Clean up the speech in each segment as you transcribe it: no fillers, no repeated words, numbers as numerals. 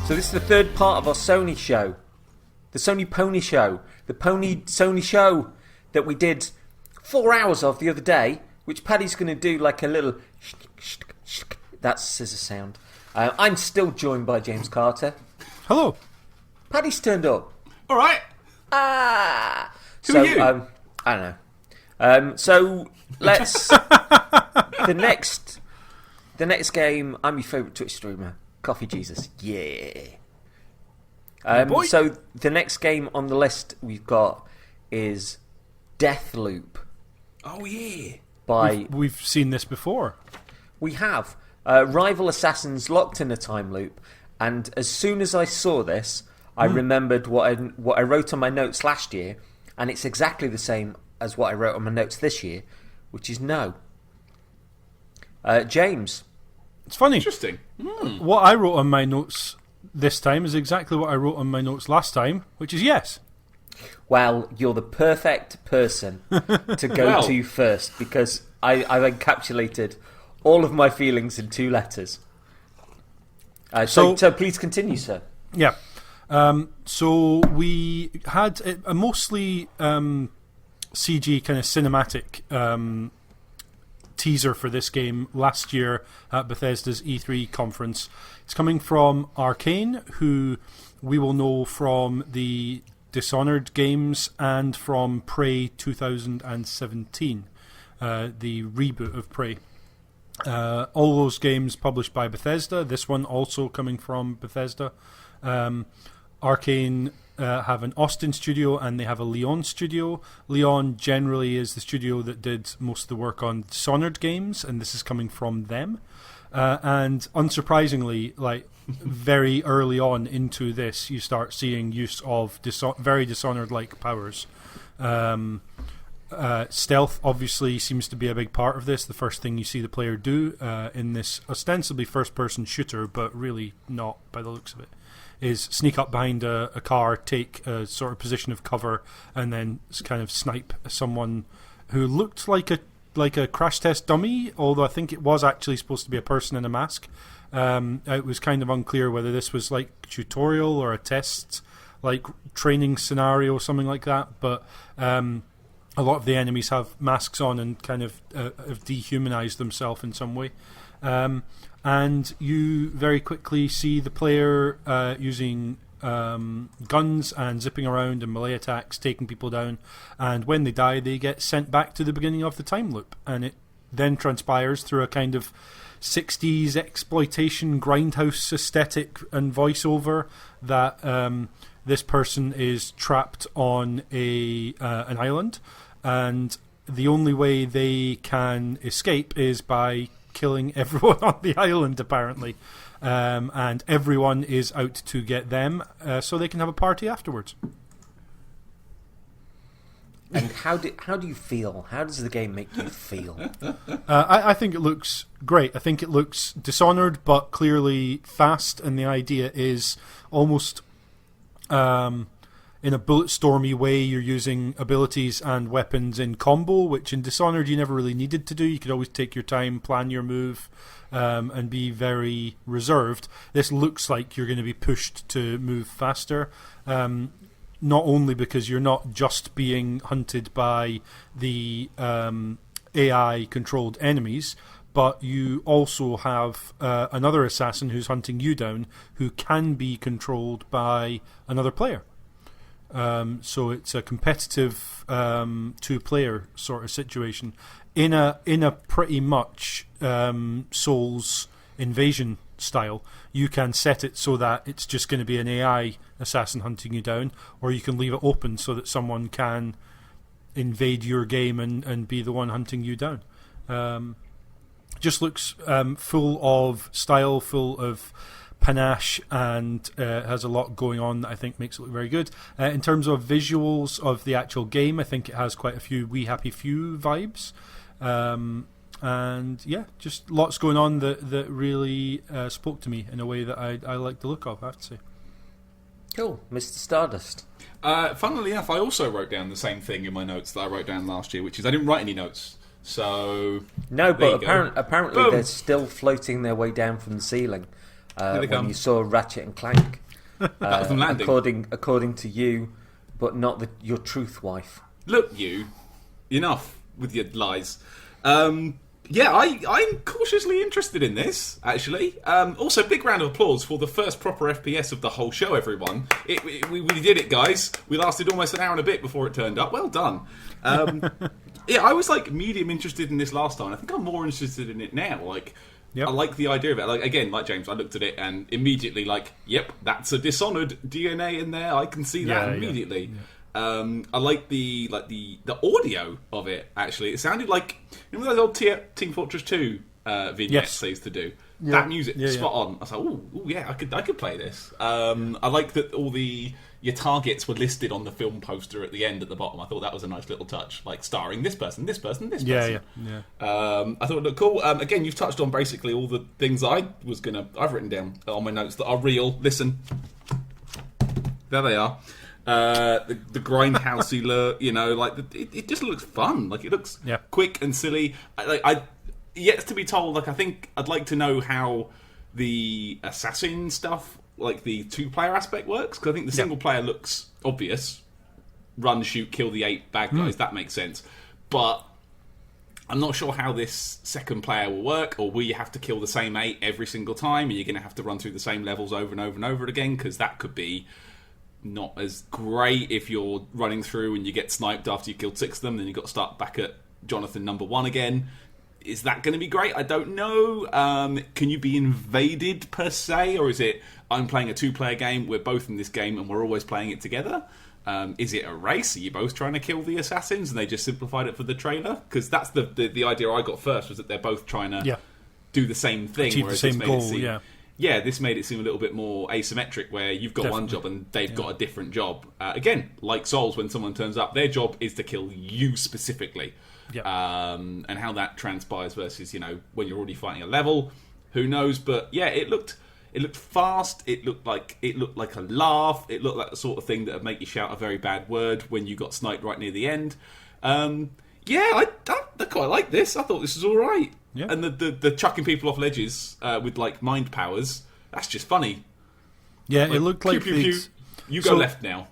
So this is the third part of our Sony show. The Sony Pony Show. The Pony Sony Show that we did 4 hours of the other day, which Paddy's going to do like a little... That's scissor sound. I'm still joined by James Carter. Hello. Paddy's turned up. All right. Who are you? I don't know. So let's... The next game, I'm your favourite Twitch streamer, Coffee Jesus. Yeah. So the next game on the list we've got is Deathloop. Oh yeah. We've seen this before. We have. Rival assassins locked in a time loop, and as soon as I saw this, I remembered what I wrote on my notes last year, and it's exactly the same as what I wrote on my notes this year, which is no. James. It's funny. Interesting. What I wrote on my notes this time is exactly what I wrote on my notes last time, which is yes. Well, you're the perfect person to go to first, because I've encapsulated all of my feelings in 2 letters. So please continue, sir. Yeah. So we had a mostly CG kind of cinematic teaser for this game last year at Bethesda's E3 conference. It's coming from Arcane, who we will know from the Dishonored games and from Prey 2017, the reboot of Prey. All those games published by Bethesda, this one also coming from Bethesda. Arcane have an Austin studio and they have a Lyon studio. Lyon generally is the studio that did most of the work on Dishonored games, and this is coming from them. And unsurprisingly, like very early on into this, you start seeing use of very Dishonored-like powers. Stealth obviously seems to be a big part of this. The first thing you see the player do in this ostensibly first-person shooter, but really not by the looks of it, is sneak up behind a car, take a sort of position of cover, and then kind of snipe someone who looked like a crash test dummy, although I think it was actually supposed to be a person in a mask. It was kind of unclear whether this was like tutorial or a test, like training scenario or something like that, but a lot of the enemies have masks on and kind of have dehumanized themselves in some way. And you very quickly see the player using guns and zipping around and melee attacks, taking people down, and when they die they get sent back to the beginning of the time loop, and it then transpires through a kind of 60s exploitation grindhouse aesthetic and voiceover that this person is trapped on an island, and the only way they can escape is by killing everyone on the island, apparently. And everyone is out to get them so they can have a party afterwards. And how do you feel? How does the game make you feel? I think it looks great. I think it looks Dishonored, but clearly fast, and the idea is almost in a bullet-stormy way. You're using abilities and weapons in combo, which in Dishonored you never really needed to do. You could always take your time, plan your move, and be very reserved. This looks like you're going to be pushed to move faster, not only because you're not just being hunted by the AI-controlled enemies, but you also have another assassin who's hunting you down, who can be controlled by another player. So it's a competitive 2-player sort of situation in a pretty much Souls invasion style. You can set it so that it's just going to be an AI assassin hunting you down, or you can leave it open so that someone can invade your game and be the one hunting you down. Just looks full of style, full of panache, and has a lot going on that I think makes it look very good. In terms of visuals of the actual game, I think it has quite a few We Happy Few vibes. And yeah, just lots going on that really spoke to me in a way that I like the look of, I have to say. Cool. Mr. Stardust. Funnily enough, I also wrote down the same thing in my notes that I wrote down last year, which is I didn't write any notes. So no, but apparently Boom. they're still floating their way down from the ceiling. Here they when come. you saw Ratchet and Clank. That was them landing. According to you, but not your truth wife. Look, you. Enough with your lies. Yeah, I'm cautiously interested in this, actually. Also, big round of applause for the first proper FPS of the whole show, everyone. We did it, guys. We lasted almost an hour and a bit before it turned up. Well done. Yeah, I was like medium interested in this last time. I think I'm more interested in it now. Like, Yep. I like the idea of it. Like, again, like James, I looked at it and immediately like, yep, that's a Dishonored DNA in there. I can see that immediately. Yeah. I like the audio of it. Actually, it sounded like, you know, those old Team Fortress 2 vignettes they used to do. Yeah. That music, spot on. I was like, oh yeah, I could play this. I like that all your targets were listed on the film poster at the end at the bottom. I thought that was a nice little touch, like starring this person, this person, this person. Yeah. I thought it looked cool. Again, you've touched on basically all the things I've written down on my notes that are real. Listen, there they are. The grindhousey look, you know, like it just looks fun. Like it looks quick and silly. I yet to be told. Like I think I'd like to know how the assassin stuff, like the 2-player aspect, works, because I think the single player looks obvious. Run, shoot, kill the 8 bad guys. That makes sense. But I'm not sure how this second player will work, or will you have to kill the same 8 every single time? Are you going to have to run through the same levels over and over and over again? Because that could be not as great if you're running through and you get sniped after you killed 6 of them, then you've got to start back at Jonathan number 1 again. Is that going to be great? I don't know. Can you be invaded per se, or is it I'm playing a 2-player game, we're both in this game and we're always playing it together? Is it a race? Are you both trying to kill the assassins and they just simplified it for the trailer? Because that's the idea I got first, was that they're both trying to do the same thing. Achieve the same goal, Yeah, this made it seem a little bit more asymmetric, where you've got one job and they've got a different job. Again, like Souls, when someone turns up, their job is to kill you specifically. Yep. And how that transpires versus, you know, when you're already fighting a level, who knows? But yeah, it looked fast. It looked like a laugh. It looked like the sort of thing that would make you shout a very bad word when you got sniped right near the end. I quite like this. I thought this was all right. Yeah. And the chucking people off ledges with like mind powers, that's just funny. Yeah, like, it looked like you go left now.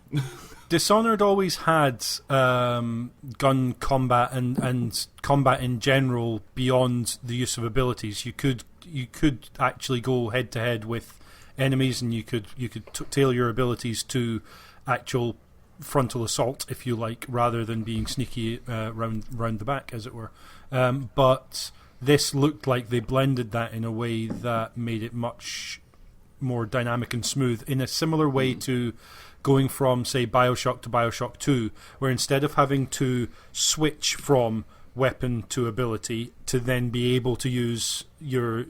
Dishonored always had gun combat and combat in general beyond the use of abilities. You could actually go head to head with enemies, and you could tailor your abilities to actual frontal assault, if you like, rather than being sneaky round the back, as it were. But this looked like they blended that in a way that made it much more dynamic and smooth, in a similar way to going from, say, Bioshock to Bioshock 2, where instead of having to switch from weapon to ability to then be able to use your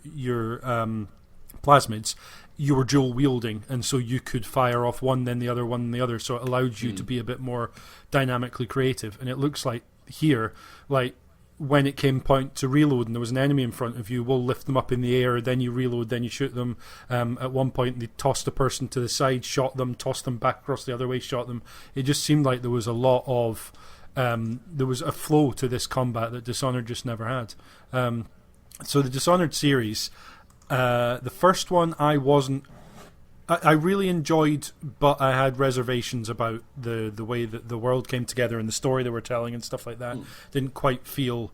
plasmids, you were dual wielding, and so you could fire off one, then the other, one, then the other, so it allowed you to be a bit more dynamically creative. And it looks like here, like, when it came point to reload and there was an enemy in front of you, we'll lift them up in the air, then you reload, then you shoot them. At one point they tossed a person to the side, shot them, tossed them back across the other way, shot them. It just seemed like there was a lot of there was a flow to this combat that Dishonored just never had. So the Dishonored series, the first one I really enjoyed, but I had reservations about the way that the world came together and the story they were telling and stuff like that. Didn't quite feel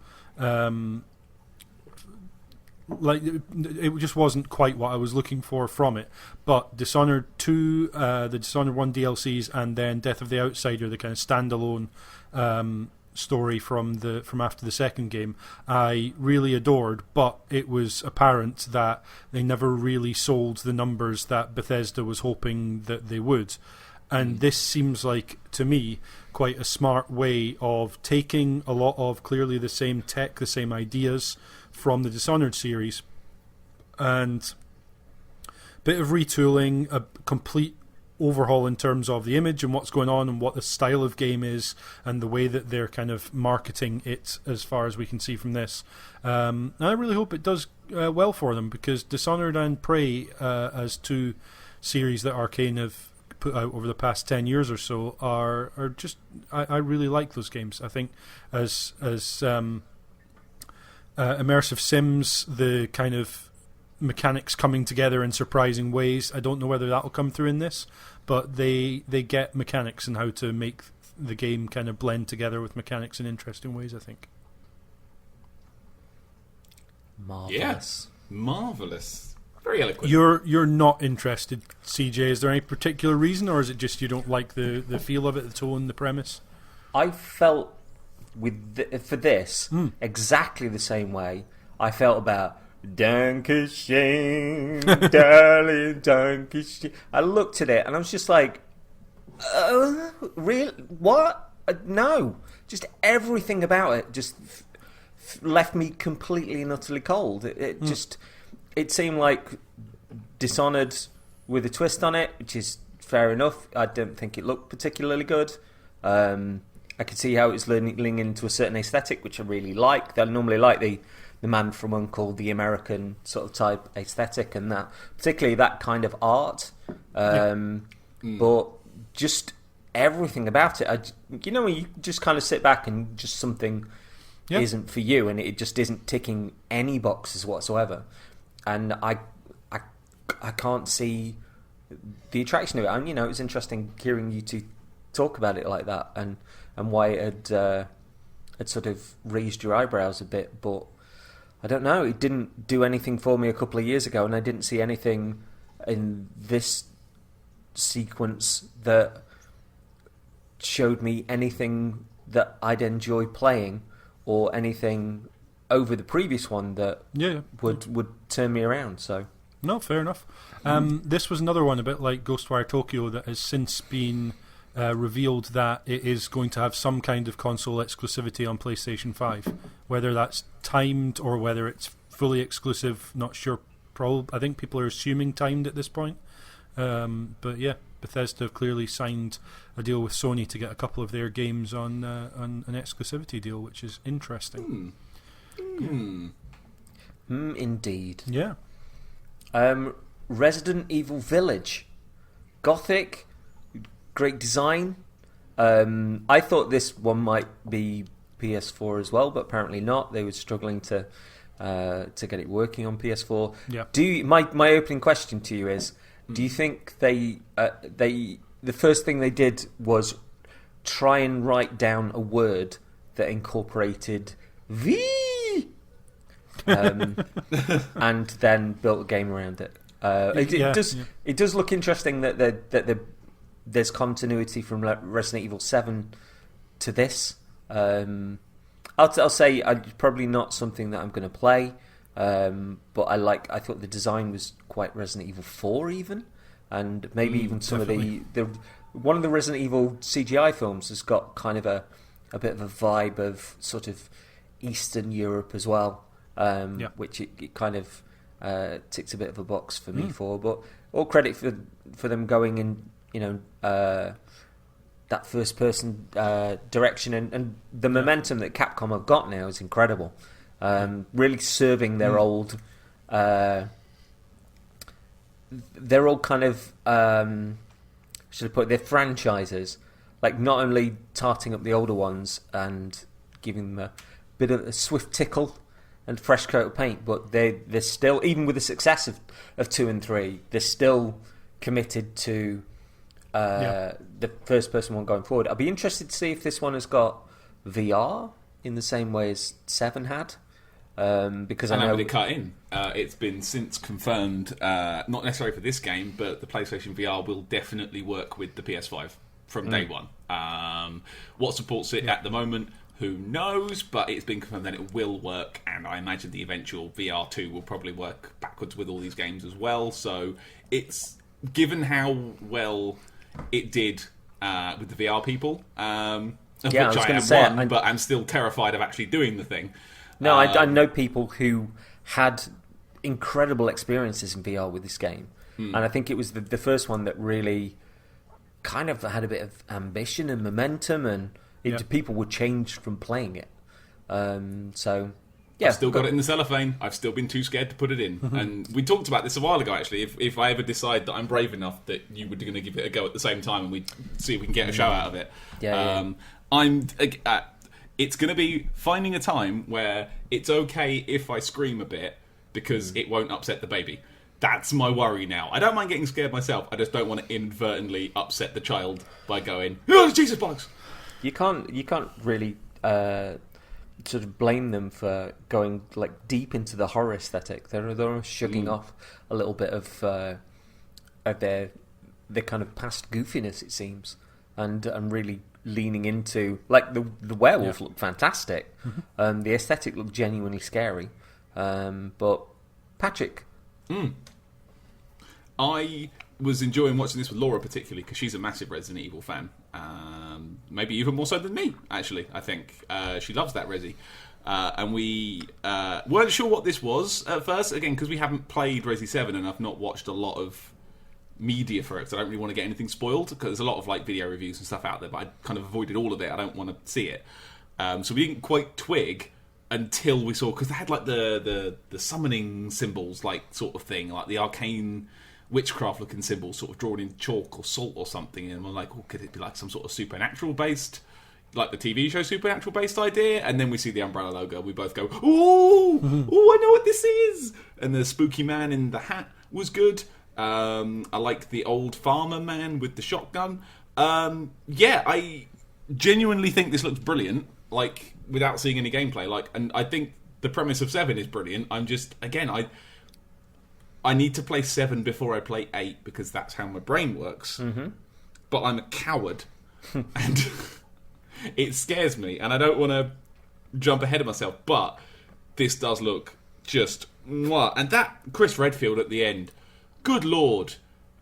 like it just wasn't quite what I was looking for from it. But Dishonored 2, the Dishonored 1 DLCs, and then Death of the Outsider, the kind of standalone story from after the second game, I really adored, but it was apparent that they never really sold the numbers that Bethesda was hoping that they would. And this seems like, to me, quite a smart way of taking a lot of clearly the same tech, the same ideas from the Dishonored series, and a bit of retooling, a complete overhaul in terms of the image and what's going on and what the style of game is and the way that they're kind of marketing it, as far as we can see from this. And I really hope it does well for them, because Dishonored and Prey, as 2 series that Arcane have put out over the past 10 years or so, are just I really like those games. I think as immersive sims, the kind of mechanics coming together in surprising ways. I don't know whether that will come through in this, but they get mechanics and how to make the game kind of blend together with mechanics in interesting ways, I think. Marvelous. Yeah. Marvelous. Very eloquent. You're not interested, CJ. Is there any particular reason, or is it just you don't like the feel of it, the tone, the premise? I felt for this exactly the same way I felt about Dankeschön, darling, Dankeschön. I looked at it and I was just like, really? What? No. Just everything about it just left me completely and utterly cold. It seemed like Dishonored with a twist on it, which is fair enough. I don't think it looked particularly good. I could see how it was leaning into a certain aesthetic, which I really like. I normally like the Man from U.N.C.L.E., the American sort of type aesthetic, and that particularly that kind of art. But just everything about it, when you just kind of sit back and just something isn't for you, and it just isn't ticking any boxes whatsoever. And I can't see the attraction to it. And it was interesting hearing you two talk about it like that, and why it had sort of raised your eyebrows a bit. But I don't know, it didn't do anything for me a couple of years ago, and I didn't see anything in this sequence that showed me anything that I'd enjoy playing, or anything over the previous one that would turn me around. So no, fair enough. This was another one, a bit like Ghostwire Tokyo, that has since been revealed that it is going to have some kind of console exclusivity on PlayStation 5. Whether that's timed or whether it's fully exclusive, not sure. I think people are assuming timed at this point. But yeah, Bethesda have clearly signed a deal with Sony to get a couple of their games on an exclusivity deal, which is interesting. Indeed. Yeah. Resident Evil Village. Gothic. Great design. I thought this one might be PS4 as well, but apparently not. They were struggling to get it working on PS4. Yeah. My opening question to you is: do you think the first thing they did was try and write down a word that incorporated V, and then built a game around it? It does look interesting that there's continuity from Resident Evil 7 to this. I'll say probably not something that I'm going to play, but I thought the design was quite Resident Evil 4 even, and maybe even some definitely. of the one of the Resident Evil CGI films has got kind of a bit of a vibe of sort of Eastern Europe as well, which it kind of ticks a bit of a box for me for. But all credit for them going in, that first person direction, and the momentum that Capcom have got now is incredible. Really serving their old kind of should I put their franchises, like not only tarting up the older ones and giving them a bit of a swift tickle and fresh coat of paint, but they're still, even with the success of 2 and 3, they're still committed to the first person one going forward. I'll be interested to see if this one has got VR in the same way as 7 had. Because I know it cut in. It's been since confirmed, not necessarily for this game, but the PlayStation VR will definitely work with the PS5 from day one. What supports it at the moment, who knows? But it's been confirmed that it will work, and I imagine the eventual VR2 will probably work backwards with all these games as well. So it's, given how well it did with the VR people, which I am one, but I'm still terrified of actually doing the thing. No, I know people who had incredible experiences in VR with this game, and I think it was the first one that really kind of had a bit of ambition and momentum, and people were changed from playing it. So, yeah, I've still got it in the cellophane. I've still been too scared to put it in. And we talked about this a while ago, actually. If I ever decide that I'm brave enough that you were going to give it a go at the same time, and we see if we can get a show out of it. It's going to be finding a time where it's okay if I scream a bit, because it won't upset the baby. That's my worry now. I don't mind getting scared myself. I just don't want to inadvertently upset the child by going, "Oh, Jesus bugs!" You can't really sort of blame them for going like deep into the horror aesthetic. They're shugging off a little bit of their kind of past goofiness, it seems, and really leaning into like the werewolf looked fantastic. The aesthetic looked genuinely scary. But Patrick. I was enjoying watching this with Laura particularly because she's a massive Resident Evil fan. Maybe even more so than me, actually, I think. She loves that Resi. And we weren't sure what this was at first, again, because we haven't played Resi 7 and I've not watched a lot of media for it, so I don't really want to get anything spoiled because there's a lot of like video reviews and stuff out there, but I kind of avoided all of it. I don't want to see it. So we didn't quite twig until we saw, because they had like the summoning symbols, like sort of thing, like the arcane witchcraft looking symbols sort of drawn in chalk or salt or something, and we're like, oh, could it be like some sort of supernatural based, like the TV show supernatural based idea? And then we see the umbrella logo, we both go, ooh, I know what this is. And the spooky man in the hat was good. I like the old farmer man with the shotgun. I genuinely think this looks brilliant, like without seeing any gameplay, like, and I think the premise of 7 is brilliant. I'm just, again, I need to play 7 before I play 8 because that's how my brain works. But I'm a coward and it scares me and I don't want to jump ahead of myself, but this does look just mwah. And that Chris Redfield at the end, good lord,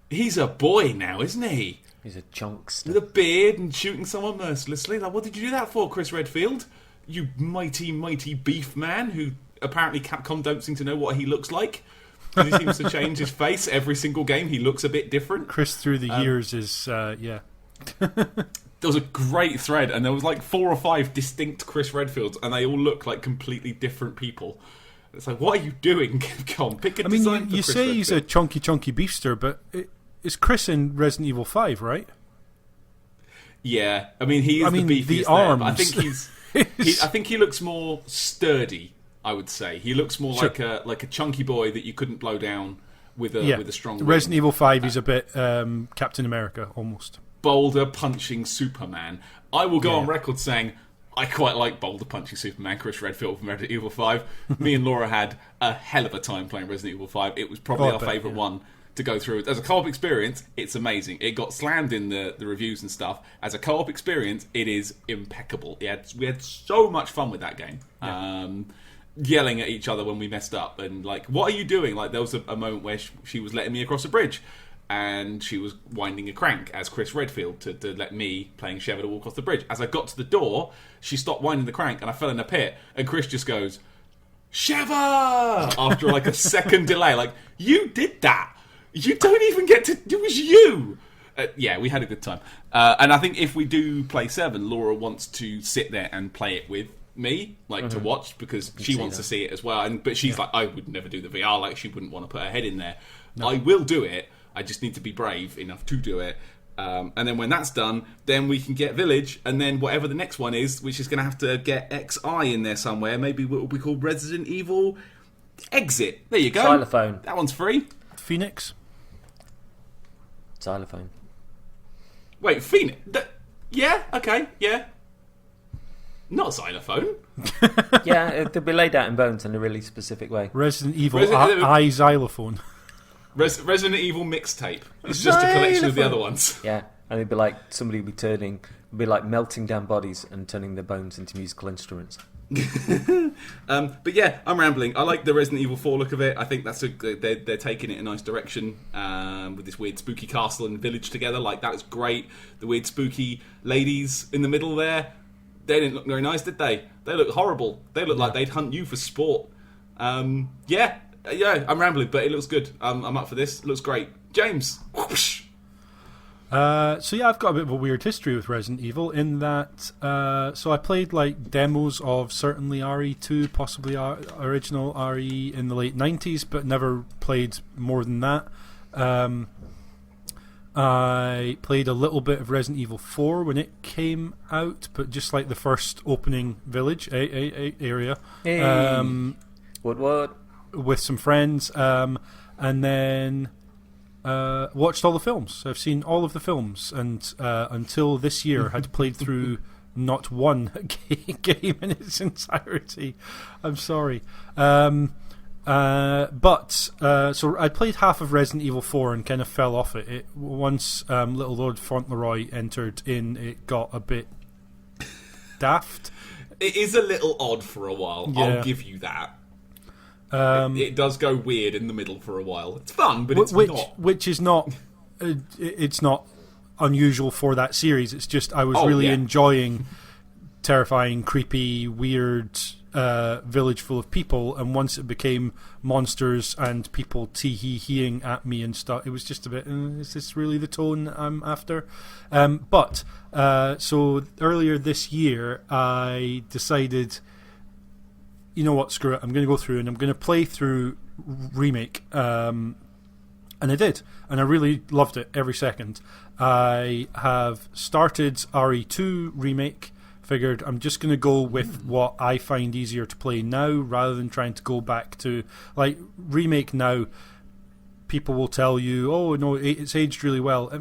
he's a boy now, isn't he? He's a chunkster. With a beard and shooting someone mercilessly. Like, what did you do that for, Chris Redfield? You mighty, mighty beef man who apparently Capcom don't seem to know what he looks like. He seems to change his face every single game. He looks a bit different. Chris through the years is, There was a great thread, and there was like 4 or 5 distinct Chris Redfields, and they all look like completely different people. It's like, what are you doing, Capcom? Pick a design for you Chris say Redfield. he's a chunky beefster, but it's Chris in Resident Evil 5, right? Yeah, I mean, he is the beefiest the there, arms. but I think I think he looks more sturdy. I would say he looks more like a chunky boy that you couldn't blow down with a strong wing. Resident Evil 5 is a bit Captain America almost. Boulder punching Superman. I will go on record saying I quite like Boulder punching Superman, Chris Redfield from Resident Evil 5. Me and Laura had a hell of a time playing Resident Evil 5. It was probably our favourite one to go through. As a co-op experience, it's amazing. It got slammed in the reviews and stuff. As a co-op experience, it is impeccable. We had so much fun with that game. Yelling at each other when we messed up and like, what are you doing? Like, there was a moment where she was letting me across a bridge and she was winding a crank as Chris Redfield to let me, playing Sheva, to walk across the bridge. As I got to the door, she stopped winding the crank and I fell in a pit, and Chris just goes, Sheva! After like a second delay. Like, you did that! You don't even get to... It was you! Yeah, we had a good time. And I think if we do play 7, Laura wants to sit there and play it with me, like, to watch, because she wants to see it as well. But she's like, I would never do the VR. Like, she wouldn't want to put her head in there. No. I will do it. I just need to be brave enough to do it. And then when that's done, then we can get Village, and then whatever the next one is, which is going to have to get XI in there somewhere. Maybe what will be called Resident Evil Exit. There you go. Xylophone. That one's free. Phoenix. Xylophone. Wait, Phoenix? Yeah, okay, yeah. Not Xylophone. Yeah, they'll be laid out in bones in a really specific way. Resident Evil I Xylophone. Resident Evil mixtape. It's just a collection of the other ones. Yeah, and it'd be like somebody would be like melting down bodies and turning their bones into musical instruments. But yeah, I'm rambling. I like the Resident Evil 4 look of it. I think that's they're taking it in a nice direction with this weird spooky castle and village together. Like, that was great. The weird spooky ladies in the middle there, they didn't look very nice, did they? They looked horrible. They looked like they'd hunt you for sport. Yeah, I'm rambling, but it looks good. I'm up for this. It looks great. James. Whoosh. So yeah, I've got a bit of a weird history with Resident Evil in that. So I played like demos of certainly RE2, possibly original RE in the late 90s, but never played more than that. I played a little bit of Resident Evil 4 when it came out, but just like the first opening village area. Hey. What? with some friends, and then watched all the films. I've seen all of the films, and until this year had played through not one game in its entirety. I'm sorry. So I played half of Resident Evil 4 and kind of fell off it. Once little Lord Fauntleroy entered in, it got a bit daft. It is a little odd for a while. Yeah. I'll give you that. It does go weird in the middle for a while. It's fun, but it's not. Which is not. It's not unusual for that series. It's just I was really enjoying terrifying, creepy, weird village full of people, and once it became monsters and people tee-hee-heeing at me and stuff, it was just a bit, is this really the tone I'm after? So earlier this year I decided, you know what, screw it, I'm going to go through and I'm going to play through Remake, and I did, and I really loved it every second. I have started RE2 Remake. Figured I'm just going to go with what I find easier to play now rather than trying to go back to, like, Remake now. People will tell you, oh no, it's aged really well.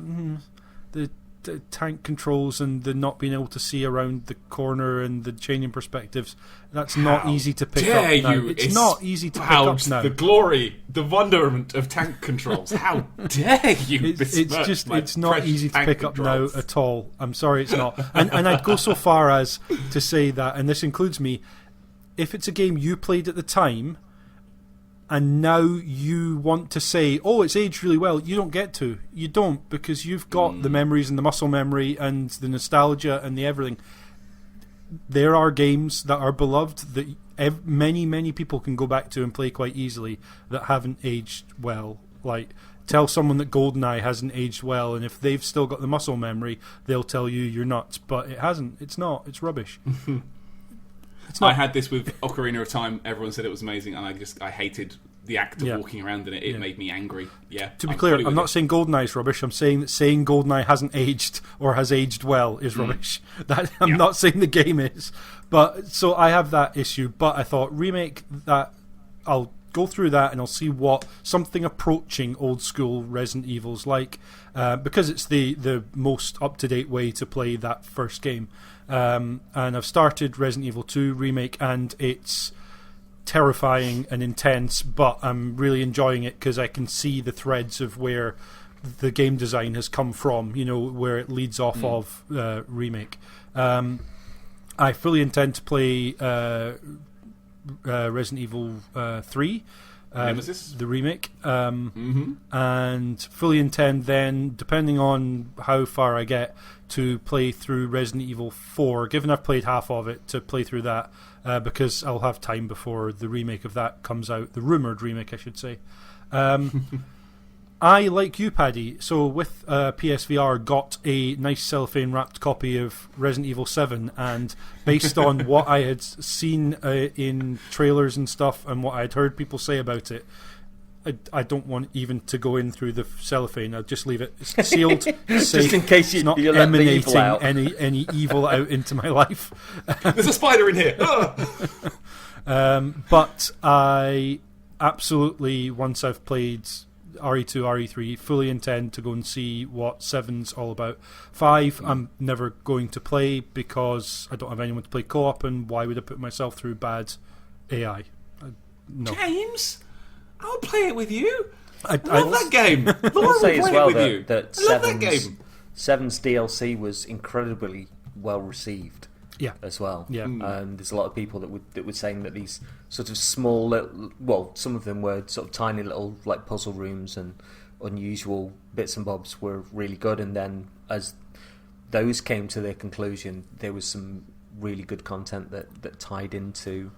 The tank controls and the not being able to see around the corner and the changing perspectives, that's not easy to pick up now. It's not easy to pick up now. The glory, the wonderment of tank controls. How dare you? It's not easy to pick up now at all. I'm sorry, it's not. And I'd go so far as to say that, and this includes me, if it's a game you played at the time and now you want to say, oh, it's aged really well, you don't get to. You don't, because you've got the memories and the muscle memory and the nostalgia and the everything. There are games that are beloved that many people can go back to and play quite easily that haven't aged well. Like, tell someone that GoldenEye hasn't aged well, and if they've still got the muscle memory, they'll tell you you're nuts. But it hasn't. It's not. It's rubbish. I had this with Ocarina of Time. Everyone said it was amazing, and I hated the act of walking around in it. It made me angry. Yeah. To be clear, I'm not saying GoldenEye is rubbish. I'm saying that saying GoldenEye hasn't aged or has aged well is rubbish. I'm not saying the game is. But so I have that issue. But I thought Remake, that I'll go through that and I'll see what something approaching old school Resident Evil's like, because it's the most up to date way to play that first game. And I've started Resident Evil 2 Remake, and it's terrifying and intense, but I'm really enjoying it because I can see the threads of where the game design has come from, you know, where it leads off of Remake. I fully intend to play Resident Evil 3, Nemesis? the remake, and fully intend then, depending on how far I get, to play through Resident Evil 4, given I've played half of it, to play through that, because I'll have time before the remake of that comes out, the rumoured remake I should say. I, like you, Paddy, so with PSVR, got a nice cellophane wrapped copy of Resident Evil 7, and based on what I had seen in trailers and stuff and what I had heard people say about it, I don't want even to go in through the cellophane. I'll just leave it sealed, safe, just in case you're not emanating any evil out into my life. There's a spider in here. But I absolutely, once I've played RE2, RE3, fully intend to go and see what 7's all about. 5, I'm never going to play because I don't have anyone to play co-op, and why would I put myself through bad AI? No. James, I'll play it with you. I love that game. I'll say as well that I love that game. 7's DLC was incredibly well received. Yeah. As well. Yeah. And there's a lot of people that were saying that these sort of small little, well, some of them were sort of tiny little like puzzle rooms and unusual bits and bobs were really good, and then as those came to their conclusion, there was some really good content that tied into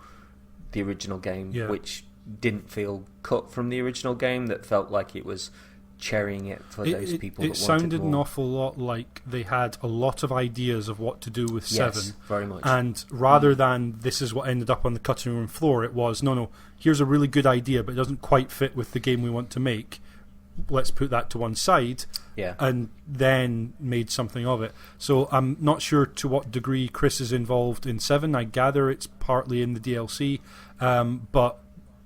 the original game, which didn't feel cut from the original game, that felt like it was cherrying it for those people that wanted more. It sounded an awful lot like they had a lot of ideas of what to do with 7. Yes, very much. And rather than this is what ended up on the cutting room floor, it was, no, here's a really good idea, but it doesn't quite fit with the game we want to make. Let's put that to one side, and then made something of it. So I'm not sure to what degree Chris is involved in 7. I gather it's partly in the DLC, but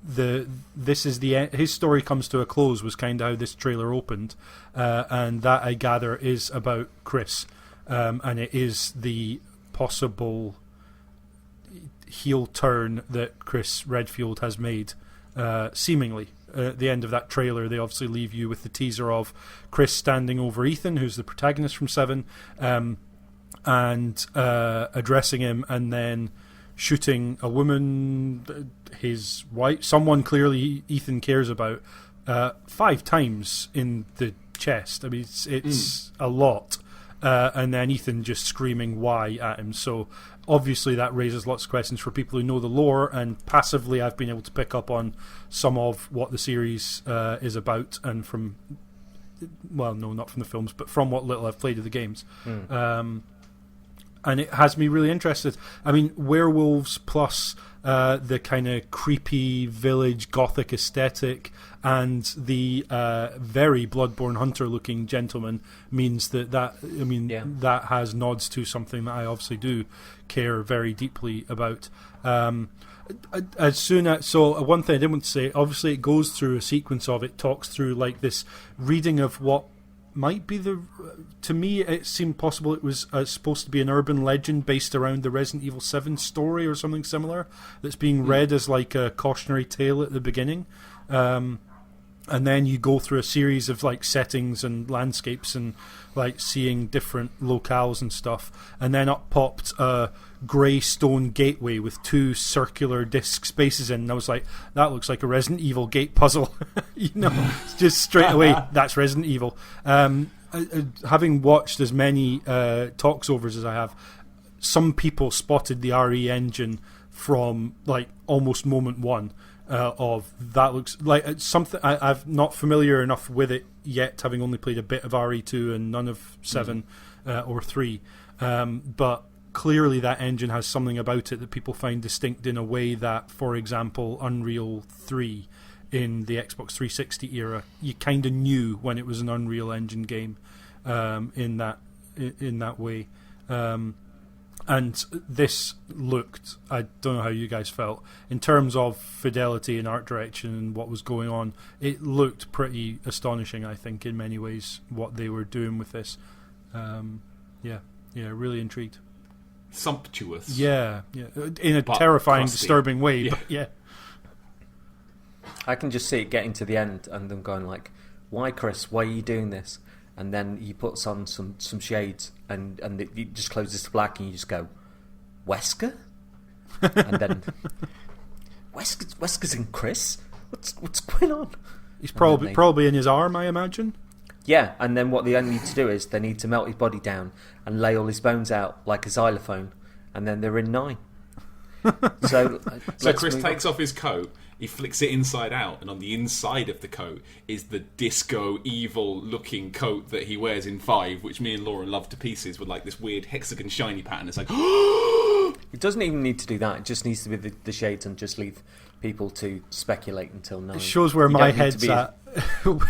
this is the end. His story comes to a close was kind of how this trailer opened, and that I gather is about Chris, and it is the possible heel turn that Chris Redfield has made, seemingly. At the end of that trailer, they obviously leave you with the teaser of Chris standing over Ethan, who's the protagonist from 7, and addressing him, and then shooting a woman, his wife, someone clearly Ethan cares about, 5 times in the chest. I mean, it's a lot. And then Ethan just screaming why at him. So obviously that raises lots of questions for people who know the lore, and passively I've been able to pick up on some of what the series is about, and from, well, no, not from the films, but from what little I've played of the games. And it has me really interested. I mean, werewolves plus the kind of creepy village gothic aesthetic and the very Bloodborne Hunter-looking gentleman means that has nods to something that I obviously do care very deeply about. One thing I didn't want to say, obviously it goes through a sequence of, it talks through like this reading of what might be to me it seemed possible it was supposed to be an urban legend based around the Resident Evil 7 story or something similar that's being read as like a cautionary tale at the beginning, and then you go through a series of like settings and landscapes and like seeing different locales and stuff, and then up popped a grey stone gateway with 2 circular disc spaces in, and I was like, that looks like a Resident Evil gate puzzle. Just straight away, that's Resident Evil. Having watched as many talks-overs as I have, some people spotted the RE engine from like almost moment one. Of that looks like something I'm not familiar enough with it yet, having only played a bit of RE2 and none of 7 or 3, but clearly that engine has something about it that people find distinct in a way that, for example, Unreal 3 in the Xbox 360 era, you kind of knew when it was an Unreal Engine game, in that way. And this looked, I don't know how you guys felt, in terms of fidelity and art direction and what was going on, it looked pretty astonishing, I think, in many ways, what they were doing with this. Really intrigued. Sumptuous. Yeah. In a terrifying, crusty. Disturbing way, but yeah. I can just see it getting to the end and them going like, why, Chris, why are you doing this? And then he puts on some shades and it just closes to black and you just go, Wesker? And then, Wesker's in Chris? What's going on? He's probably in his arm, I imagine. Yeah, and then what they only need to do is they need to melt his body down and lay all his bones out like a xylophone, and then they're in 9. So Chris takes off his coat, he flicks it inside out, and on the inside of the coat is the disco evil looking coat that he wears in 5, which me and Lauren love to pieces, with like this weird hexagon shiny pattern. It's like it doesn't even need to do that, it just needs to be the shades and just leave people to speculate until 9. It shows where my head's at.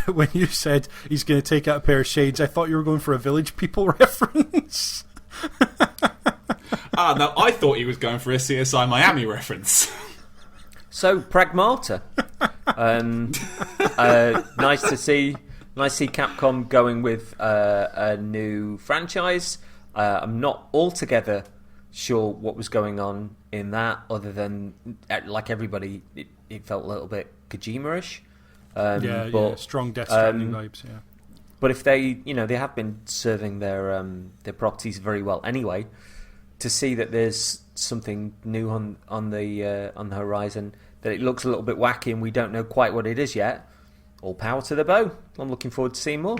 When you said he's going to take out a pair of shades, I thought you were going for a Village People reference. Ah, no, I thought he was going for a CSI Miami reference. So, Pragmata. Nice to see Capcom going with a new franchise. I'm not altogether sure what was going on in that, other than, like everybody, it felt a little bit Kojima-ish. Strong Death Stranding vibes, yeah. But if they have been serving their properties very well anyway, to see that there's something new on the horizon, that it looks a little bit wacky and we don't know quite what it is yet, all power to the bow. I'm looking forward to seeing more.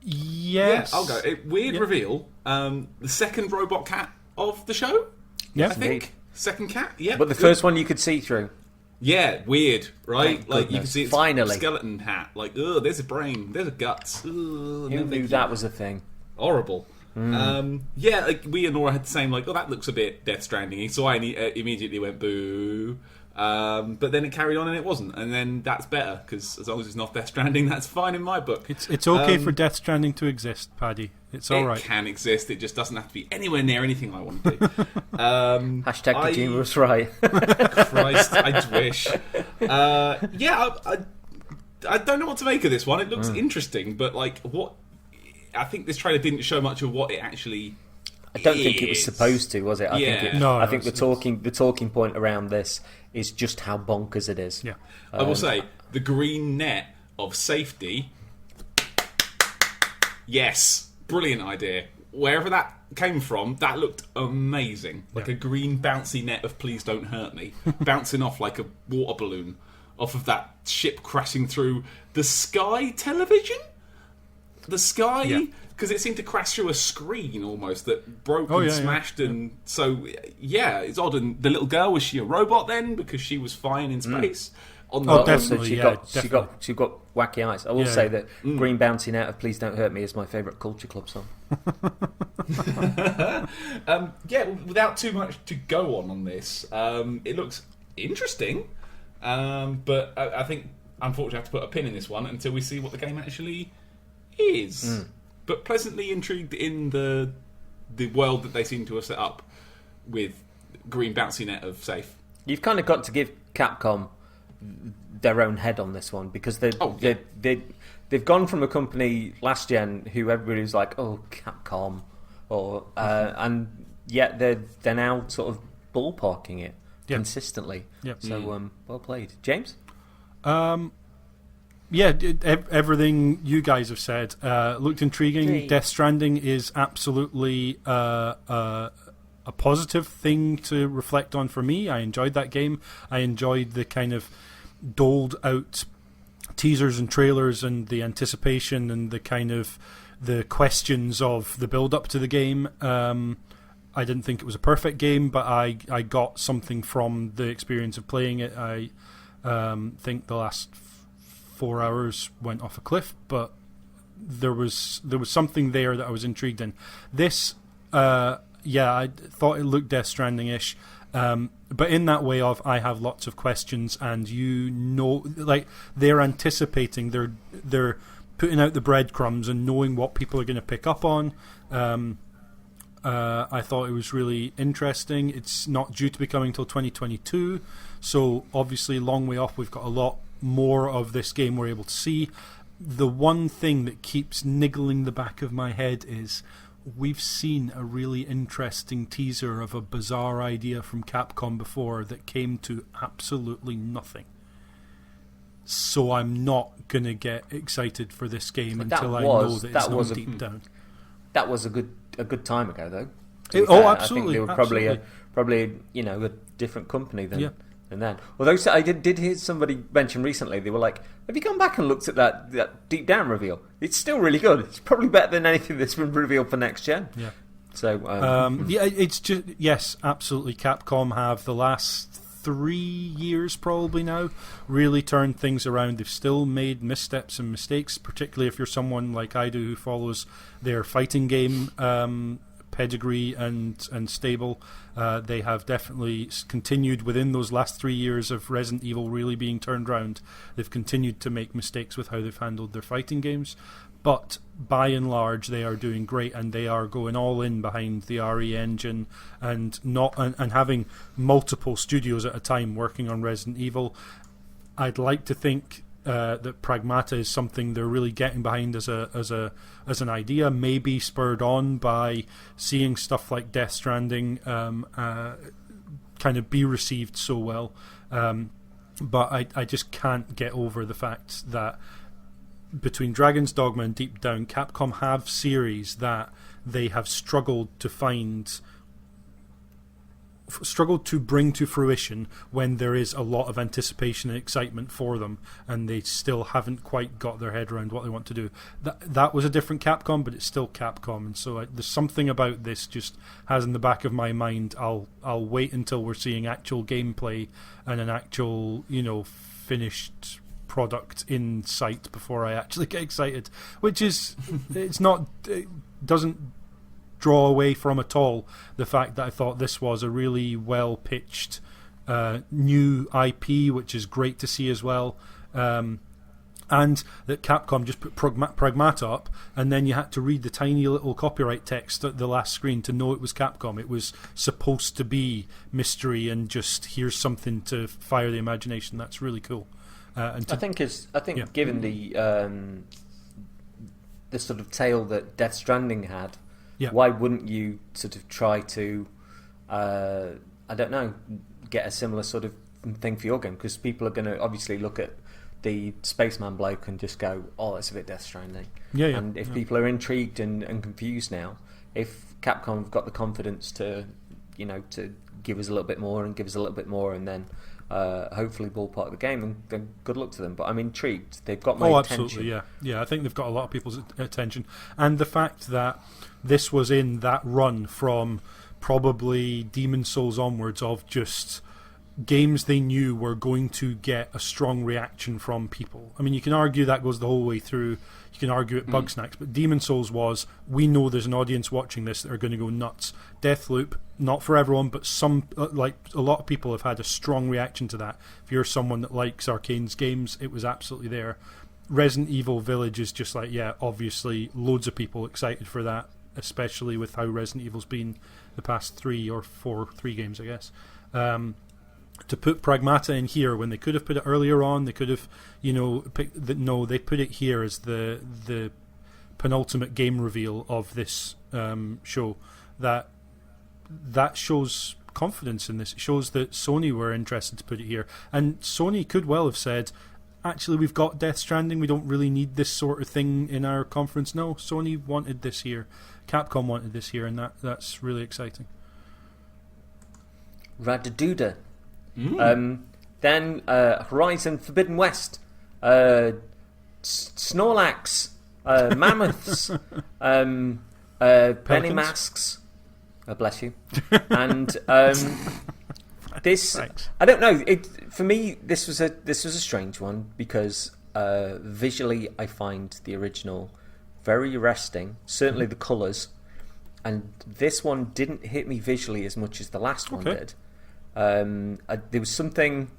Yes. Yeah, I'll go. Weird reveal. The second robot cat of the show. Yeah, I think. Second cat. Yeah. But the first one you could see through. Yeah, weird, right? Thank like goodness. You can see its Finally. skeleton hat. Like, there's a brain, there's a guts. Who knew that was a thing? Horrible. Like we and Nora had the same. Like, that looks a bit Death Stranding. So I immediately went boo. But then it carried on and it wasn't, and then that's better, because as long as it's not Death Stranding, that's fine in my book. It's okay for Death Stranding to exist, Paddy. It's all right. It can exist. It just doesn't have to be anywhere near anything I want to do. Hashtag Kojima was right. Christ, I wish. I don't know what to make of this one. It looks interesting, but like what? I think this trailer didn't show much of what it actually. I don't think it was supposed to, was it? I think the talking point around this is just how bonkers it is. Yeah, I will say the green net of safety. Yes, brilliant idea. Wherever that came from, that looked amazing. Like a green bouncy net of "Please don't hurt me," bouncing off like a water balloon off of that ship crashing through the Sky television. The Sky, because it seemed to crash through a screen almost that broke and smashed, and so it's odd. And the little girl, was she a robot then? Because she was flying in space. Definitely. She got wacky eyes. I will say that Green Bounty Net of "Please Don't Hurt Me" is my favourite Culture Club song. Without too much to go on this, it looks interesting, but I think unfortunately I have to put a pin in this one until we see what the game actually is. But pleasantly intrigued in the world that they seem to have set up with Green Bouncy Net of safe. You've kind of got to give Capcom their own head on this one, because they've gone from a company last gen who everybody was like, oh, Capcom, and yet they're now sort of ballparking it consistently. So well played, James. Everything you guys have said looked intriguing. Death Stranding is absolutely a positive thing to reflect on for me. I enjoyed that game. I enjoyed the kind of doled out teasers and trailers and the anticipation and the kind of the questions of the build up to the game. I didn't think it was a perfect game, but I got something from the experience of playing it. I think the last 4 hours went off a cliff, but there was something there that I was intrigued in. This, I thought it looked Death Stranding-ish, but in that way of I have lots of questions, and like they're anticipating, they're putting out the breadcrumbs and knowing what people are going to pick up on. I thought it was really interesting. It's not due to be coming till 2022, so obviously long way off. We've got a lot more of this game we're able to see. The one thing that keeps niggling the back of my head is we've seen a really interesting teaser of a bizarre idea from Capcom before that came to absolutely nothing. So I'm not going to get excited for this game until I know that it's not deep down. That was a good time ago, though. Absolutely. I think they were probably a different company than then. Although I did hear somebody mention recently, they were like, have you gone back and looked at that Deep Down reveal? It's still really good. It's probably better than anything that's been revealed for next gen. Yeah. So it's just, yes, absolutely. Capcom have the last 3 years probably now really turned things around. They've still made missteps and mistakes, particularly if you're someone like I do who follows their fighting game pedigree and stable. They have definitely continued within those last 3 years of Resident Evil really being turned around. They've continued to make mistakes with how they've handled their fighting games, but by and large they are doing great, and they are going all in behind the RE engine and having multiple studios at a time working on Resident Evil. I'd like to think that Pragmata is something they're really getting behind as an idea, maybe spurred on by seeing stuff like Death Stranding kind of be received so well. But I just can't get over the fact that between Dragon's Dogma and Deep Down, Capcom have series that they have struggled to bring to fruition when there is a lot of anticipation and excitement for them, and they still haven't quite got their head around what they want to do. That was a different Capcom, but it's still Capcom, and so there's something about this just has in the back of my mind. I'll wait until we're seeing actual gameplay and an actual finished product in sight before I actually get excited, which is it doesn't draw away from at all the fact that I thought this was a really well pitched new IP, which is great to see as well. And that Capcom just put Pragmata up, and then you had to read the tiny little copyright text at the last screen to know it was Capcom. It was supposed to be mystery and just here's something to fire the imagination. That's really cool. I think given the sort of tale that Death Stranding had, why wouldn't you sort of try to, I don't know, get a similar sort of thing for your game? Because people are going to obviously look at the Spaceman bloke and just go, oh, that's a bit Death Stranding. And if people are intrigued and confused now, if Capcom have got the confidence to, to give us a little bit more and give us a little bit more, and then hopefully ballpark the game, then good luck to them. But I'm intrigued. They've got my attention. Absolutely, yeah. I think they've got a lot of people's attention. And the fact that this was in that run from probably Demon's Souls onwards of just games they knew were going to get a strong reaction from people. I mean, you can argue that goes the whole way through. You can argue it Bugsnax, but Demon's Souls was, we know there's an audience watching this that are going to go nuts. Deathloop, not for everyone, but some, like a lot of people have had a strong reaction to that. If you're someone that likes Arcane's games, it was absolutely there. Resident Evil Village is just like, obviously loads of people excited for that, especially with how Resident Evil's been the past 3 games, I guess. To put Pragmata in here when they could have put it earlier on, they could have, they put it here as the penultimate game reveal of this show. That shows confidence in this. It shows that Sony were interested to put it here, and Sony could well have said, actually, we've got Death Stranding, we don't really need this sort of thing in our conference. No, Sony wanted this here, Capcom wanted this here, and that's really exciting. Radaduda. Then Horizon Forbidden West, Snorlax, mammoths, Benny masks. Bless you. And this, thanks. I don't know. For me, this was a strange one because visually, I find the original very arresting. Certainly, the colours, and this one didn't hit me visually as much as the last one did. There was something,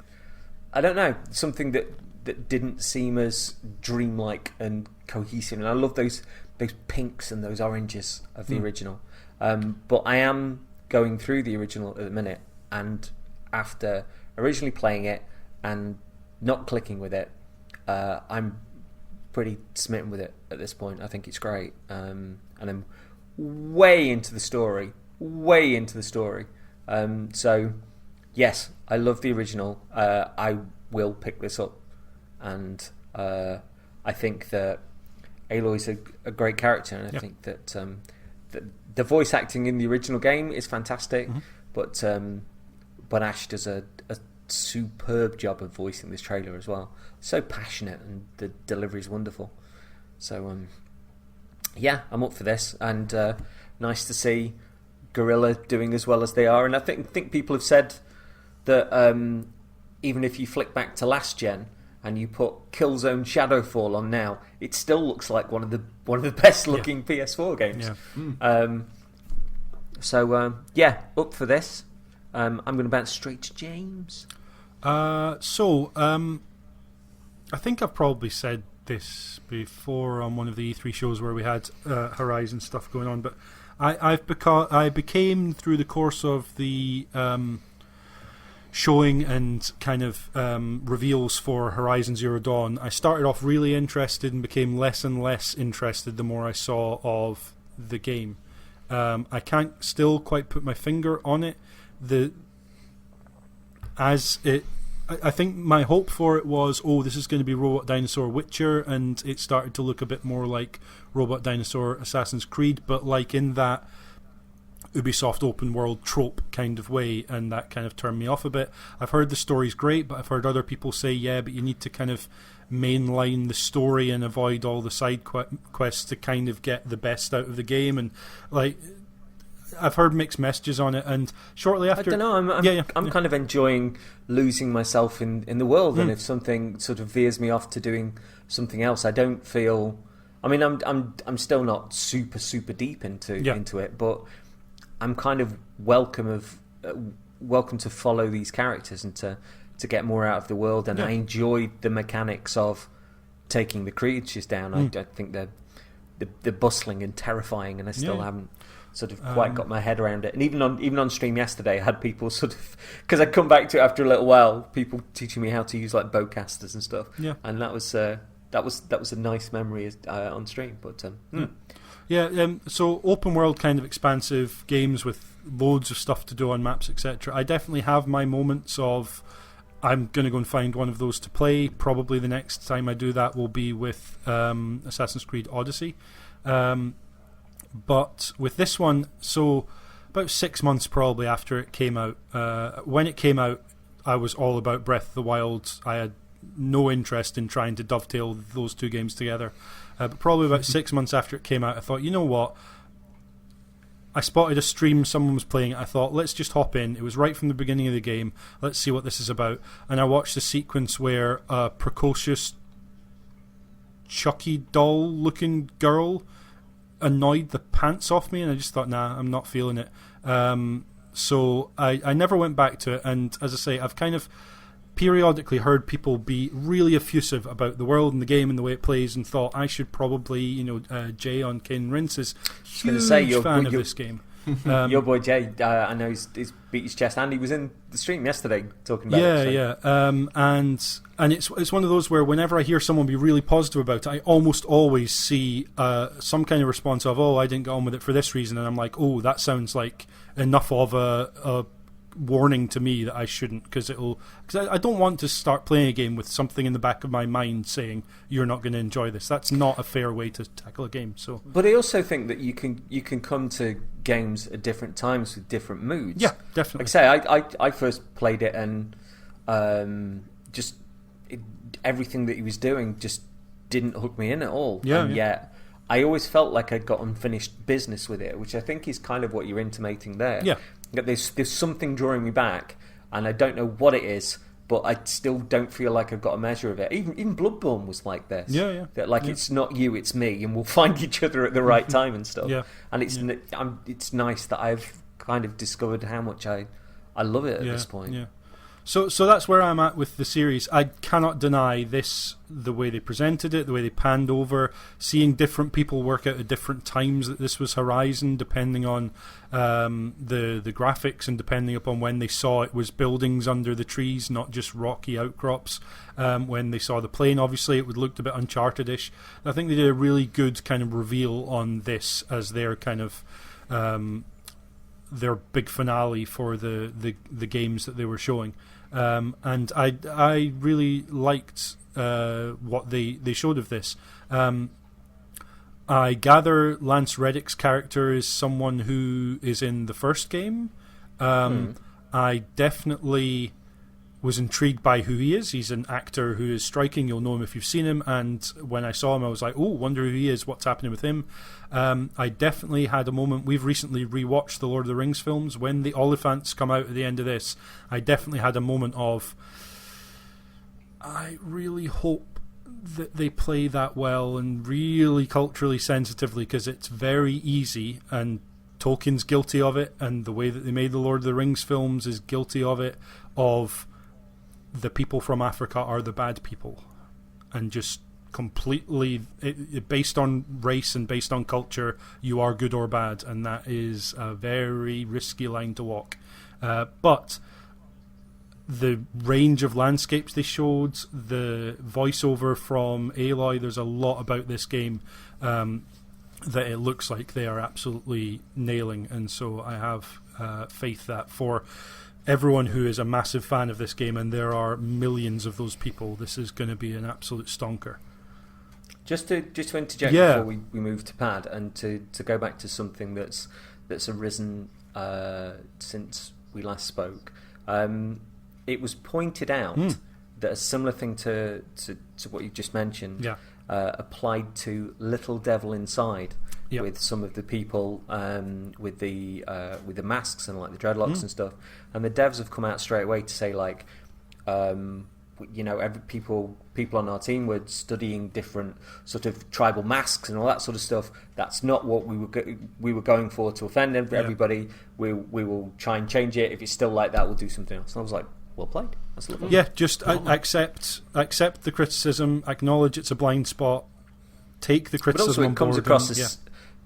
I don't know, something that didn't seem as dreamlike and cohesive, and I love those pinks and those oranges of the original. But I am going through the original at the minute, and after originally playing it and not clicking with it, I'm pretty smitten with it at this point. I think it's great, and I'm way into the story. So yes, I love the original. I will pick this up, and I think that Aloy's a great character, and I think that the voice acting in the original game is fantastic, but Ash does a superb job of voicing this trailer as well. So passionate, and the delivery is wonderful. So I'm up for this, and nice to see Guerrilla doing as well as they are. And I think people have said that even if you flick back to last gen and you put Killzone Shadowfall on now, it still looks like one of the best looking PS4 games. Up for this. I'm going to bounce straight to James. I think I've probably said this before on one of the E3 shows where we had Horizon stuff going on, but I became, through the course of the showing and kind of reveals for Horizon Zero Dawn, I started off really interested and became less and less interested the more I saw of the game. I can't still quite put my finger on it. I think my hope for it was, this is going to be Robot Dinosaur Witcher, and it started to look a bit more like Robot Dinosaur Assassin's Creed, but like in that Ubisoft open world trope kind of way, and that kind of turned me off a bit. I've heard the story's great, but I've heard other people say, but you need to kind of mainline the story and avoid all the side quests to kind of get the best out of the game, and like I've heard mixed messages on it, and shortly after, I don't know. I'm kind of enjoying losing myself in the world, and if something sort of veers me off to doing something else, I don't feel. I mean, I'm still not super deep into it, but I'm kind of welcome of welcome to follow these characters and to get more out of the world. And I enjoyed the mechanics of taking the creatures down. I think they're bustling and terrifying, and I still haven't sort of quite got my head around it. And even on stream yesterday, I had people sort of, because I'd come back to it after a little while, people teaching me how to use like bowcasters and stuff. Yeah, and that was a nice memory on stream. But so open world, kind of expansive games with loads of stuff to do on maps, etc. I definitely have my moments of, I'm going to go and find one of those to play. Probably the next time I do that will be with Assassin's Creed Odyssey. But with this one, so about 6 months probably after it came out, when it came out, I was all about Breath of the Wild. I had no interest in trying to dovetail those two games together. But probably about 6 months after it came out, I thought, you know what? I spotted a stream, someone was playing it. I thought, let's just hop in. It was right from the beginning of the game. Let's see what this is about. And I watched a sequence where a precocious Chucky doll-looking girl annoyed the pants off me, and I just thought, nah, I'm not feeling it. So I never went back to it. And as I say, I've kind of periodically heard people be really effusive about the world and the game and the way it plays, and thought I should probably, Jay on Ken Rince is huge fan of this game. Your boy Jay, I know he's beat his chest, and he was in the stream yesterday talking about it. And it's one of those where whenever I hear someone be really positive about it, I almost always see some kind of response of, I didn't get on with it for this reason, and I'm like, that sounds like enough of a warning to me that I shouldn't, because I don't want to start playing a game with something in the back of my mind saying you're not going to enjoy this. That's not a fair way to tackle a game. So, but I also think that you can come to games at different times with different moods. Yeah, definitely. Like I say, I first played it and everything that he was doing just didn't hook me in at all. Yet I always felt like I'd got unfinished business with it, which I think is kind of what you're intimating there. Yeah. There's something drawing me back, and I don't know what it is, but I still don't feel like I've got a measure of it. Even Bloodborne was like this. That it's not you, it's me, and we'll find each other at the right time and stuff. And it's nice that I've kind of discovered how much I love it at this point. So that's where I'm at with the series. I cannot deny this, the way they presented it, the way they panned over, seeing different people work out at different times that this was Horizon, depending on the graphics and depending upon when they saw it was buildings under the trees, not just rocky outcrops. When they saw the plane, obviously, it looked a bit Uncharted-ish. I think they did a really good kind of reveal on this as their kind of their big finale for the games that they were showing. And I really liked what they showed of this. I gather Lance Reddick's character is someone who is in the first game. I definitely was intrigued by who he is. He's an actor who is striking. You'll know him if you've seen him. And when I saw him, I was like, wonder who he is, what's happening with him. I definitely had a moment. We've recently rewatched the Lord of the Rings films. When the Oliphants come out at the end of this, I definitely had a moment of, I really hope that they play that well and really culturally sensitively, because it's very easy, and Tolkien's guilty of it, and the way that they made the Lord of the Rings films is guilty of it, of the people from Africa are the bad people, and just completely based on race and based on culture, you are good or bad, and that is a very risky line to walk. But the range of landscapes they showed, the voiceover from Aloy, there's a lot about this game that it looks like they are absolutely nailing, and so I have faith that for everyone who is a massive fan of this game, and there are millions of those people, this is going to be an absolute stonker. Just to interject before we move to Pad, and to go back to something that's arisen since we last spoke. It was pointed out that a similar thing to what you just mentioned applied to Little Devil Inside, with some of the people with the masks and like the dreadlocks and stuff. And the devs have come out straight away to say, like, every people on our team were studying different sort of tribal masks and all that sort of stuff. That's not what we were going for to offend everybody. We will try and change it. If it's still like that, we'll do something else. And I was like, well played. That's lovely. Yeah, just accept the criticism, acknowledge it's a blind spot, take the criticism but also on it comes board across and, as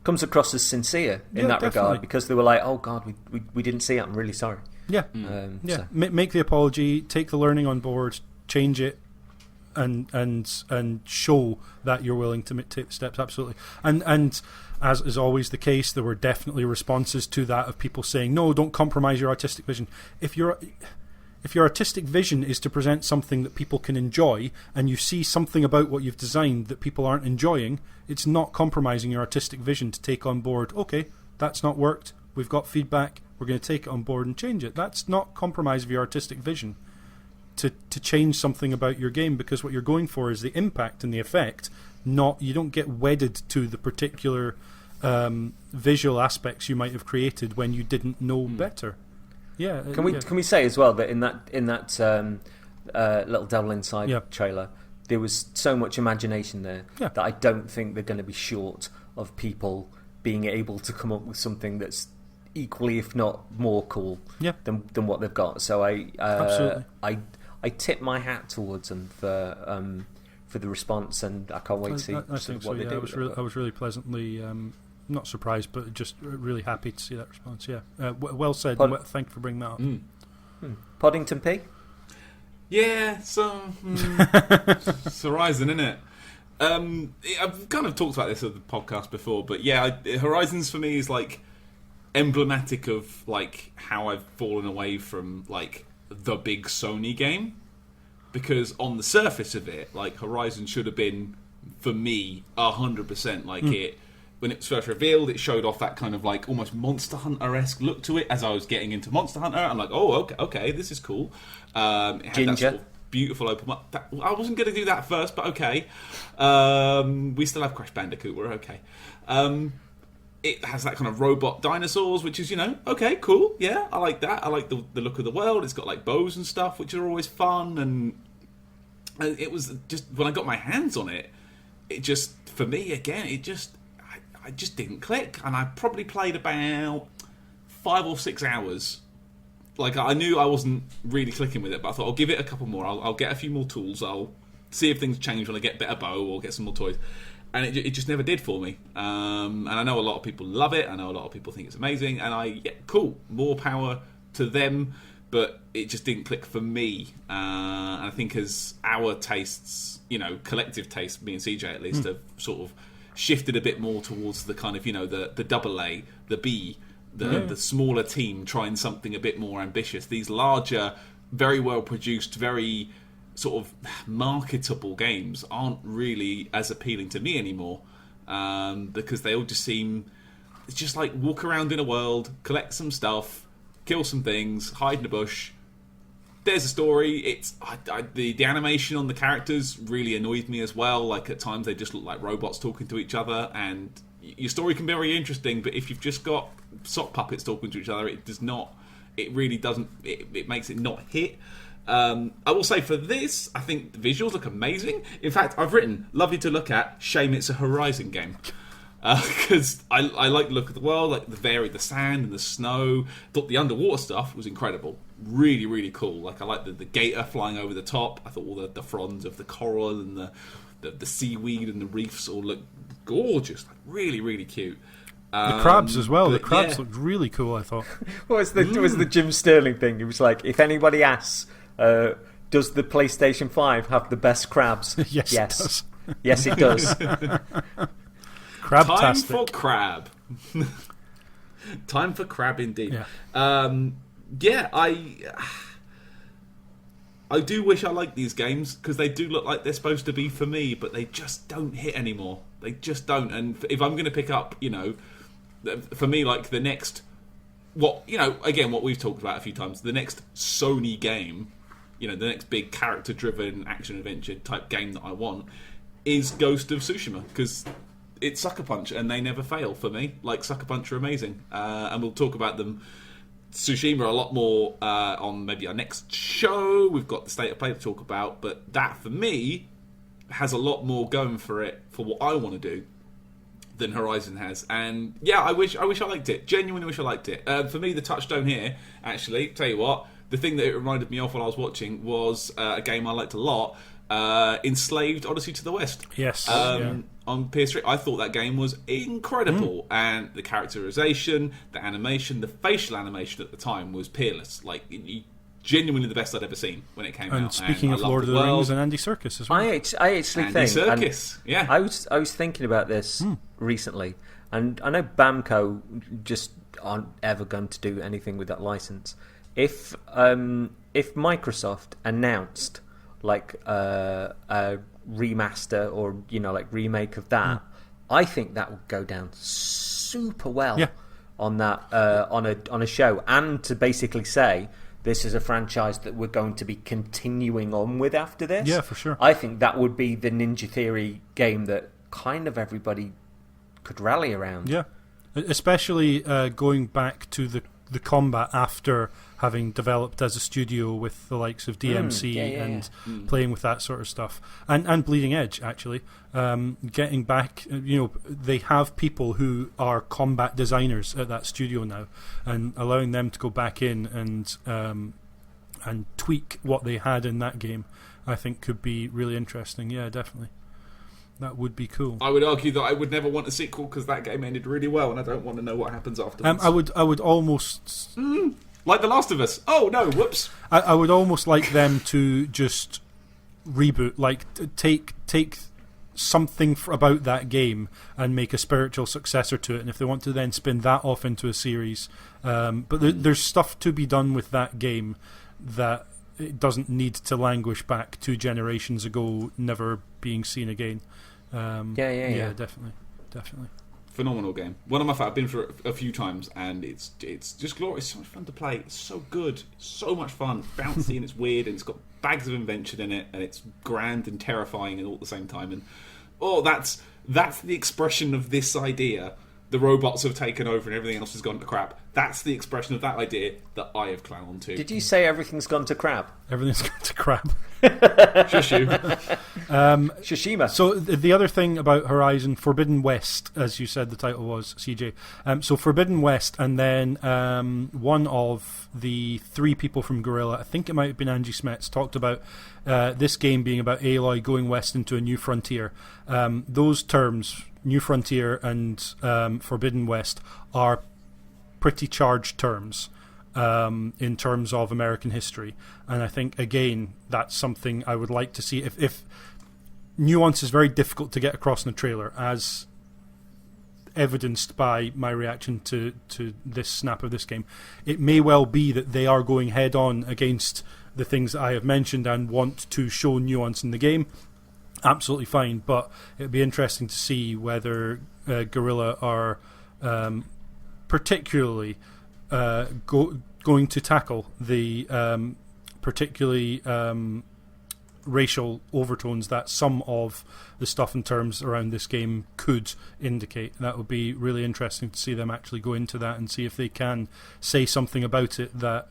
comes across as sincere in that regard, because they were like, oh God, we didn't see it, I'm really sorry. Yeah. So. Make the apology, take the learning on board, change it, and show that you're willing to take the steps. Absolutely. And as is always the case, there were definitely responses to that of people saying, no, don't compromise your artistic vision. If your artistic vision is to present something that people can enjoy, and you see something about what you've designed that people aren't enjoying, it's not compromising your artistic vision to take on board, okay, that's not worked, we've got feedback, we're going to take it on board and change it. That's not compromise of your artistic vision to change something about your game, because what you're going for is the impact and the effect. You don't get wedded to the particular visual aspects you might have created when you didn't know better. Yeah. Can we say as well that in that little Devil Inside trailer, there was so much imagination there that I don't think they're going to be short of people being able to come up with something that's equally, if not more, cool than what they've got. So I tip my hat towards them for the response, and I can't wait to see what they do. I was really pleasantly not surprised, but just really happy to see that response. Yeah, well said. Thank you for bringing that up. Poddington P. Yeah, so it's Horizon, isn't it? I've kind of talked about this on the podcast before, but yeah, Horizons for me is like emblematic of like how I've fallen away from like the big Sony game, because on the surface of it, like Horizon should have been for me 100% like it. When it was first revealed, it showed off that kind of like almost Monster Hunter-esque look to it. As I was getting into Monster Hunter, I'm like, oh, okay, this is cool. It had Ginger. that sort of beautiful open. I wasn't going to do that first, but okay. We still have Crash Bandicoot. We're okay. It has that kind of robot dinosaurs, which is, okay, cool. Yeah, I like that. I like the look of the world. It's got like bows and stuff, which are always fun. And it was just, when I got my hands on it, it just, for me, again, I just didn't click. And I probably played about 5 or 6 hours. Like, I knew I wasn't really clicking with it, but I thought I'll give it a couple more. I'll get a few more tools. I'll see if things change when I get a better bow or get some more toys. And it just never did for me. And I know a lot of people love it. I know a lot of people think it's amazing. And cool, more power to them. But it just didn't click for me. And I think as our tastes, collective tastes, me and CJ at least, have sort of shifted a bit more towards the kind of, the double A, the B, the smaller team trying something a bit more ambitious. These larger, very well produced, very sort of marketable games aren't really as appealing to me anymore, because they all just seem, it's just like walk around in a world, collect some stuff, kill some things, hide in a bush. There's a story. It's the animation on the characters really annoyed me as well. Like at times they just look like robots talking to each other, and your story can be very interesting, but if you've just got sock puppets talking to each other, it does not. It really doesn't. It makes it not hit. I will say for this, I think the visuals look amazing. In fact, I've written lovely to look at. Shame it's a Horizon game. Because I like the look of the world, like the sand and the snow. Thought the underwater stuff was incredible, really, really cool. Like I like the gator flying over the top. I thought all the fronds of the coral and the seaweed and the reefs all looked gorgeous, like really, really cute. The crabs as well. The crabs looked really cool, I thought. What was the Jim Sterling thing? It was like, if anybody asks, does the PlayStation 5 have the best crabs? Yes. It does. Yes, it does. Time for crab. Time for crab indeed. Yeah. I do wish I liked these games, because they do look like they're supposed to be for me, but they just don't hit anymore. They just don't. And if I'm going to pick up, for me, like the next, what we've talked about a few times, the next Sony game, the next big character-driven action-adventure type game that I want is Ghost of Tsushima, because it's Sucker Punch, and they never fail for me. Like, Sucker Punch are amazing, and we'll talk about them Tsushima a lot more on maybe our next show. We've got the State of Play to talk about, but that for me has a lot more going for it for what I want to do than Horizon has. And yeah, I wish I liked it. Genuinely wish I liked it. For me, the touchstone here, actually, tell you what, the thing that it reminded me of while I was watching was a game I liked a lot, Enslaved Odyssey to the West. Yes. On PS3, I thought that game was incredible, and the characterization, the animation, the facial animation at the time was peerless. Like, genuinely the best I'd ever seen when it came out. And speaking of Lord of the Rings and Andy Serkis as well. I actually think Andy Serkis, yeah. I was thinking about this recently, and I know Bamco just aren't ever going to do anything with that license. If Microsoft announced like a remaster or like remake of that, I think that would go down super well on that on a show, and to basically say this is a franchise that we're going to be continuing on with after this. Yeah, for sure. I think that would be the Ninja Theory game that kind of everybody could rally around. Yeah, especially going back to the combat after having developed as a studio with the likes of DMC and playing with that sort of stuff, and Bleeding Edge actually, getting back. They have people who are combat designers at that studio now, and allowing them to go back in and tweak what they had in that game, I think could be really interesting. Yeah, definitely. That would be cool. I would argue that I would never want a sequel because that game ended really well, and I don't want to know what happens afterwards. I would almost like The Last of Us. Oh no! Whoops. I would almost like them to just reboot, like take something about that game and make a spiritual successor to it. And if they want to then spin that off into a series, but there's stuff to be done with that game that it doesn't need to languish back 2 generations ago, never being seen again. Yeah, definitely. Phenomenal game. One of my favorites. I've been for a few times, and it's just glorious. So much fun to play. It's so good. So much fun. Bouncy and it's weird, and it's got bags of invention in it, and it's grand and terrifying and all at the same time. And that's the expression of this idea. The robots have taken over and everything else has gone to crap. That's the expression of that idea that I have clung on to. Did you say everything's gone to crap? Everything's gone to crap. Shush you. Tsushima. So the other thing about Horizon Forbidden West, as you said the title was, CJ. So Forbidden West, and then one of the 3 people from Guerrilla, I think it might have been Angie Smets, talked about this game being about Aloy going west into a new frontier. Those terms, New Frontier and Forbidden West, are pretty charged terms in terms of American history, and I think again that's something I would like to see. If nuance is very difficult to get across in a trailer, as evidenced by my reaction to this snap of this game, it may well be that they are going head on against the things that I have mentioned and want to show nuance in the game. Absolutely fine, but it'd be interesting to see whether Guerrilla are particularly going to tackle the particularly racial overtones that some of the stuff in terms around this game could indicate. That would be really interesting to see them actually go into that and see if they can say something about it that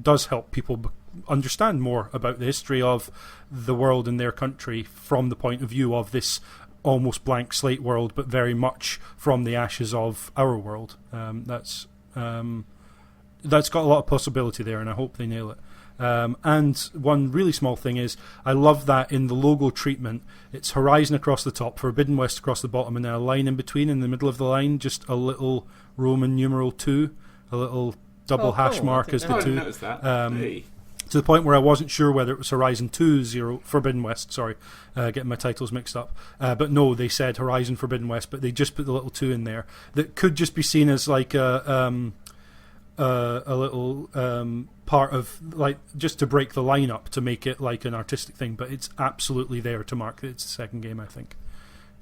does help people understand more about the history of the world in their country from the point of view of this almost blank slate world, but very much from the ashes of our world. That's got a lot of possibility there, and I hope they nail it. And one really small thing is, I love that in the logo treatment, it's Horizon across the top, Forbidden West across the bottom, and then a line in between, in the middle of the line, just a little Roman numeral 2, a little double hash mark as the 2. That. To the point where I wasn't sure whether it was Horizon 2 Forbidden West, sorry, getting my titles mixed up. But no, they said Horizon Forbidden West, but they just put the little 2 in there. That could just be seen as like a little part of, like, just to break the line up, to make it like an artistic thing, but it's absolutely there to mark that it's the second game, I think,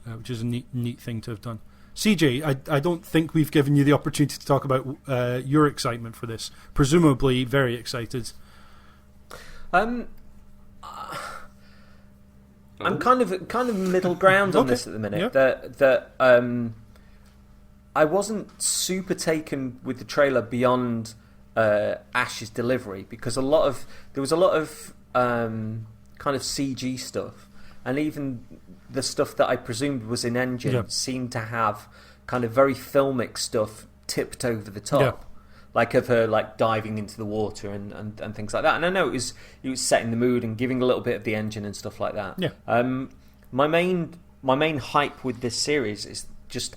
which is a neat thing to have done. CJ, I don't think we've given you the opportunity to talk about your excitement for this. Presumably very excited. I'm kind of middle ground on this at the minute. Yeah. I wasn't super taken with the trailer beyond Ash's delivery, because there was a lot of kind of CG stuff, and even the stuff that I presumed was in engine seemed to have kind of very filmic stuff tipped over the top, like of her like diving into the water and things like that. And I know it was setting the mood and giving a little bit of the engine and stuff like that. My main hype with this series is just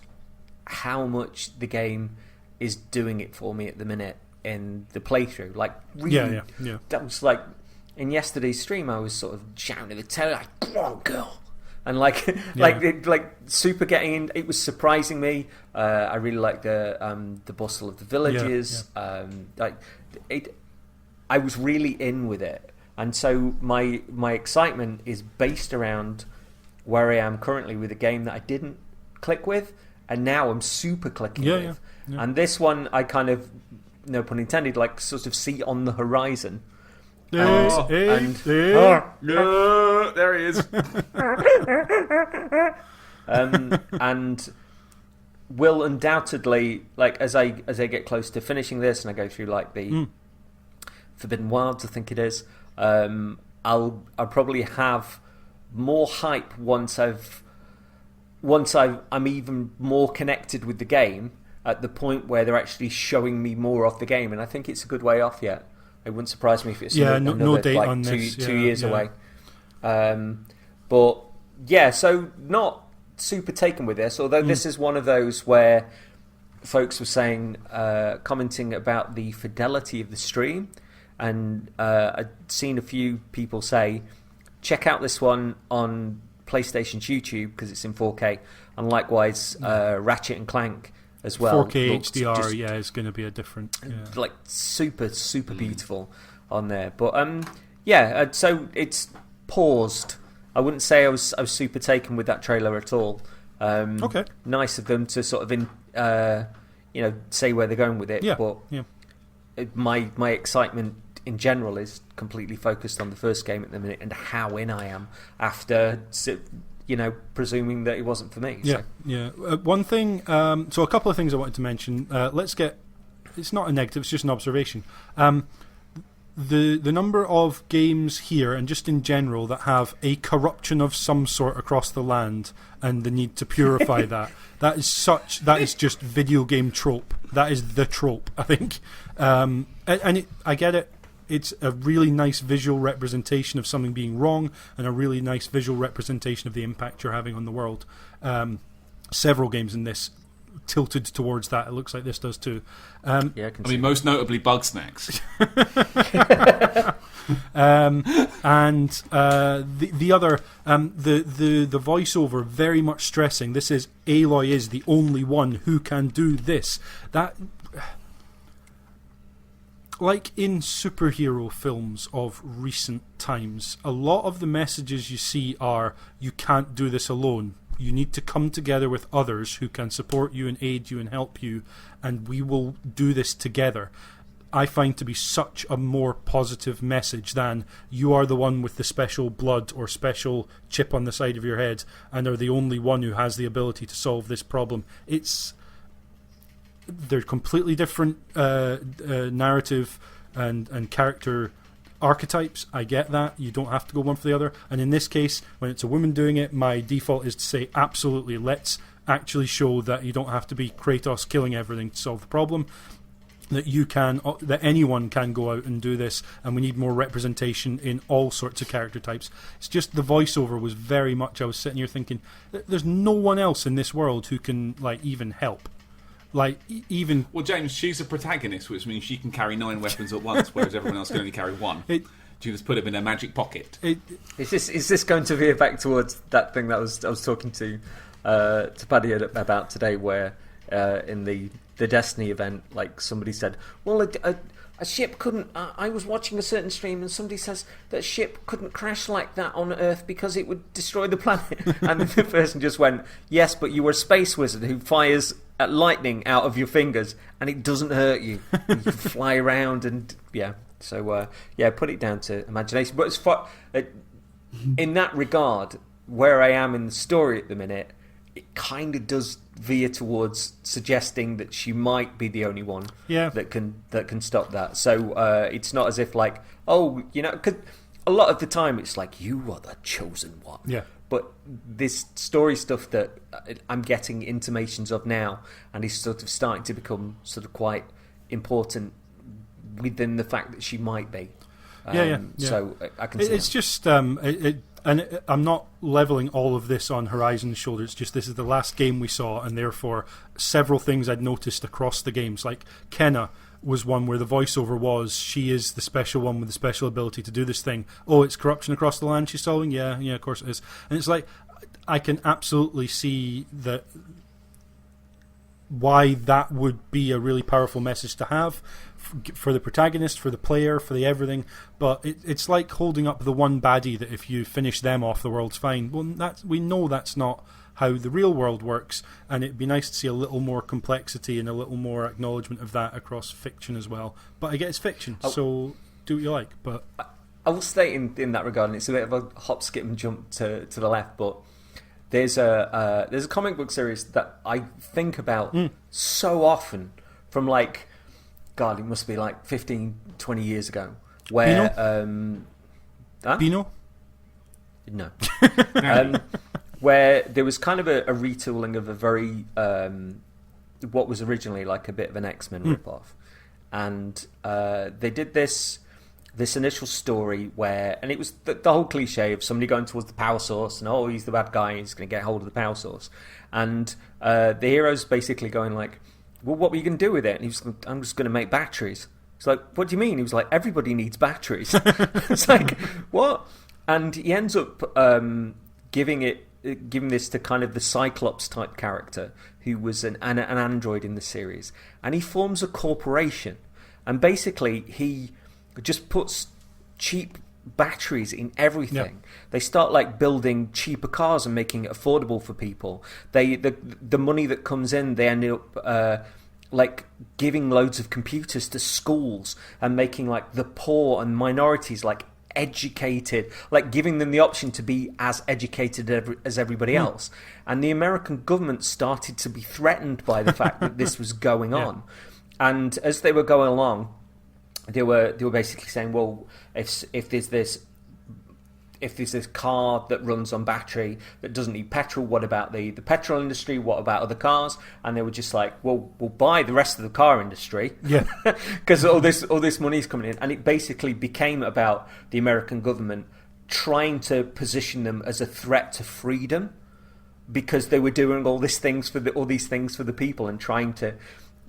how much the game is doing it for me at the minute in the playthrough. Like, really, that was like in yesterday's stream, I was sort of shouting at the tail, like, "Come on, girl!" And like super getting in. It was surprising me. I really liked the bustle of the villages. I was really in with it, and so my excitement is based around where I am currently with a game that I didn't click with, and now I'm super clicking with. And this one, I kind of, no pun intended, like sort of see on the horizon. There he is. And will undoubtedly, like as I get close to finishing this and I go through like the Forbidden Wilds, I think it is, I'll probably have more hype once I'm even more connected with the game, at the point where they're actually showing me more of the game, and I think it's a good way off yet. It wouldn't surprise me if it's no date like on two this. years away. But yeah, so not super taken with this, although this is one of those where folks were saying, commenting about the fidelity of the stream, and I'd seen a few people say, check out this one on PlayStation's YouTube because it's in 4K, and likewise Ratchet and Clank as well. 4K HDR, is going to be a different, like super beautiful on there. But so it's paused. I wouldn't say I was super taken with that trailer at all. Okay, nice of them to sort of say where they're going with it. But my excitement in general is completely focused on the first game at the minute and how in I am after, presuming that it wasn't for me. One thing, so a couple of things I wanted to mention. It's not a negative, it's just an observation. The number of games here, and just in general, that have a corruption of some sort across the land and the need to purify that is just video game trope. That is the trope, I think. I get it. It's a really nice visual representation of something being wrong, and a really nice visual representation of the impact you're having on the world. Several games in this tilted towards that. It looks like this does too. I mean, most notably Bugsnax. And the other, the voiceover very much stressing this is Aloy is the only one who can do this. That, like in superhero films of recent times, a lot of the messages you see are, you can't do this alone. You need to come together with others who can support you and aid you and help you, and we will do this together. I find to be such a more positive message than, you are the one with the special blood or special chip on the side of your head and are the only one who has the ability to solve this problem. They're completely different narrative and character archetypes. I get that. You don't have to go one for the other. And in this case, when it's a woman doing it, my default is to say, absolutely, let's actually show that you don't have to be Kratos killing everything to solve the problem. That anyone can go out and do this, and we need more representation in all sorts of character types. It's just the voiceover was very much, I was sitting here thinking, there's no one else in this world who can even help. Well, James, she's a protagonist, which means she can carry 9 weapons at once, whereas everyone else can only carry 1. She just put them in her magic pocket. Is this going to veer back towards that thing that I was talking to Paddy about today, where in the Destiny event, like somebody said, well, a ship couldn't. I was watching a certain stream, and somebody says that a ship couldn't crash like that on Earth because it would destroy the planet. And the person just went, "Yes, but you were a space wizard who fires at lightning out of your fingers, and it doesn't hurt you. You can fly around and So put it down to imagination. But in that regard, where I am in the story at the minute, it kind of does veer towards suggesting that she might be the only one that can stop that. So it's not as if like, oh, you know, because a lot of the time it's like, you are the chosen one. Yeah. But this story stuff that I'm getting intimations of now, and is sort of starting to become sort of quite important within the fact that she might be. So I can see it's just and I'm not leveling all of this on Horizon's shoulder. It's just this is the last game we saw, and therefore several things I'd noticed across the games. Like Kenna was one where the voiceover was, she is the special one with the special ability to do this thing. Oh, it's corruption across the land she's solving? Yeah, of course it is. And it's like, I can absolutely see that why that would be a really powerful message to have for the protagonist, for the player, for the everything. But it's like holding up the one baddie that if you finish them off, the world's fine. Well, we know that's not how the real world works, and it'd be nice to see a little more complexity and a little more acknowledgement of that across fiction as well. But I get it's fiction, so do what you like. But I will state in that regard, and it's a bit of a hop, skip, and jump to the left, but there's a comic book series that I think about so often from like, God, it must be like 15, 20 years ago, where Beano? No. Where there was kind of a retooling of a very what was originally like a bit of an X-Men ripoff, and they did this initial story where, and it was the whole cliche of somebody going towards the power source, and oh, he's the bad guy, he's going to get hold of the power source, and the hero's basically going like, well, what were you going to do with it? And he was, I'm just going to make batteries. It's like, what do you mean? He was like, everybody needs batteries. It's like, what? And he ends up giving this to kind of the Cyclops type character who was an android in the series, and he forms a corporation, and basically he just puts cheap batteries in everything. Yep. They start like building cheaper cars and making it affordable for people. The money that comes in, they end up like giving loads of computers to schools and making like the poor and minorities like educated, like giving them the option to be as educated as everybody else. And the American government started to be threatened by the fact that this was going on. And as they were going along, they were basically saying, well, if there's this car that runs on battery that doesn't need petrol, what about the petrol industry? What about other cars? And they were just like, well, we'll buy the rest of the car industry, because all this money is coming in. And it basically became about the American government trying to position them as a threat to freedom, because they were doing all these things for the people and trying to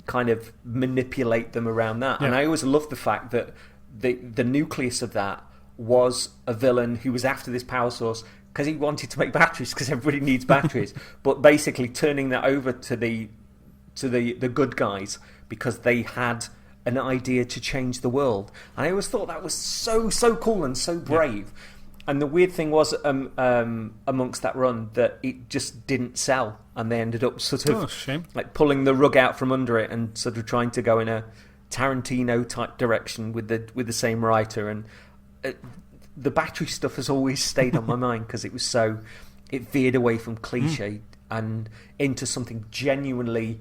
kind of manipulate them around that. And I always loved the fact that the nucleus of that was a villain who was after this power source because he wanted to make batteries, because everybody needs batteries, but basically turning that over to the good guys because they had an idea to change the world. And I always thought that was so cool and so brave. And the weird thing was amongst that run that it just didn't sell, and they ended up sort of like pulling the rug out from under it and sort of trying to go in a Tarantino type direction with the same writer. And the battery stuff has always stayed on my mind because it veered away from cliche and into something genuinely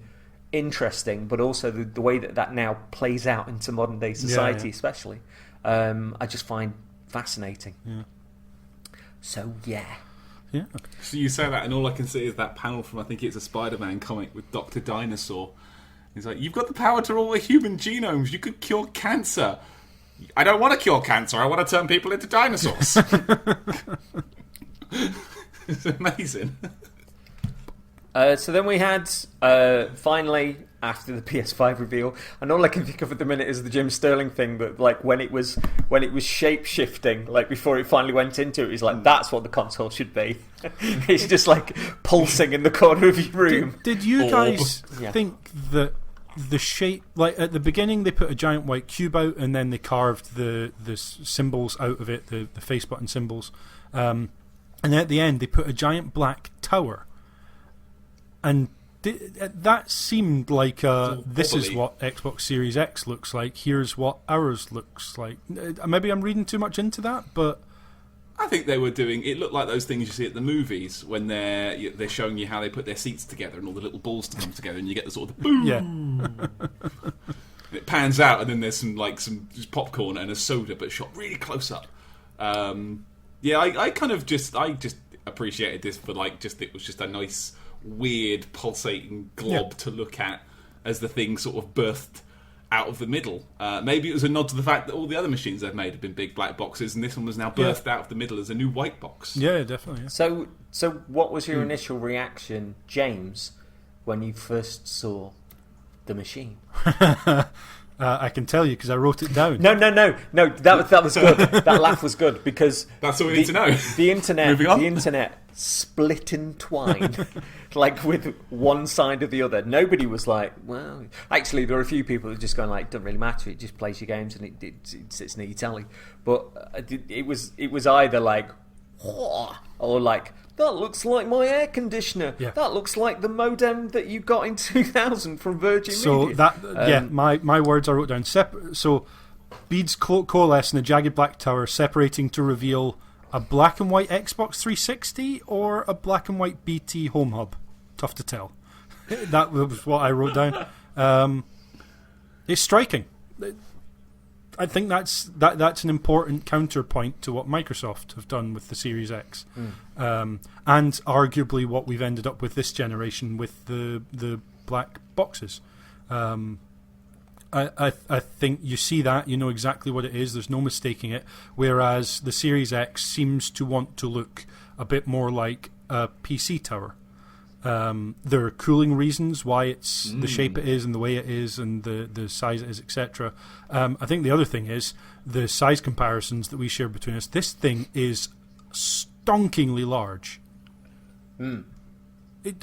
interesting, but also the way that now plays out into modern day society, especially, I just find fascinating. So So you say that, and all I can see is that panel from, I think it's a Spider-Man comic with Dr. Dinosaur. He's like, you've got the power to rule the human genomes. You could cure cancer. I don't want to cure cancer. I want to turn people into dinosaurs. It's amazing. So then we had, finally, after the PS5 reveal, and all I can think of at the minute is the Jim Sterling thing, that like when it was shape-shifting, like before it finally went into it, it's like, that's what the console should be. It's just like pulsing in the corner of your room. Did you guys think that the shape, like at the beginning they put a giant white cube out and then they carved the symbols out of it, the face button symbols, and then at the end they put a giant black tower, and that seemed like this is what Xbox Series X looks like, here's what ours looks like. Maybe I'm reading too much into that, but I think they were doing. It looked like those things you see at the movies when they're showing you how they put their seats together and all the little balls to come together, and you get the sort of the boom. Yeah. And it pans out, and then there's some just popcorn and a soda, but shot really close up. I just appreciated this for it was just a nice, weird, pulsating glob to look at as the thing sort of birthed out of the middle. Maybe it was a nod to the fact that all the other machines they've made have been big black boxes, and this one was now birthed out of the middle as a new white box. Yeah, definitely. Yeah. So what was your initial reaction, James, when you first saw the machine? I can tell you because I wrote it down. No. That was good. That laugh was good because that's all we need to know. The internet split in twine, like with one side or the other. Nobody was like, well, actually, there are a few people that are just going like, it doesn't really matter. It just plays your games and it sits near your telly. But it was either like, or like, that looks like my air conditioner. Yeah. That looks like the modem that you got in 2000 from Virgin Media. So my words I wrote down. So beads coalesce in a jagged black tower, separating to reveal a black and white Xbox 360 or a black and white BT home hub. Tough to tell. That was what I wrote down. It's striking. I think that's an important counterpoint to what Microsoft have done with the Series X, and arguably what we've ended up with this generation with the black boxes. I think you see that, you know exactly what it is. There's no mistaking it. Whereas the Series X seems to want to look a bit more like a PC tower. There are cooling reasons why it's the shape it is and the way it is and the size it is, etc. I think the other thing is the size comparisons that we share between us. This thing is stonkingly large.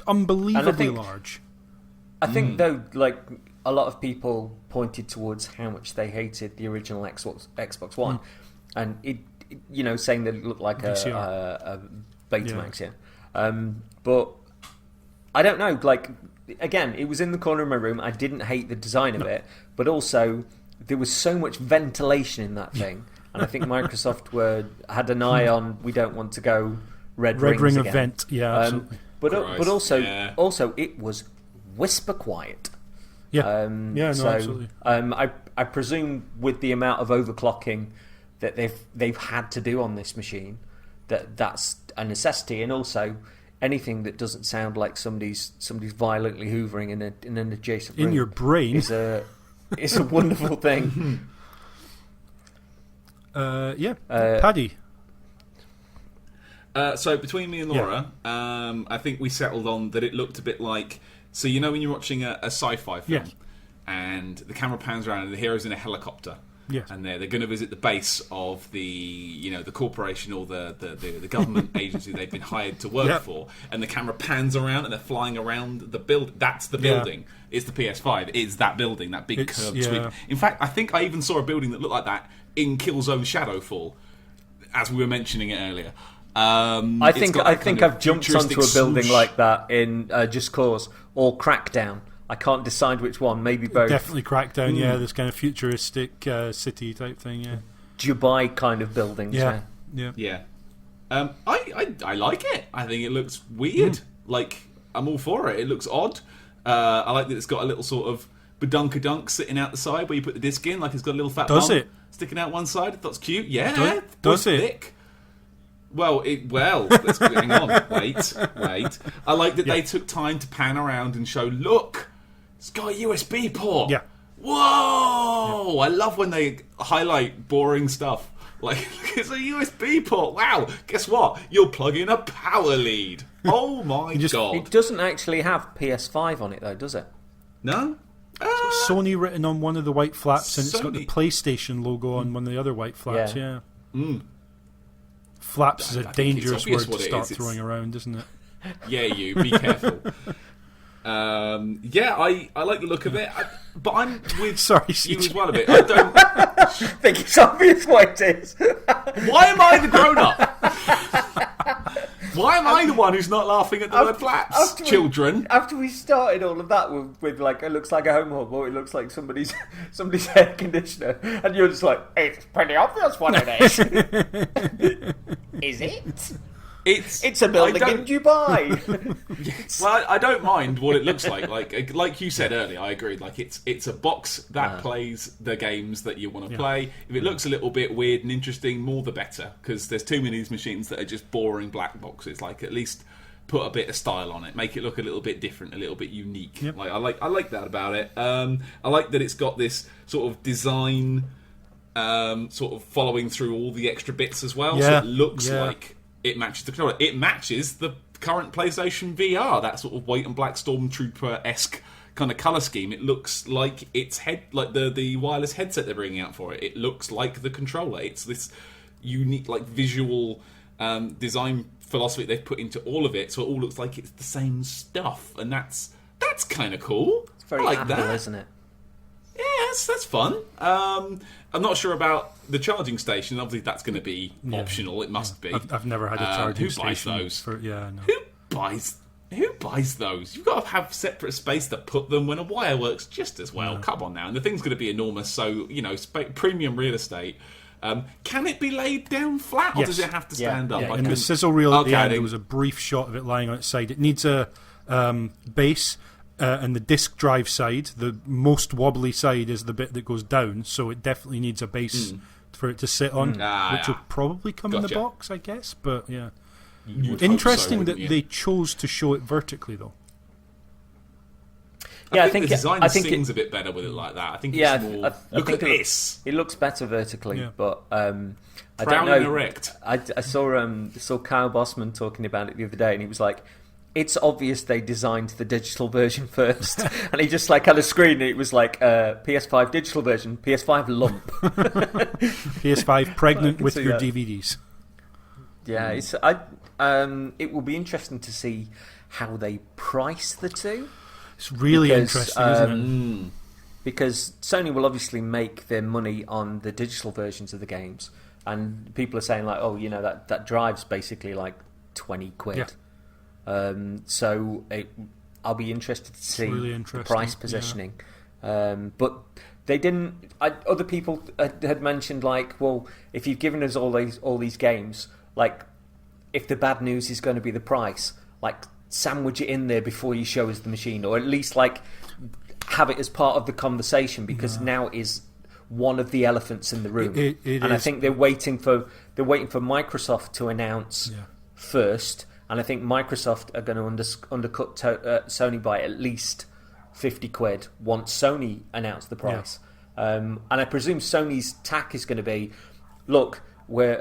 Unbelievably large. I think though, like a lot of people pointed towards how much they hated the original Xbox One, and it saying that it looked like a Betamax, but I don't know, like, again, it was in the corner of my room. I didn't hate the design of it, but also there was so much ventilation in that thing, and I think Microsoft had an eye on, we don't want to go red ring of vent, absolutely. But also it was whisper quiet. Absolutely. I presume with the amount of overclocking that they've had to do on this machine, that's a necessity, and also anything that doesn't sound like somebody's violently hoovering in an adjacent room in your brain is a wonderful thing. Paddy. So between me and Laura, I think we settled on that it looked a bit like, so you know when you're watching a sci-fi film and the camera pans around and the hero's in a helicopter. Yes. And they're going to visit the base of the corporation or the government agency they've been hired to work for, and the camera pans around and they're flying around the building. That's the building. It's the PS5. It's that building, that big curved sweep. In fact, I think I even saw a building that looked like that in Killzone Shadowfall, as we were mentioning it earlier. I think I've jumped onto a building like that in Just Cause or Crackdown. I can't decide which one. Maybe both. Definitely Crackdown. Yeah, this kind of futuristic city type thing. Yeah, Dubai kind of buildings. Yeah. I like it. I think it looks weird. Like, I'm all for it. It looks odd. I like that it's got a little sort of badunkadunk sitting out the side where you put the disc in. Like, it's got a little fat bump sticking out one side. I thought it's cute. Yeah. Does it? Thick. Well, let's hang on. Wait. I like that they took time to pan around and show, look, it's got a USB port. Yeah. Whoa! I love when they highlight boring stuff. Like, it's a USB port. Wow. Guess what? You'll plug in a power lead. Oh my God. It doesn't actually have PS5 on it though, does it? No? Sony written on one of the white flaps, and it's got the PlayStation logo on one of the other white flaps. Yeah. Flaps is a dangerous word to start throwing around, isn't it? Yeah, be careful. I like the look of it, but I'm with you as well a bit. I don't think it's obvious what it is. Why am I the grown-up? Why am I the one who's not laughing at the word flaps? Children. After we started all of that with like, it looks like a home hub, or it looks like somebody's air conditioner, and you're just like, it's pretty obvious what it is. Is it? It's a building in Dubai. Well, I don't mind what it looks like. Like you said earlier, I agreed. Like it's a box that plays the games that you want to play. If it looks a little bit weird and interesting, more the better. Because there's too many of these machines that are just boring black boxes. Like at least put a bit of style on it, make it look a little bit different, a little bit unique. Yep. Like I like that about it. I like that it's got this sort of design, sort of following through all the extra bits as well. So it looks like it matches the controller. It matches the current PlayStation VR, that sort of white and black Stormtrooper-esque kind of colour scheme. It looks like it's like the wireless headset they're bringing out for it. It looks like the controller. It's this unique, like, visual design philosophy they've put into all of it, so it all looks like it's the same stuff, and that's kind of cool. It's very like Apple, that, isn't it? Yeah, that's fun. I'm not sure about the charging station. Obviously, that's going to be optional. It must be. I've never had a charging station. Who buys those? Who buys those? You've got to have separate space to put them when a wire works just as well. Come on now. And the thing's going to be enormous, so, premium real estate. Can it be laid down flat, or does it have to stand up? In the sizzle reel at the end, there was a brief shot of it lying on its side. It needs a base, and the disk drive side, the most wobbly side, is the bit that goes down, so it definitely needs a base for it to sit on, which will probably come in the box, I guess. But yeah, interesting that they chose to show it vertically, though. I think the design sings a bit better with it like that. I think it's more. Look at this. It looks better vertically, but I don't Proud know. and erect. I saw Kyle Bossman talking about it the other day, and he was like, "It's obvious they designed the digital version first." And he just had a screen, and it was like PS5 digital version, PS5 lump, PS5 pregnant with your DVDs. Yeah, it will be interesting to see how they price the two. It's really interesting, isn't it? Because Sony will obviously make their money on the digital versions of the games, and people are saying that drive's basically like 20 quid. Yeah. So I'll be interested to see the price positioning. Yeah. But they didn't. Other people had mentioned if you've given us all these games, if the bad news is going to be the price, sandwich it in there before you show us the machine, or at least have it as part of the conversation, because now it is one of the elephants in the room. It and I think they're waiting for Microsoft to announce first, and I think Microsoft are going to undercut Sony by at least 50 quid once Sony announce the price. And I presume Sony's tack is going to be, look, we're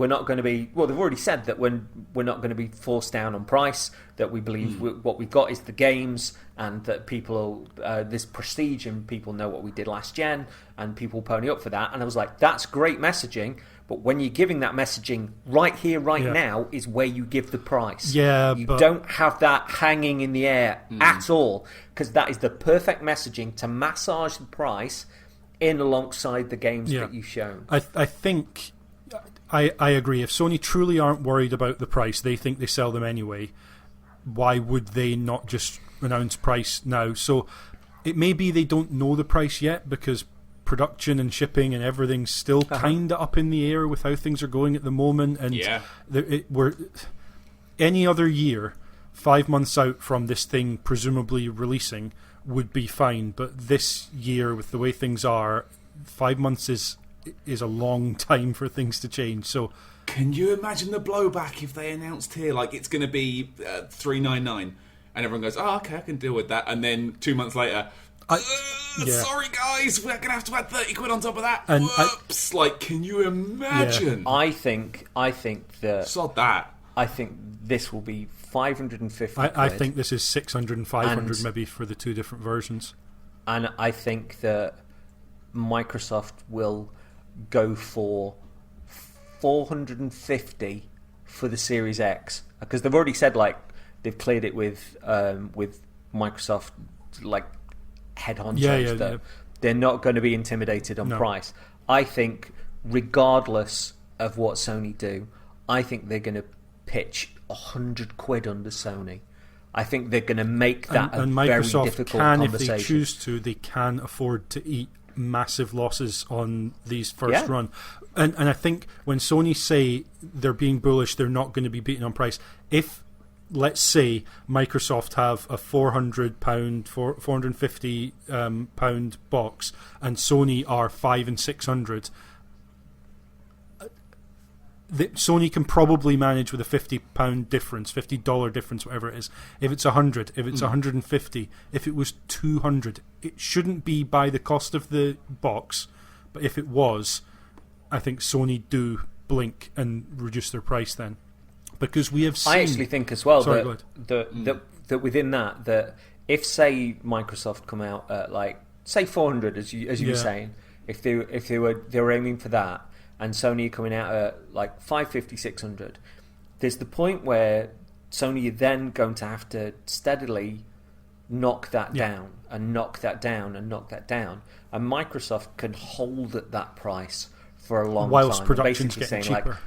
not going to be. Well, they've already said that we're not going to be forced down on price. That we believe what we've got is the games, and that people this prestige, and people know what we did last gen, and people pony up for that. And I was like, that's great messaging. But when you're giving that messaging right here, right now, is where you give the price. Yeah, you don't have that hanging in the air at all, because that is the perfect messaging to massage the price in alongside the games that you've shown. I think. I agree. If Sony truly aren't worried about the price, they think they sell them anyway, why would they not just announce price now? So it may be they don't know the price yet, because production and shipping and everything's still kind of up in the air with how things are going at the moment. And we're any other year, 5 months out from this thing presumably releasing, would be fine. But this year, with the way things are, 5 months is a long time for things to change. So can you imagine the blowback if they announced here it's going to be $399, and everyone goes, oh, okay, I can deal with that, and then 2 months later, sorry guys, we're going to have to add 30 quid on top of that. And whoops! can you imagine? I think that sod that. I think this will be 550 quid. I think this is 600 and 500 maybe for the two different versions. And I think that Microsoft will go for 450 for the Series X, because they've already said they've cleared it with Microsoft head honchos. That they're not going to be intimidated on price. I think regardless of what Sony do, I think they're going to pitch 100 quid under Sony. I think they're going to make that a and very Microsoft difficult can, conversation. if they choose to, they can afford to eat massive losses on these first run. And I think when Sony say they're being bullish, they're not going to be beaten on price. If, let's say, Microsoft have a £400, £450 box, and Sony are £500 and £600, Sony can probably manage with a £50 difference, $50 difference, whatever it is. If it's 100, if it's 150, if it was 200, it shouldn't be by the cost of the box. But if it was, I think Sony do blink and reduce their price then, because we have seen. I actually think as well that within that if say Microsoft come out at like say 400 as you were saying, if they were aiming for that. And Sony coming out at like 550, 600. There's the point where Sony are then going to have to steadily knock that down and knock that down and knock that down. And Microsoft can hold at that price for a long time. Whilst production's getting cheaper.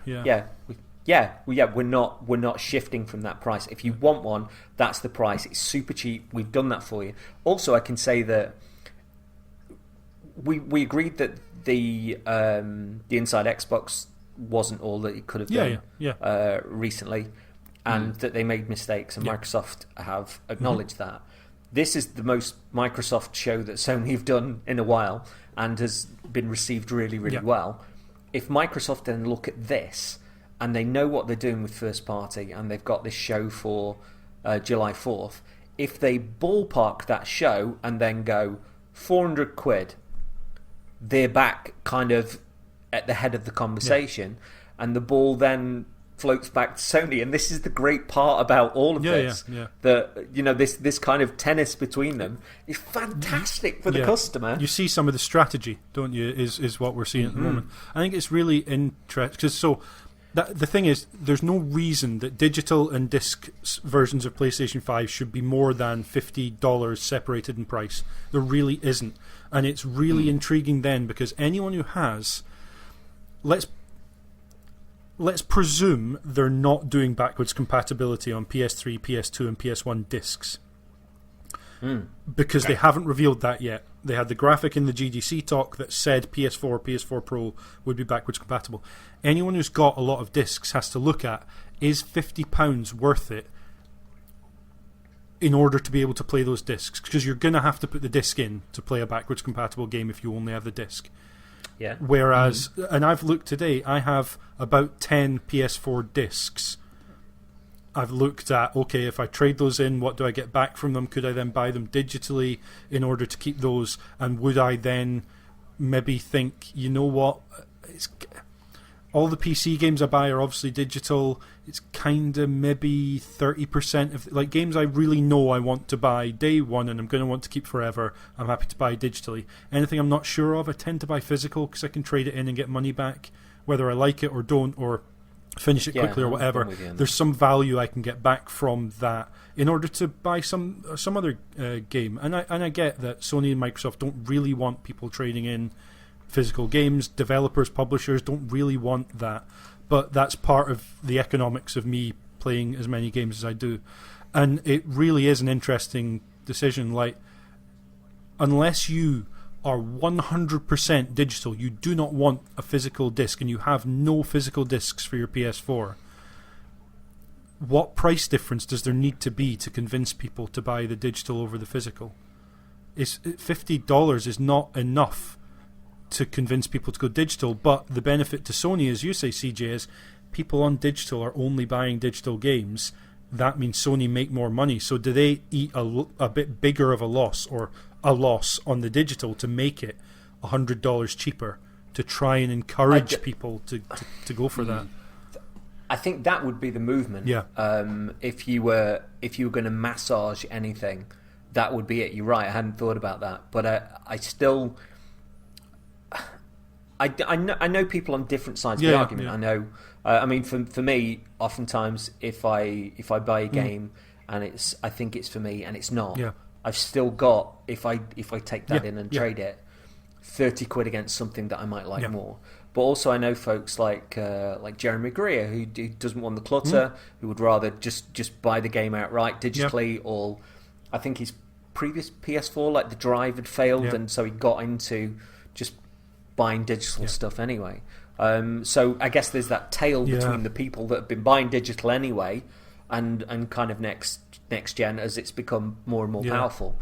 We're not shifting from that price. If you want one, that's the price. It's super cheap. We've done that for you. Also, I can say that we agreed that the Inside Xbox wasn't all that it could have done recently, and that they made mistakes, and Microsoft have acknowledged that. This is the most Microsoft show that Sony have done in a while, and has been received really, really well. If Microsoft then look at this, and they know what they're doing with first party, and they've got this show for July 4th, if they ballpark that show and then go £400, they're back kind of at the head of the conversation, and the ball then floats back to Sony. And this is the great part about all of this, that this kind of tennis between them is fantastic for the customer. You see some of the strategy, don't you, is what we're seeing at the moment. I think it's really interesting, because the thing is, there's no reason that digital and disc versions of PlayStation 5 should be more than $50 separated in price. There really isn't. And it's really intriguing then, because anyone who has... Let's presume they're not doing backwards compatibility on PS3, PS2 and PS1 discs. Because they haven't revealed that yet. They had the graphic in the GDC talk that said PS4, PS4 Pro would be backwards compatible. Anyone who's got a lot of discs has to look at, is £50 worth it in order to be able to play those discs? Because you're going to have to put the disc in to play a backwards compatible game if you only have the disc. Yeah. Whereas, and I've looked today, I have about 10 PS4 discs. I've looked at, okay, if I trade those in, what do I get back from them? Could I then buy them digitally in order to keep those? And would I then maybe think, you know what, all the PC games I buy are obviously digital. It's kind of maybe 30% of like games I really know I want to buy day one and I'm going to want to keep forever. I'm happy to buy digitally. Anything I'm not sure of, I tend to buy physical because I can trade it in and get money back, whether I like it or don't, or finish it quickly or whatever. There's some value I can get back from that in order to buy some other game. And I get that Sony and Microsoft don't really want people trading in physical games. Developers, publishers don't really want that. But that's part of the economics of me playing as many games as I do. And it really is an interesting decision. Like, unless you are 100% digital, you do not want a physical disc, and you have no physical discs for your PS4, what price difference does there need to be to convince people to buy the digital over the physical? $50 is not enough to convince people to go digital, but the benefit to Sony, as you say, CJ, is people on digital are only buying digital games. That means Sony make more money. So do they eat a bit bigger of a loss, or a loss on the digital, to make it $100 cheaper, to try and encourage people to go for that? I think that would be the movement. Yeah. If you were going to massage anything, that would be it. You're right. I hadn't thought about that, but I still. I know people on different sides of the argument. I know. I mean, for me, oftentimes if I buy a game and I think it's for me and it's not, I've still got, if I take that in and trade it, £30 against something that I might like more. But also I know folks like Jeremy Greer who doesn't want the clutter, who would rather just buy the game outright digitally, or I think his previous PS4, like the drive had failed, and so he got into just buying digital stuff anyway. So I guess there's that tail between the people that have been buying digital anyway and kind of next gen as it's become more and more powerful.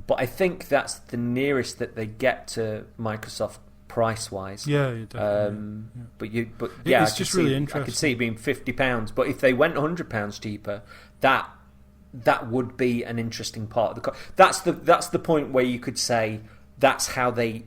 But I think that's the nearest that they get to Microsoft price-wise. Yeah, definitely. It's just really interesting. I could see it being £50, but if they went £100 cheaper, that would be an interesting part of the. That's the point where you could say that's how they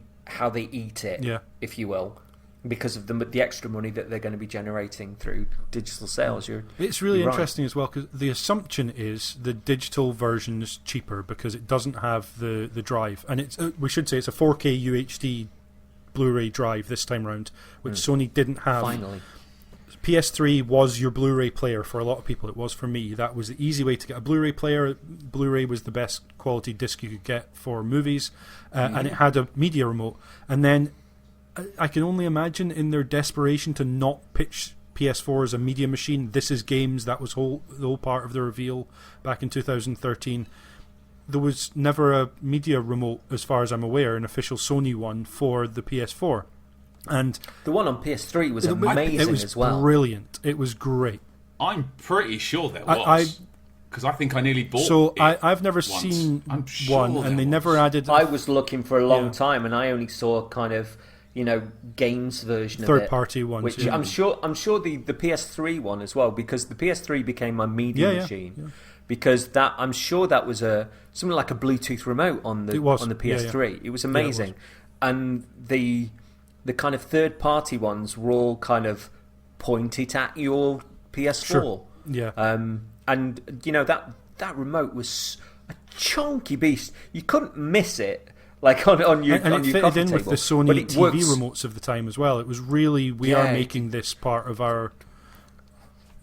eat it, if you will, because of the extra money that they're going to be generating through digital sales. It's really interesting as well, because the assumption is the digital version is cheaper because it doesn't have the drive, and we should say it's a 4K UHD Blu-ray drive this time round, which Sony didn't have. Finally. PS3 was your Blu-ray player for a lot of people. It was for me. That was the easy way to get a Blu-ray player. Blu-ray was the best quality disc you could get for movies, and it had a media remote. And then I can only imagine in their desperation to not pitch PS4 as a media machine. This is games. That was the whole part of the reveal back in 2013. There was never a media remote, as far as I'm aware, an official Sony one for the PS4. And the one on PS3 was amazing as well. It was brilliant. It was great. I'm pretty sure there was. Because I think I nearly bought it. I've never seen one, and they never added. I was looking for a long time, and I only saw kind of games version of it, third-party ones, which I'm sure the PS3 one as well, because the PS3 became my media machine. Yeah. Because I'm sure that was something like a Bluetooth remote on the PS3. Yeah. It was amazing, and the kind of third-party ones were all kind of pointed at your PS4. Sure. Yeah. And that remote was a chunky beast. You couldn't miss it. Like on your and it your fitted in table. with the Sony TV remotes of the time as well. It was really we are making this part of our.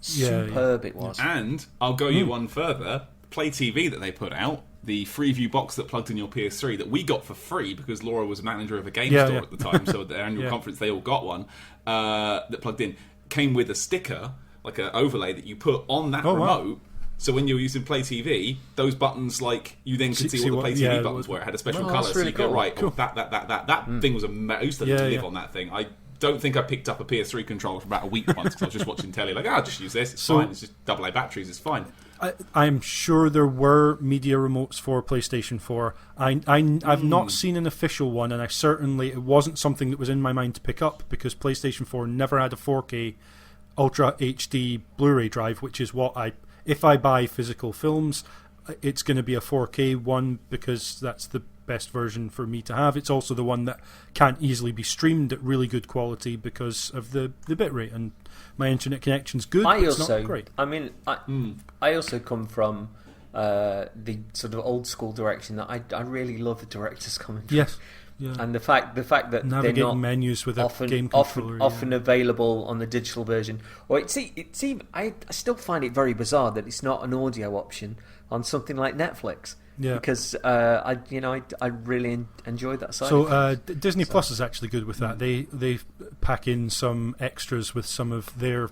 Superb it was. And I'll go you one further. Play TV that they put out, the Freeview box that plugged in your PS3 that we got for free because Laura was manager of a game store at the time, so at their annual conference they all got one that plugged in. Came with a sticker, like an overlay that you put on that remote. Wow. So when you were using Play TV, those buttons, like, you then could see what the Play TV buttons were. It had a special colour, so you go, right, cool. that thing was amazing. I used to live on that thing. I don't think I picked up a PS3 controller for about a week once because I was just watching telly, like, I'll just use this, it's fine, it's just AA batteries, it's fine. I'm sure there were media remotes for PlayStation 4. I've not seen an official one, and it wasn't something that was in my mind to pick up because PlayStation 4 never had a 4K Ultra HD Blu-ray drive, which is what if I buy physical films, it's going to be a 4K one because that's the best version for me to have. It's also the one that can't easily be streamed at really good quality because of the bitrate, and my internet connection's good, but it's not great. I mean, I also come from the sort of old school direction that I really love the director's commentary. Yes. Yeah. And the fact that navigating they're not menus with often, a game controller, often available on the digital version, or it's even I still find it very bizarre that it's not an audio option on something like Netflix. Yeah, because I really enjoyed that side. So Disney Plus is actually good with that. They pack in some extras with some of their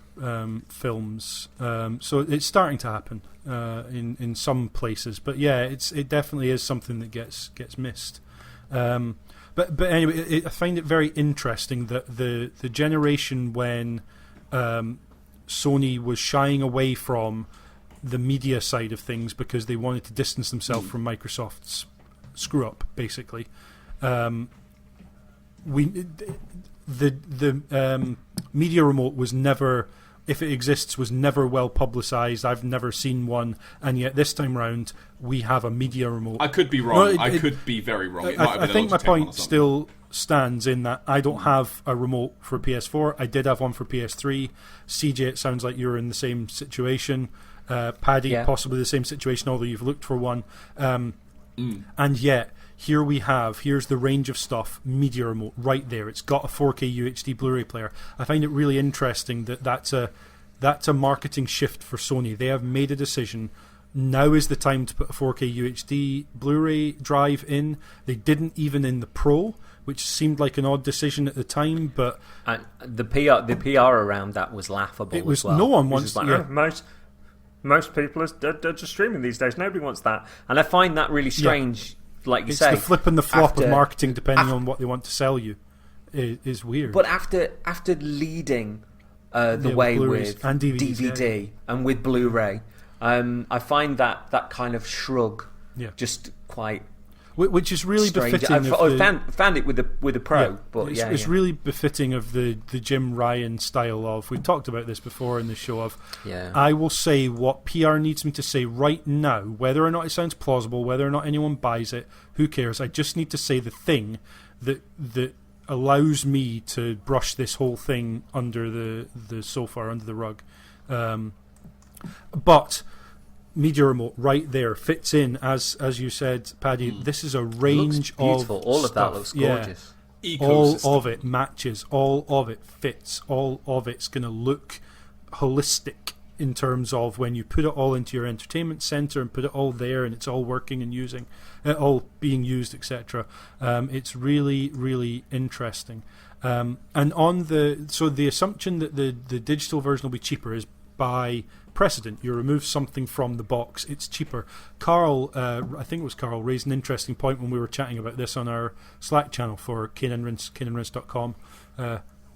films. So it's starting to happen in some places. But yeah, it definitely is something that gets missed. But anyway, I find it very interesting that the generation when Sony was shying away from the media side of things because they wanted to distance themselves from Microsoft's screw up, basically. The media remote was never, if it exists, was never well publicised. I've never seen one, and yet this time round we have a media remote. I could be wrong. I could be very wrong. I think my point still stands in that I don't have a remote for PS4. I did have one for PS3. CJ, it sounds like you're in the same situation. Paddy, possibly the same situation, although you've looked for one. And yet, here's the range of stuff, media remote, right there. It's got a 4K UHD Blu-ray player. I find it really interesting that that's a marketing shift for Sony. They have made a decision. Now is the time to put a 4K UHD Blu-ray drive in. They didn't even in the Pro, which seemed like an odd decision at the time, but the PR around that was laughable. It was as well. No one wants most people are just streaming these days. Nobody wants that, and I find that really strange like you it's say, the flip and the flop after, of marketing depending on what they want to sell you is weird. But after leading the way Blu-rays with and DVDs, DVD and with Blu-ray, I find that kind of shrug just quite. Which is really strange. befitting. I found it with the Pro, but it's really befitting of the Jim Ryan style of. We've talked about this before in the show. Of I will say what PR needs me to say right now, whether or not it sounds plausible, whether or not anyone buys it, who cares? I just need to say the thing that allows me to brush this whole thing under the sofa, under the rug. But Media Remote right there fits in, as you said, Paddy. This is a range of all of that looks gorgeous. All of it matches, all of it fits, all of it's going to look holistic in terms of when you put it all into your entertainment center and put it all there and it's all working and using, all being used, etc. It's really, really interesting. And on the assumption that the digital version will be cheaper is by precedent. You remove something from the box, it's cheaper. Carl, I think it was Carl, raised an interesting point when we were chatting about this on our Slack channel for caneandrinse.com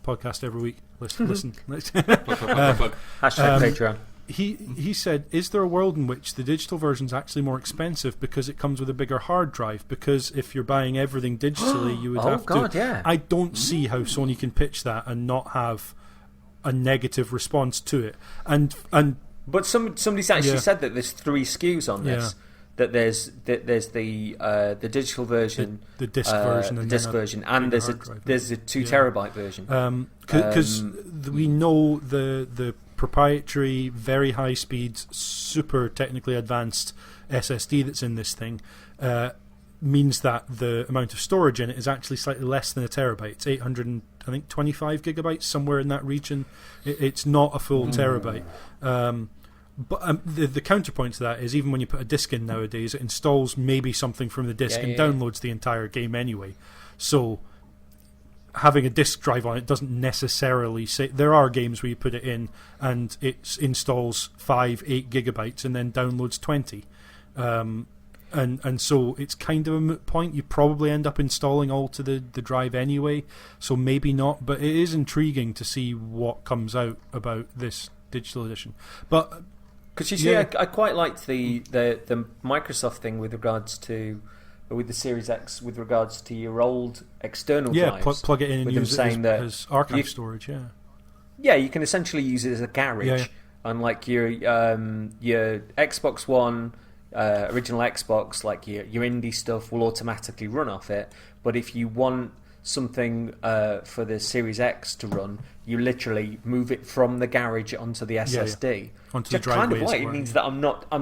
podcast every week. Listen. Hashtag Patreon. He said, is there a world in which the digital version is actually more expensive because it comes with a bigger hard drive? Because if you're buying everything digitally, you would have to. Yeah. I don't see how Sony can pitch that and not have a negative response to it. But somebody's actually said that there's 3 SKUs on this. That there's the digital version, the disc version, and there's a 2 terabyte version. Because we know the proprietary, very high speed, super technically advanced SSD that's in this thing means that the amount of storage in it is actually slightly less than a terabyte. It's 825 gigabytes, somewhere in that region. It's not a full terabyte. But the counterpoint to that is even when you put a disc in nowadays, it installs maybe something from the disc and downloads the entire game anyway. So having a disc drive on it doesn't necessarily say. There are games where you put it in and it installs 5-8 gigabytes and then downloads 20. And so it's kind of a moot point. You probably end up installing all to the drive anyway, so maybe not. But it is intriguing to see what comes out about this digital edition. But because you see, I quite liked the Microsoft thing with regards to with the Series X with regards to your old external drives. Plug it in and use it as archive storage. Yeah, you can essentially use it as a garage, unlike your Xbox One. Original Xbox, like your indie stuff, will automatically run off it. But if you want something for the Series X to run, you literally move it from the garage onto the SSD. Onto the kind of driveway. It means that I've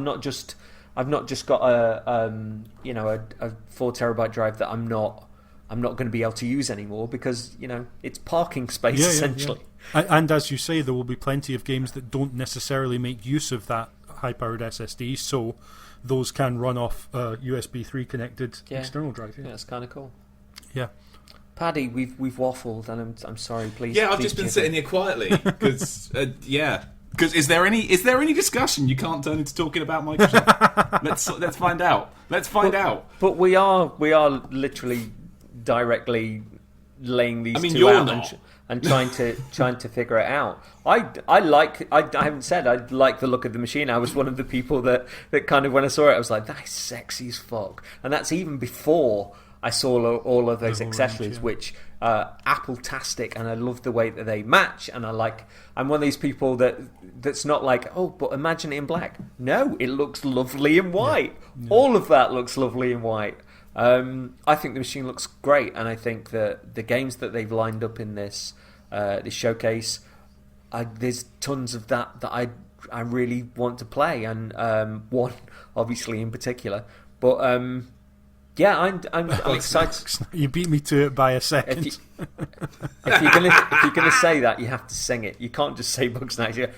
not just got a 4 terabyte drive that I'm not going to be able to use anymore because it's parking space essentially. And as you say, there will be plenty of games that don't necessarily make use of that high-powered SSD, so those can run off USB 3 connected external drive. Yeah, that's kind of cool. Yeah, Paddy, we've waffled, and I'm sorry. Please. Yeah, I've just been sitting here quietly because Because is there any discussion you can't turn into talking about Microsoft? let's find out. Let's find out. But we are literally directly laying these two you're out not. and trying to figure it out. I haven't said I like the look of the machine. I was one of the people that kind of, when I saw it, I was like, that's sexy as fuck. And that's even before I saw all of those accessories, which Apple-tastic, and I love the way that they match. And I'm one of these people that's not like, oh, but imagine it in black. No, it looks lovely in white. Yeah. All of that looks lovely in white. I think the machine looks great, and I think that the games that they've lined up in this showcase, there's tons of that I really want to play, and one obviously in particular. But yeah, I'm excited. You beat me to it by a second. If you're gonna say that, you have to sing it. You can't just say Bugsnax. You go,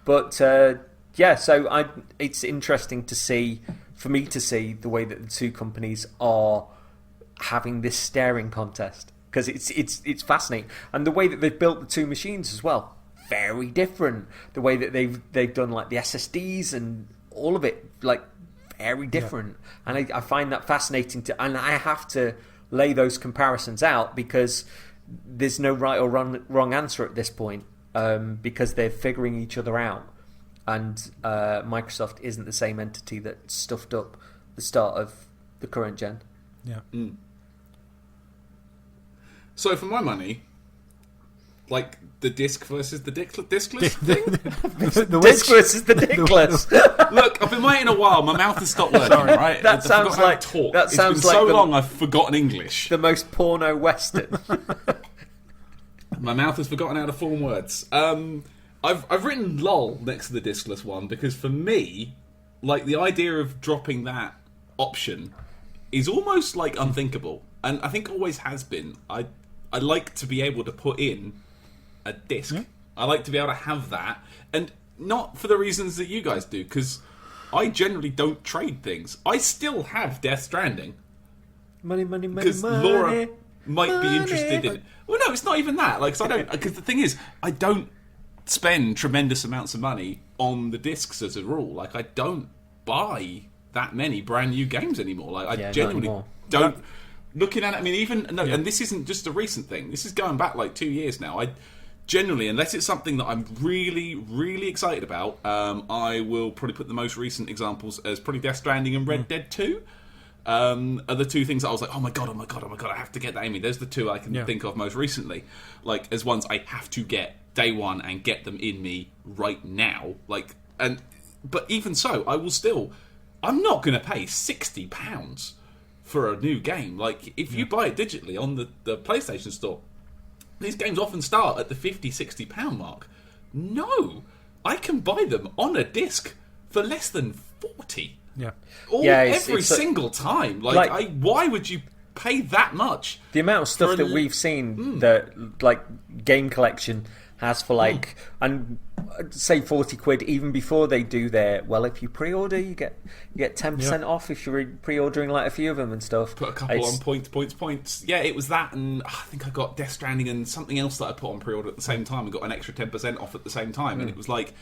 Bugsnax. Yeah, so it's interesting for me to see the way that the two companies are having this staring contest, because it's fascinating, and the way that they've built the two machines as well, very different. The way that they've done like the SSDs and all of it, like very different, and I find that fascinating. And I have to lay those comparisons out because there's no right or wrong answer at this point, because they're figuring each other out, and Microsoft isn't the same entity that stuffed up the start of the current gen. Yeah. So for my money, like the disc versus the discless thing. The Disc versus the dickless. Look, I've been waiting a while. My mouth has stopped working. Right? That sounds like talk. that sounds it's been like so the, long. I've forgotten English. the most porno western. My mouth has forgotten how to form words. I've written lol next to the discless one because for me, like the idea of dropping that option is almost like unthinkable, and I think always has been. I like to be able to put in a disc. I like to be able to have that, and not for the reasons that you guys do, because I generally don't trade things. I still have Death Stranding. Money, money, money, Because money. Laura might be interested in it. Well, no, it's not even that. Like, 'cause I don't. Because the thing is, I don't spend tremendous amounts of money on the discs as a rule. Like, I don't buy that many brand new games anymore. Like, I genuinely don't. Looking at it, I mean, and this isn't just a recent thing. This is going back like 2 years now. I generally, unless it's something that I'm really, really excited about, I will probably put the most recent examples as probably Death Stranding and Red Dead 2. Are the two things that I was like, oh my god, I have to get that. I mean, there's the two I can think of most recently, like as ones I have to get day one and get them in me right now. Like, but even so, I'm not going to pay £60 for a new game. Like, if you buy it digitally on the PlayStation Store, these games often start at the £50-60 mark. No, I can buy them on a disc for less than 40. Yeah. Every single time. Why would you pay that much? The amount of stuff that we've seen that like Game Collection has for like, and say 40 quid even before they do their, well, if you pre-order you get 10% off if you're pre-ordering like a few of them and stuff. Put a couple on points. Yeah, it was that, and I think I got Death Stranding and something else that I put on pre-order at the same time and got an extra 10% off at the same time. And it was like,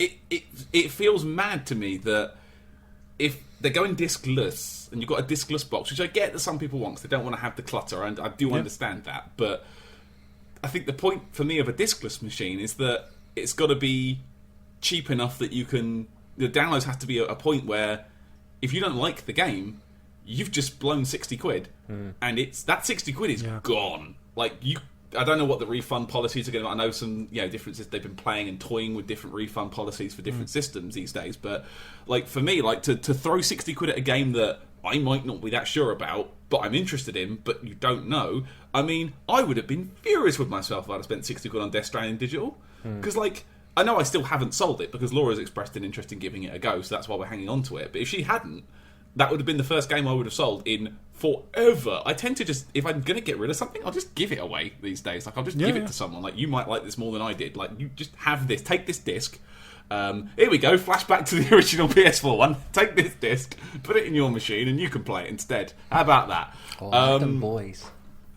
it feels mad to me that if they're going discless and you've got a discless box, which I get that some people want because they don't want to have the clutter, and I do understand that, but I think the point for me of a discless machine is that it's got to be cheap enough that you can. The downloads have to be at a point where if you don't like the game, you've just blown 60 quid, and that 60 quid is gone. Like, I don't know what the refund policies are going to. I know some differences. They've been playing and toying with different refund policies for different systems these days. But like for me, like to throw 60 quid at a game that I might not be that sure about, but I'm interested in, but you don't know. I mean, I would have been furious with myself if I'd have spent 60 quid on Death Stranding digital. Because, like, I know I still haven't sold it because Laura's expressed an interest in giving it a go, so that's why we're hanging on to it. But if she hadn't, that would have been the first game I would have sold in forever. I tend to just, if I'm going to get rid of something, I'll just give it away these days. Like, I'll just give it to someone. Like, you might like this more than I did. Like, you just have this. Take this disc. Here we go. Flashback to the original PS4 one. Take this disc, put it in your machine, and you can play it instead. How about that? Adam Boys.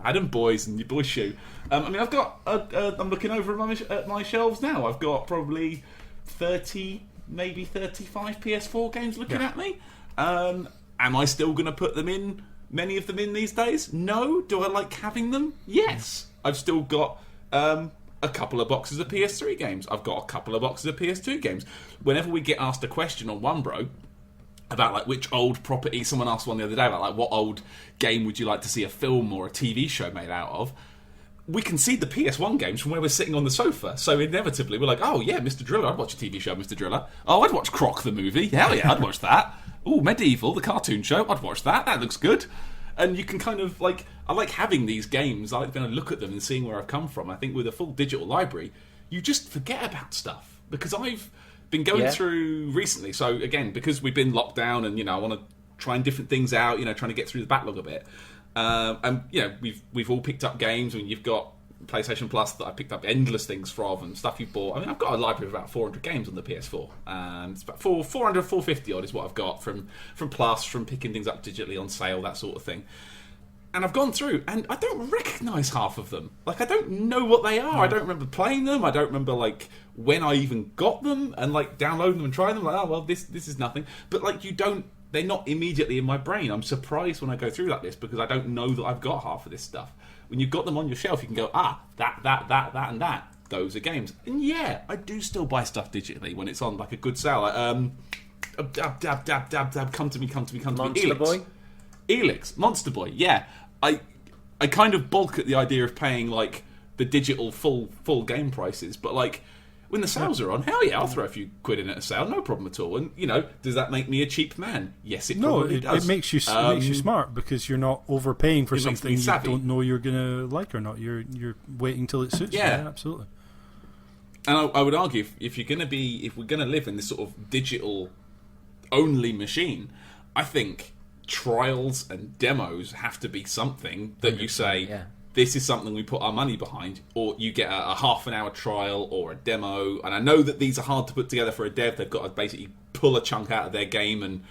Adam Boys and your boy Shoe. I mean, I've got. I'm looking over at my shelves now. I've got probably 30, maybe 35 PS4 games looking at me. Am I still going to put them in? Many of them in these days? No. Do I like having them? Yes. I've still got a couple of boxes of PS3 games. I've got a couple of boxes of PS2 games. Whenever we get asked a question on One Bro about like which old property, someone asked one the other day about like what old game would you like to see a film or a TV show made out of, we can see the PS1 games from where we're sitting on the sofa. So inevitably we're like, oh yeah, Mr. Driller, I'd watch a TV show, Mr. Driller. Oh, I'd watch Croc the movie. Hell yeah, I'd watch that. Oh, Medieval, the cartoon show, I'd watch that. That looks good. And you can kind of like, I like having these games. I like being able to look at them and seeing where I've come from. I think with a full digital library, you just forget about stuff. Because I've been going through recently. So again, because we've been locked down and, I want to try different things out, trying to get through the backlog a bit. And, we've all picked up games. I mean, you've got PlayStation Plus that I picked up endless things from and stuff you bought. I mean, I've got a library of about 400 games on the PS4. And it's about 400, 450 odd is what I've got from Plus, from picking things up digitally on sale, that sort of thing. And I've gone through, and I don't recognise half of them. Like, I don't know what they are. I don't remember playing them. I don't remember, like, when I even got them and, like, downloading them and trying them. Like, oh, well, this is nothing. But, like, you don't they're not immediately in my brain. I'm surprised when I go through like this because I don't know that I've got half of this stuff. When you've got them on your shelf, you can go, that, and that. Those are games. And yeah, I do still buy stuff digitally when it's on like a good sale. Like, dab, come to me. Monster Boy? Elix, Monster Boy, yeah. I kind of balk at the idea of paying like the digital full game prices, but like when the sales are on, hell yeah, I'll throw a few quid in at a sale, no problem at all. And you know, does that make me a cheap man? Yes, it probably does. It makes you smart because you're not overpaying for something you don't know you're gonna like or not. You're waiting till it suits you. Yeah, absolutely. And I would argue if we're gonna live in this sort of digital only machine, I think trials and demos have to be something that you say, this is something we put our money behind, or you get a half an hour trial or a demo. And I know that these are hard to put together for a dev. They've got to basically pull a chunk out of their game and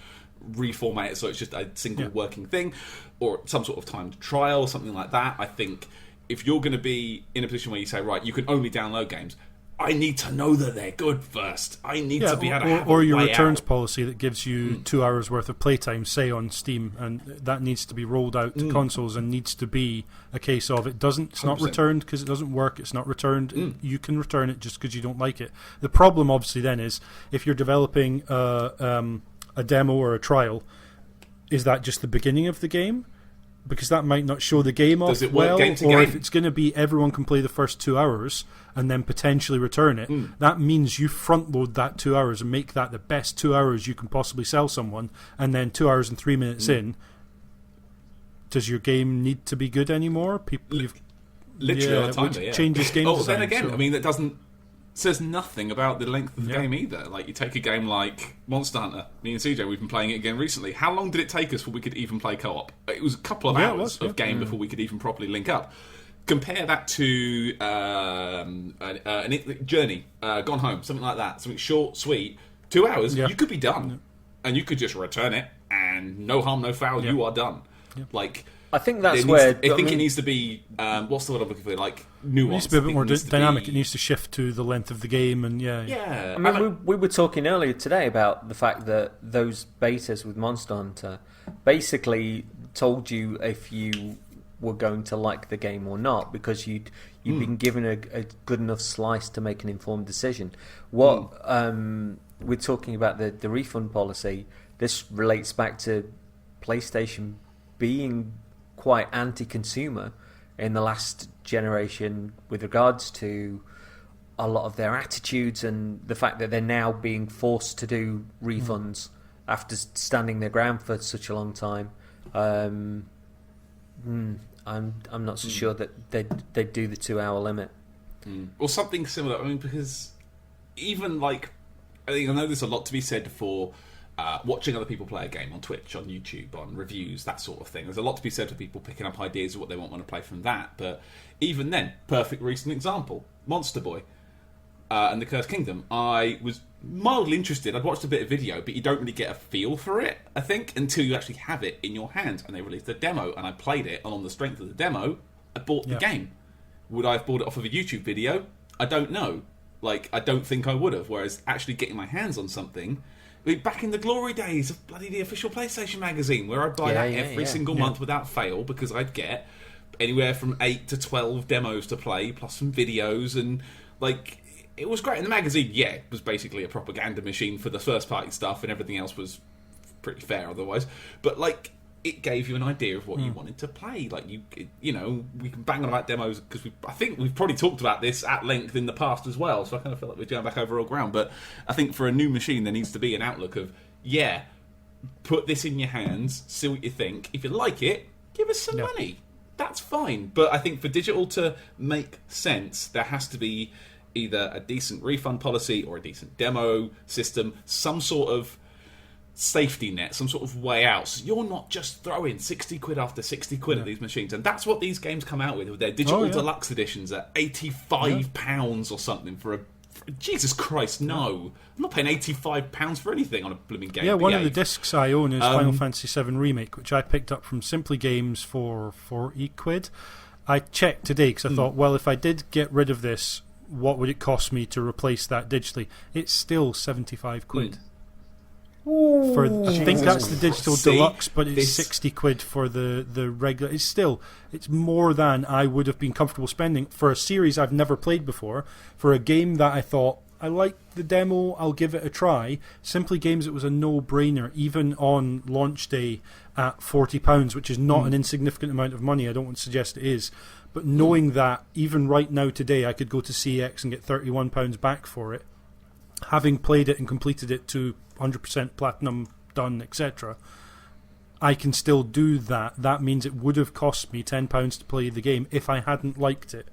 reformat it so it's just a single working thing, or some sort of timed trial or something like that. I think if you're going to be in a position where you say, right, you can only download games, I need to know that they're good first. I need to be able to have or your returns policy that gives you 2 hours worth of playtime, say on Steam, and that needs to be rolled out to consoles and needs to be a case of it's not returned because it doesn't work. It's not returned. You can return it just because you don't like it. The problem, obviously, then is if you're developing a demo or a trial, is that just the beginning of the game? Because that might not show the game off well, or if it's going to be everyone can play the first 2 hours and then potentially return it, that means you front load that 2 hours and make that the best 2 hours you can possibly sell someone, and then 2 hours and 3 minutes in, does your game need to be good anymore? Literally on a timer, yeah. Changes game design. Then again, I mean, that says nothing about the length of the game either. Like, you take a game like Monster Hunter. Me and CJ, we've been playing it again recently. How long did it take us before we could even play co-op? It was a couple of hours of game before we could even properly link up. Compare that to Journey, Gone Home, something like that. Something short, sweet. 2 hours, you could be done. And you could just return it, and no harm, no foul, you are done. Like, I think that's where... I think it needs to be... what's the word I'm looking for? Like, nuanced. It needs to be a bit more dynamic. It needs to shift to the length of the game, and I mean, we were talking earlier today about the fact that those betas with Monster Hunter basically told you if you were going to like the game or not, because you'd been given a good enough slice to make an informed decision. What we're talking about the refund policy, this relates back to PlayStation being quite anti-consumer in the last generation with regards to a lot of their attitudes and the fact that they're now being forced to do refunds after standing their ground for such a long time. I'm not so sure that they'd do the 2 hour limit. Or something similar. I mean, because even like, I know there's a lot to be said for watching other people play a game on Twitch, on YouTube, on reviews, that sort of thing. There's a lot to be said for people picking up ideas of what they want to play from that. But even then, perfect recent example, Monster Boy and the Cursed Kingdom. I was mildly interested. I'd watched a bit of video, but you don't really get a feel for it, I think, until you actually have it in your hands. And they released a demo, and I played it, and on the strength of the demo, I bought the game. Would I have bought it off of a YouTube video? I don't know. Like, I don't think I would have. Whereas actually getting my hands on something... I mean, back in the glory days of bloody the official PlayStation magazine, where I'd buy that every single month without fail, because I'd get anywhere from 8 to 12 demos to play, plus some videos, and, like... It was great. And the magazine, it was basically a propaganda machine for the first-party stuff, and everything else was pretty fair otherwise. But, like, it gave you an idea of what you wanted to play. Like, you know, we can bang on about demos, because I think we've probably talked about this at length in the past as well, so I kind of feel like we're going back over old ground. But I think for a new machine, there needs to be an outlook of, put this in your hands, see what you think. If you like it, give us some money. That's fine. But I think for digital to make sense, there has to be... either a decent refund policy or a decent demo system, some sort of safety net, some sort of way out. So you're not just throwing 60 quid after 60 quid at these machines. And that's what these games come out with their digital deluxe editions at £85 or something for a... Jesus Christ, no. I'm not paying £85 for anything on a blooming game. Yeah, one of the discs I own is Final Fantasy VII Remake, which I picked up from Simply Games for 40 quid. I checked today because I thought, well, if I did get rid of this... what would it cost me to replace that digitally? It's still 75 quid. I think that's the digital deluxe, but it's 60 quid for the regular. It's more than I would have been comfortable spending for a series I've never played before, for a game that I thought, I like the demo, I'll give it a try. Simply Games, it was a no-brainer, even on launch day at £40, which is not an insignificant amount of money. I don't want to suggest it is. But knowing that, even right now today, I could go to CX and get £31 back for it, having played it and completed it to 100% platinum done, etc., I can still do that. That means it would have cost me £10 to play the game if I hadn't liked it.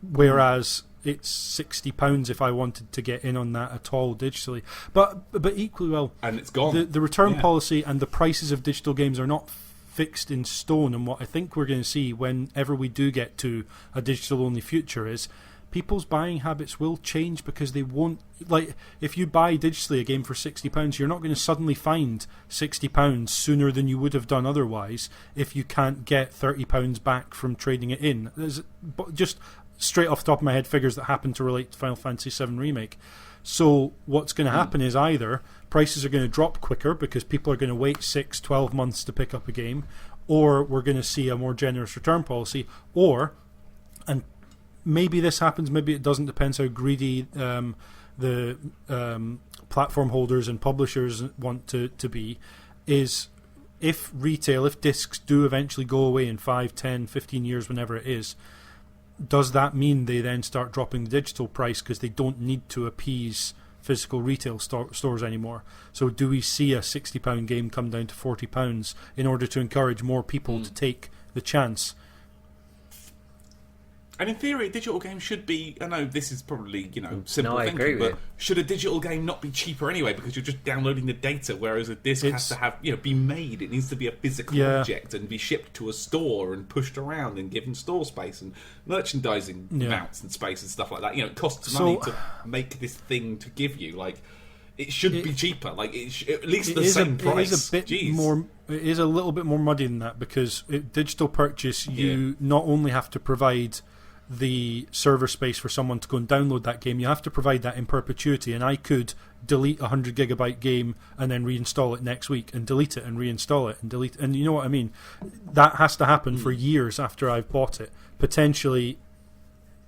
Whereas it's £60 if I wanted to get in on that at all digitally. But equally well, and it's gone. The return policy and the prices of digital games are not fixed in stone, and what I think we're going to see whenever we do get to a digital-only future is people's buying habits will change, because they won't, like, if you buy digitally a game for £60, you're not going to suddenly find £60 sooner than you would have done otherwise if you can't get £30 back from trading it in. There's just straight off the top of my head figures that happen to relate to Final Fantasy VII Remake. So what's going to happen is either prices are going to drop quicker because people are going to wait 6-12 months to pick up a game, or we're going to see a more generous return policy, or, and maybe this happens, maybe it doesn't, depends how greedy the platform holders and publishers want to be, is if discs do eventually go away in 5, 10, 15 years, whenever it is, does that mean they then start dropping the digital price because they don't need to appease physical retail stores anymore? So do we see a £60 game come down to £40 in order to encourage more people to take the chance? And in theory, a digital game should be, I know this is probably, simple thinking, but it. should a digital game not be cheaper anyway, because you're just downloading the data, whereas a disc has to have, be made. It needs to be a physical object and be shipped to a store and pushed around and given store space and merchandising amounts and space and stuff like that. It costs money to make this thing to give you. Like, it should be cheaper. Like, at least the same price. It is a bit more. It is a little bit more muddy than that, because digital purchase, you not only have to provide the server space for someone to go and download that game, you have to provide that in perpetuity. And I could delete a 100 gigabyte game and then reinstall it next week, and delete it and reinstall it and delete, and you know what I mean? That has to happen for years after I've bought it. Potentially,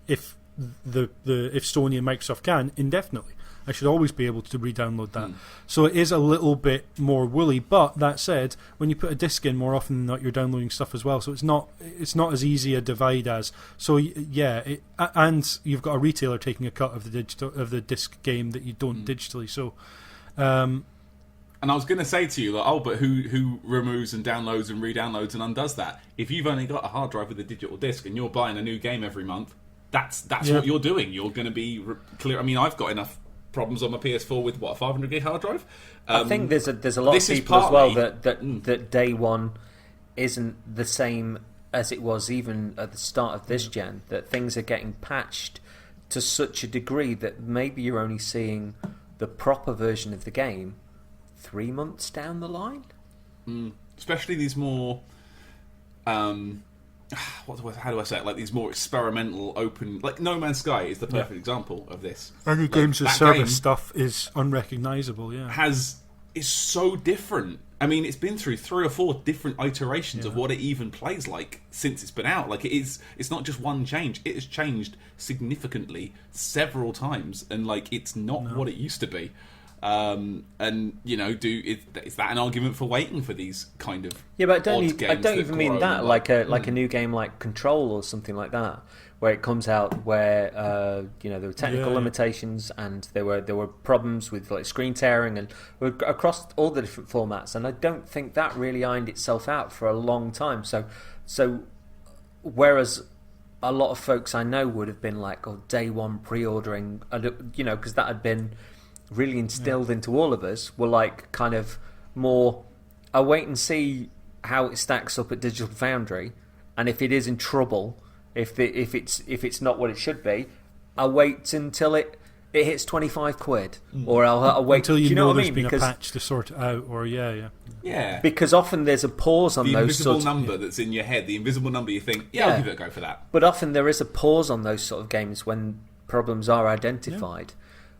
if if Sony and Microsoft can, indefinitely. I should always be able to re-download that. So it is a little bit more woolly, but that said, when you put a disc in, more often than not, you're downloading stuff as well. So it's not as easy a divide as. So and you've got a retailer taking a cut of the disc game that you don't digitally. So, and I was going to say to you, like, but who removes and downloads and re-downloads and undoes that? If you've only got a hard drive with a digital disc and you're buying a new game every month, that's what you're doing. You're going to be clear. I mean, I've got enough problems on my PS4 with a 500 gig hard drive. I think there's a lot of people as well that day one isn't the same as it was even at the start of this gen. That things are getting patched to such a degree that maybe you're only seeing the proper version of the game 3 months down the line. Especially these more how do I say it? Like these more experimental, open, like No Man's Sky is the perfect example of this. Any games as service stuff is unrecognisable. Is so different. I mean, it's been through 3 or 4 different iterations of what it even plays like since it's been out. Like, it's not just one change. It has changed significantly several times, and like it's not what it used to be. And is that an argument for waiting for these kind of but I don't even mean that like a new game like Control or something like that, where it comes out where there were technical limitations and there were problems with like screen tearing and across all the different formats, and I don't think that really ironed itself out for a long time. So whereas a lot of folks I know would have been like, day one pre-ordering, because that had been really instilled into all of us, were like kind of more, I'll wait and see how it stacks up at Digital Foundry, and if it is in trouble, if it's not what it should be, I'll wait until it hits 25 quid, or I'll wait until you know what there's I mean? been Because, a patch to sort it out, or because often there's a pause on the those invisible number that's in your head, the invisible number you think, I'll give it a go for that. But often there is a pause on those sort of games when problems are identified.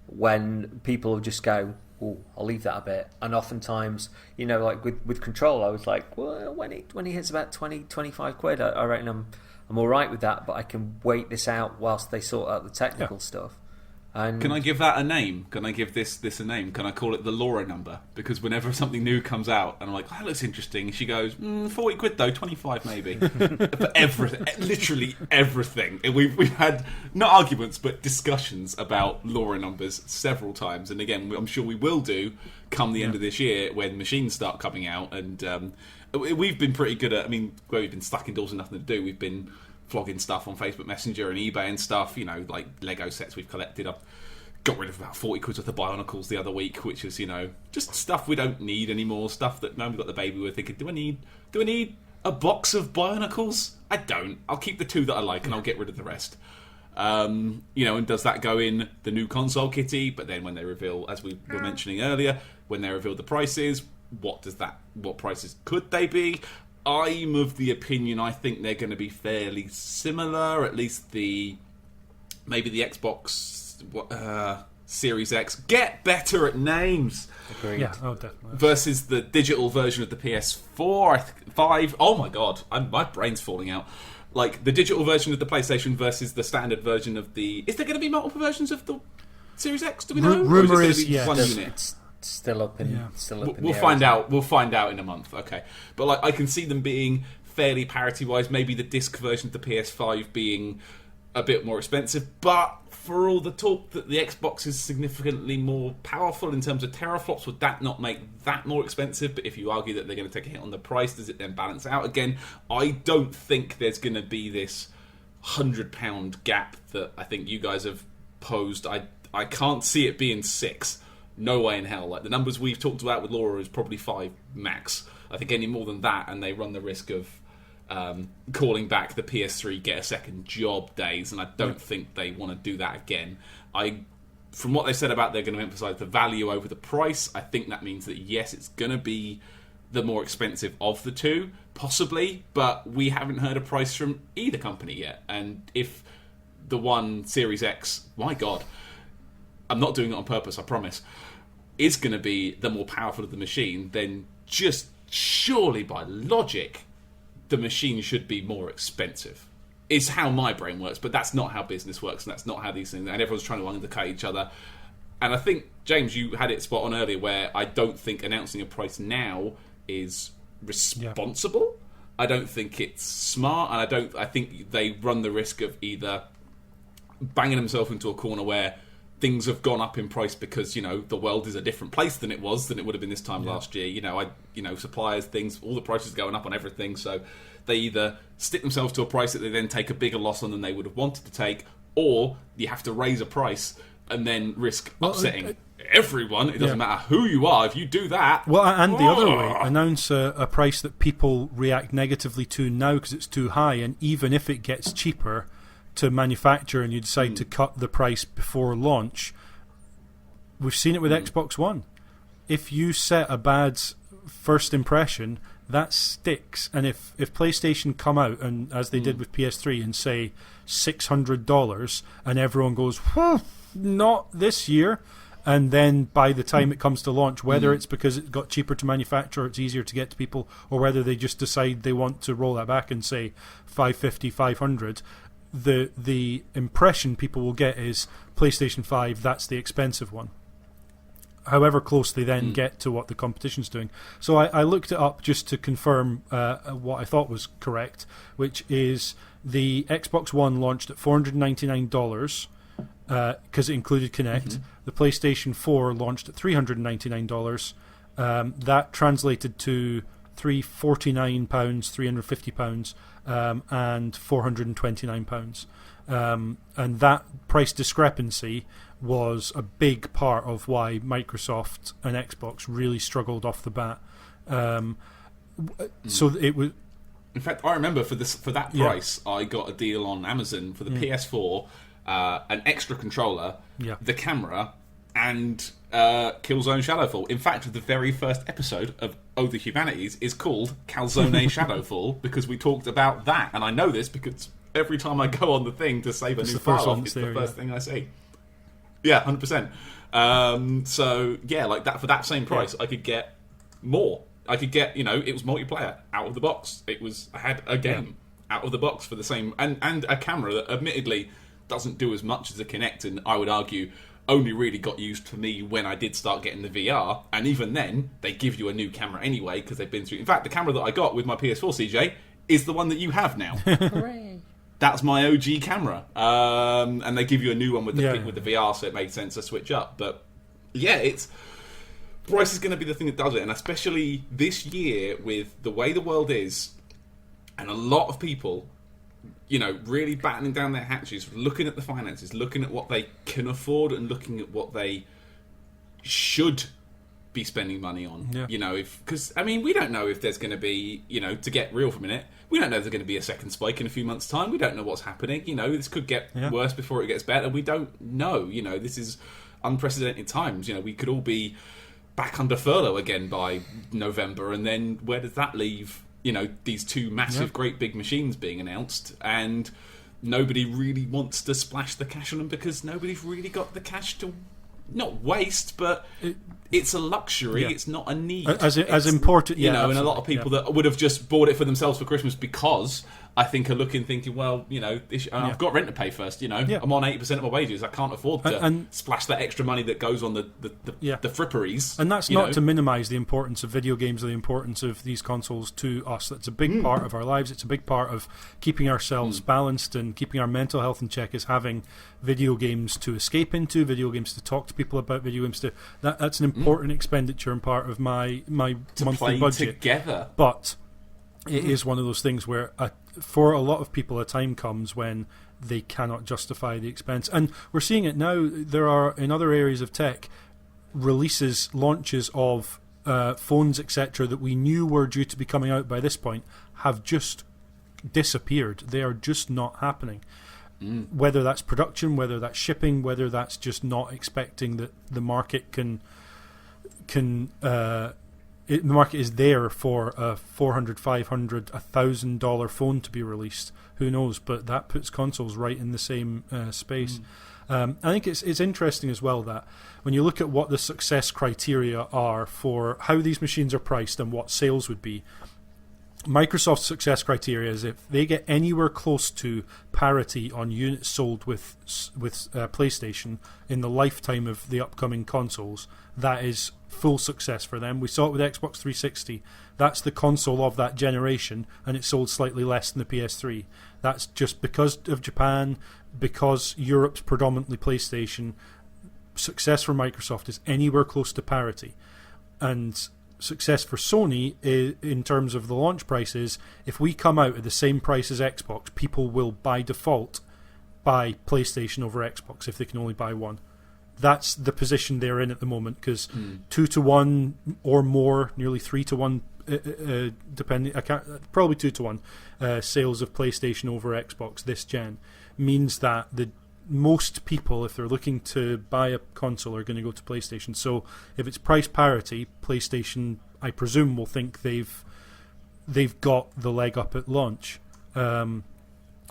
When people just go, "Oh, I'll leave that a bit." And oftentimes, like with Control, I was like, "Well, when he hits about 20, 25 quid, I reckon I'm all right with that." But I can wait this out whilst they sort out the technical stuff. And can I give that a name? Can I give this a name? Can I call it the Laura number? Because whenever something new comes out, and I'm like, that looks interesting, she goes, 40 quid though, 25 maybe. For everything, literally everything. And we've had, not arguments, but discussions about Laura numbers several times. And again, I'm sure we will do come the end of this year when machines start coming out. And we've been pretty good at, where we've been stuck indoors and nothing to do, we've been flogging stuff on Facebook Messenger and eBay and stuff, like Lego sets we've collected. I've got rid of about 40 quid worth of Bionicles the other week, which is, just stuff we don't need anymore, stuff that now we've got the baby, we're thinking, do I need a box of Bionicles? I don't. I'll keep the 2 that I like and I'll get rid of the rest. And does that go in the new console kitty? But then when they reveal, as we were mentioning earlier, when they reveal the prices, what prices could they be? I'm of the opinion I think they're going to be fairly similar. At least maybe the Xbox Series X. Get better at names. Agreed. Yeah, definitely. Versus the digital version of the PS4, 5. Oh my god, my brain's falling out. Like the digital version of the PlayStation versus the standard version of the. Is there going to be multiple versions of the Series X? Do we know? Rumor is one yes. unit? Still up in. We'll find out. We'll find out in a month. Okay, but I can see them being fairly parity-wise. Maybe the disc version of the PS5 being a bit more expensive. But for all the talk that the Xbox is significantly more powerful in terms of teraflops, would that not make that more expensive? But if you argue that they're going to take a hit on the price, does it then balance out again? I don't think there's going to be this £100 gap that I think you guys have posed. I can't see it being 6. No way in hell. Like the numbers we've talked about with Laura is probably 5 max. I think any more than that, and they run the risk of calling back the PS3 get a second job days, and I don't think they want to do that again. From what they said about they're going to emphasise the value over the price, I think that means that yes, it's going to be the more expensive of the 2, possibly, but we haven't heard a price from either company yet. And if the one Series X, my god, I'm not doing it on purpose, I promise, is going to be the more powerful of the machine, then just surely by logic, the machine should be more expensive. Is how my brain works, but that's not how business works, and that's not how these things, and everyone's trying to undercut each other. And I think, James, you had it spot on earlier, where I don't think announcing a price now is responsible. I don't think it's smart, and I think they run the risk of either banging themselves into a corner where things have gone up in price because the world is a different place than it would have been this time last year. Suppliers, things, all the prices going up on everything. So they either stick themselves to a price that they then take a bigger loss on than they would have wanted to take, or you have to raise a price and then risk upsetting everyone. It doesn't matter who you are. If you do that, the other way, announce a price that people react negatively to now because it's too high, and even if it gets cheaper to manufacture and you decide to cut the price before launch, we've seen it with Xbox One. If you set a bad first impression, that sticks. And if PlayStation come out and, as they did with PS3, and say $600, and everyone goes, not this year, and then by the time it comes to launch, whether it's because it got cheaper to manufacture, it's easier to get to people, or whether they just decide they want to roll that back and say $550, $500, the impression people will get is PlayStation 5, that's the expensive one. However close they then get to what the competition's doing. So I looked it up just to confirm what I thought was correct, which is the Xbox One launched at $499 because it included Kinect. The PlayStation 4 launched at $399. That translated to £349, £350, and £429. And that price discrepancy was a big part of why Microsoft and Xbox really struggled off the bat. So it was. In fact, I remember for that price, I got a deal on Amazon for the PS4, an extra controller, the camera, and Killzone Shadowfall. In fact, the very first episode of Oh the Humanities is called Calzone Shadowfall because we talked about that, and I know this because every time I go on the thing to save a new file off, it's the first thing I see. Yeah, 100%. So yeah, like that for that same price, I could get more. I could get, it was multiplayer out of the box. I had a game out of the box for the same, and a camera that admittedly doesn't do as much as a Kinect, and I would argue only really got used for me when I did start getting the VR, and even then they give you a new camera anyway because they've been through. In fact, the camera that I got with my PS4, CJ, is the one that you have now. Hooray. That's my OG camera, and they give you a new one with the VR, so it made sense to switch up. But yeah, price is going to be the thing that does it, and especially this year with the way the world is, and a lot of people, really battening down their hatches, looking at the finances, looking at what they can afford, and looking at what they should be spending money on. Because we don't know if there's going to be, to get real for a minute, we don't know if there's going to be a second spike in a few months' time. We don't know what's happening. This could get worse before it gets better. We don't know. This is unprecedented times. We could all be back under furlough again by November, and then where does that leave these two massive great big machines being announced, and nobody really wants to splash the cash on them because nobody's really got the cash to not waste, but it's a luxury. It's not a need. As important, and a lot of people that would have just bought it for themselves for Christmas because I think are looking, thinking, well, I've got rent to pay first. I'm on 80% of my wages. I can't afford to splash that extra money that goes on the fripperies. And that's not to minimise the importance of video games or the importance of these consoles to us. That's a big part of our lives. It's a big part of keeping ourselves balanced and keeping our mental health in check, is having video games to escape into, video games to talk to people about, video games to... That's an important expenditure and part of my monthly budget. Together. But it is one of those things where, for a lot of people, a time comes when they cannot justify the expense. And we're seeing it now. There are, in other areas of tech, launches of phones, etc., that we knew were due to be coming out by this point, have just disappeared. They are just not happening. Whether that's production, whether that's shipping, whether that's just not expecting that the market the market is there for a $400, $500, $1,000 phone to be released. Who knows? But that puts consoles right in the same space. I think it's interesting as well that when you look at what the success criteria are for how these machines are priced and what sales would be, Microsoft's success criteria is if they get anywhere close to parity on units sold with PlayStation in the lifetime of the upcoming consoles, that is full success for them. We saw it with Xbox 360. That's the console of that generation, and it sold slightly less than the PS3. That's just because of Japan, because Europe's predominantly PlayStation. Success for Microsoft is anywhere close to parity. And success for Sony in terms of the launch prices, if we come out at the same price as Xbox, people will by default buy PlayStation over Xbox if they can only buy one. That's the position they're in at the moment, because 2-to-1 or more, nearly 3-to-1, depending, probably 2-to-1 sales of PlayStation over Xbox this gen means that most people, if they're looking to buy a console, are going to go to PlayStation. So if it's price parity, PlayStation, I presume, will think they've got the leg up at launch.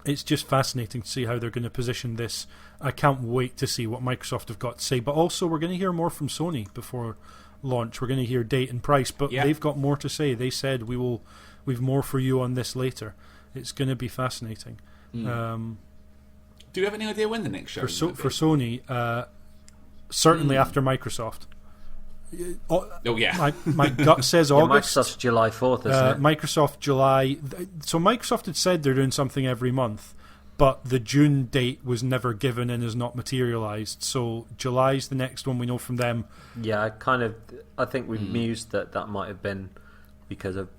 It's just fascinating to see how they're going to position this. I can't wait to see what Microsoft have got to say. But also, we're going to hear more from Sony before launch. We're going to hear date and price, but they've got more to say. They said we've more for you on this later. It's going to be fascinating. Do you have any idea when the next show is going to be? For Sony, certainly after Microsoft. My gut says August. Microsoft's July 4th, isn't it? Microsoft July. So Microsoft had said they're doing something every month, but the June date was never given and is not materialised. So July's the next one we know from them. Yeah, I think we mused that might have been because of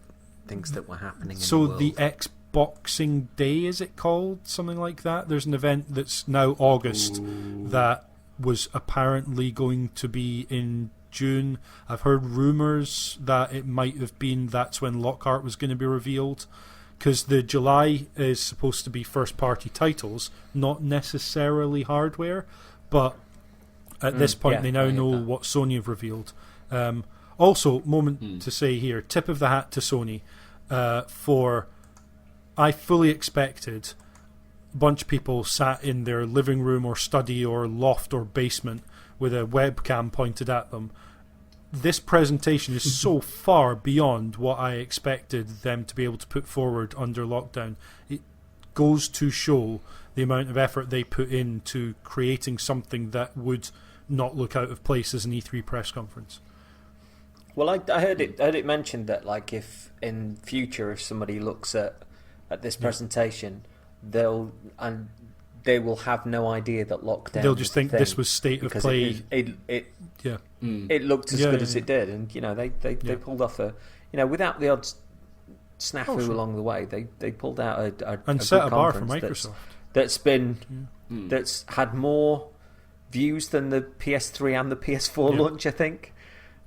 things that were happening in the world. So the Xboxing Day, is it called? Something like that? There's an event that's now August that was apparently going to be in June. I've heard rumours that it might have been that's when Lockhart was going to be revealed, because the July is supposed to be first party titles, not necessarily hardware, but at this point they now know what Sony have revealed. Also, moment to say here, tip of the hat to Sony for I fully expected bunch of people sat in their living room or study or loft or basement with a webcam pointed at them. This presentation is so far beyond what I expected them to be able to put forward under lockdown. It goes to show the amount of effort they put into creating something that would not look out of place as an E3 press conference. Well, I heard it mentioned that, like, if in future if somebody looks at this presentation, they will have no idea that lockdown. They'll just think thing, this was state of play. It looked as good as it did, and they pulled off without the odd snafu along the way. They pulled out a set good a bar for conference Microsoft. that's had more views than the PS3 and the PS4 launch, I think.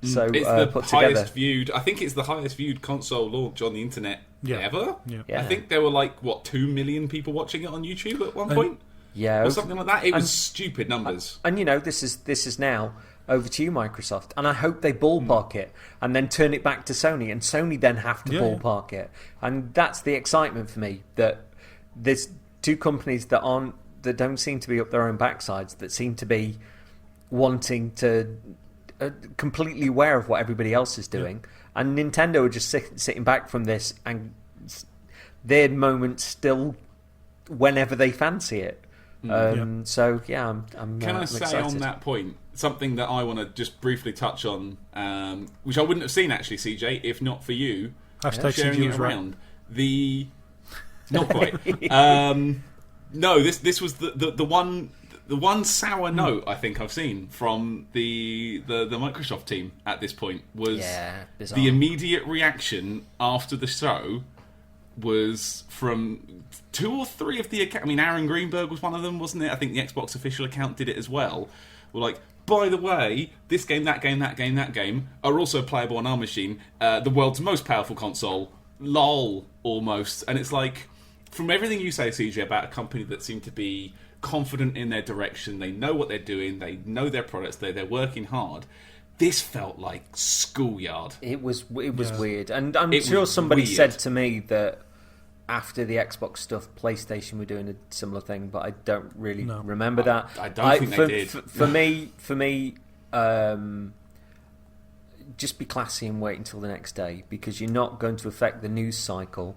So it's the put highest together. viewed. I think it's the highest viewed console launch on the internet ever. Yeah. I think there were 2 million people watching it on YouTube at one point. Yeah, or something like that. It was stupid numbers. And this is now over to you, Microsoft, and I hope they ballpark it and then turn it back to Sony, and Sony then have to ballpark it, and that's the excitement for me, that there's two companies that don't seem to be up their own backsides, that seem to be wanting to completely aware of what everybody else is doing, and Nintendo are just sitting back from this, and their moment still whenever they fancy it. So I'm Can I say excited. on that point something that I want to just briefly touch on, which I wouldn't have seen actually, CJ, if not for you sharing CJ it was around. Not quite. No, this was the one sour note I think I've seen from the Microsoft team at this point was the immediate reaction after the show was from 2 or 3 of the accounts. I mean, Aaron Greenberg was one of them, wasn't it? I think the Xbox official account did it as well. We're like, by the way, this game, that game, that game, that game are also playable on our machine. The world's most powerful console. Lol, almost. And it's like, from everything you say, CJ, about a company that seemed to be confident in their direction, they know what they're doing, they know their products, they're working hard. This felt like schoolyard. It was weird, and I'm sure somebody said to me that after the Xbox stuff, PlayStation were doing a similar thing, but I don't really remember that. I don't think they did. For me, just be classy and wait until the next day, because you're not going to affect the news cycle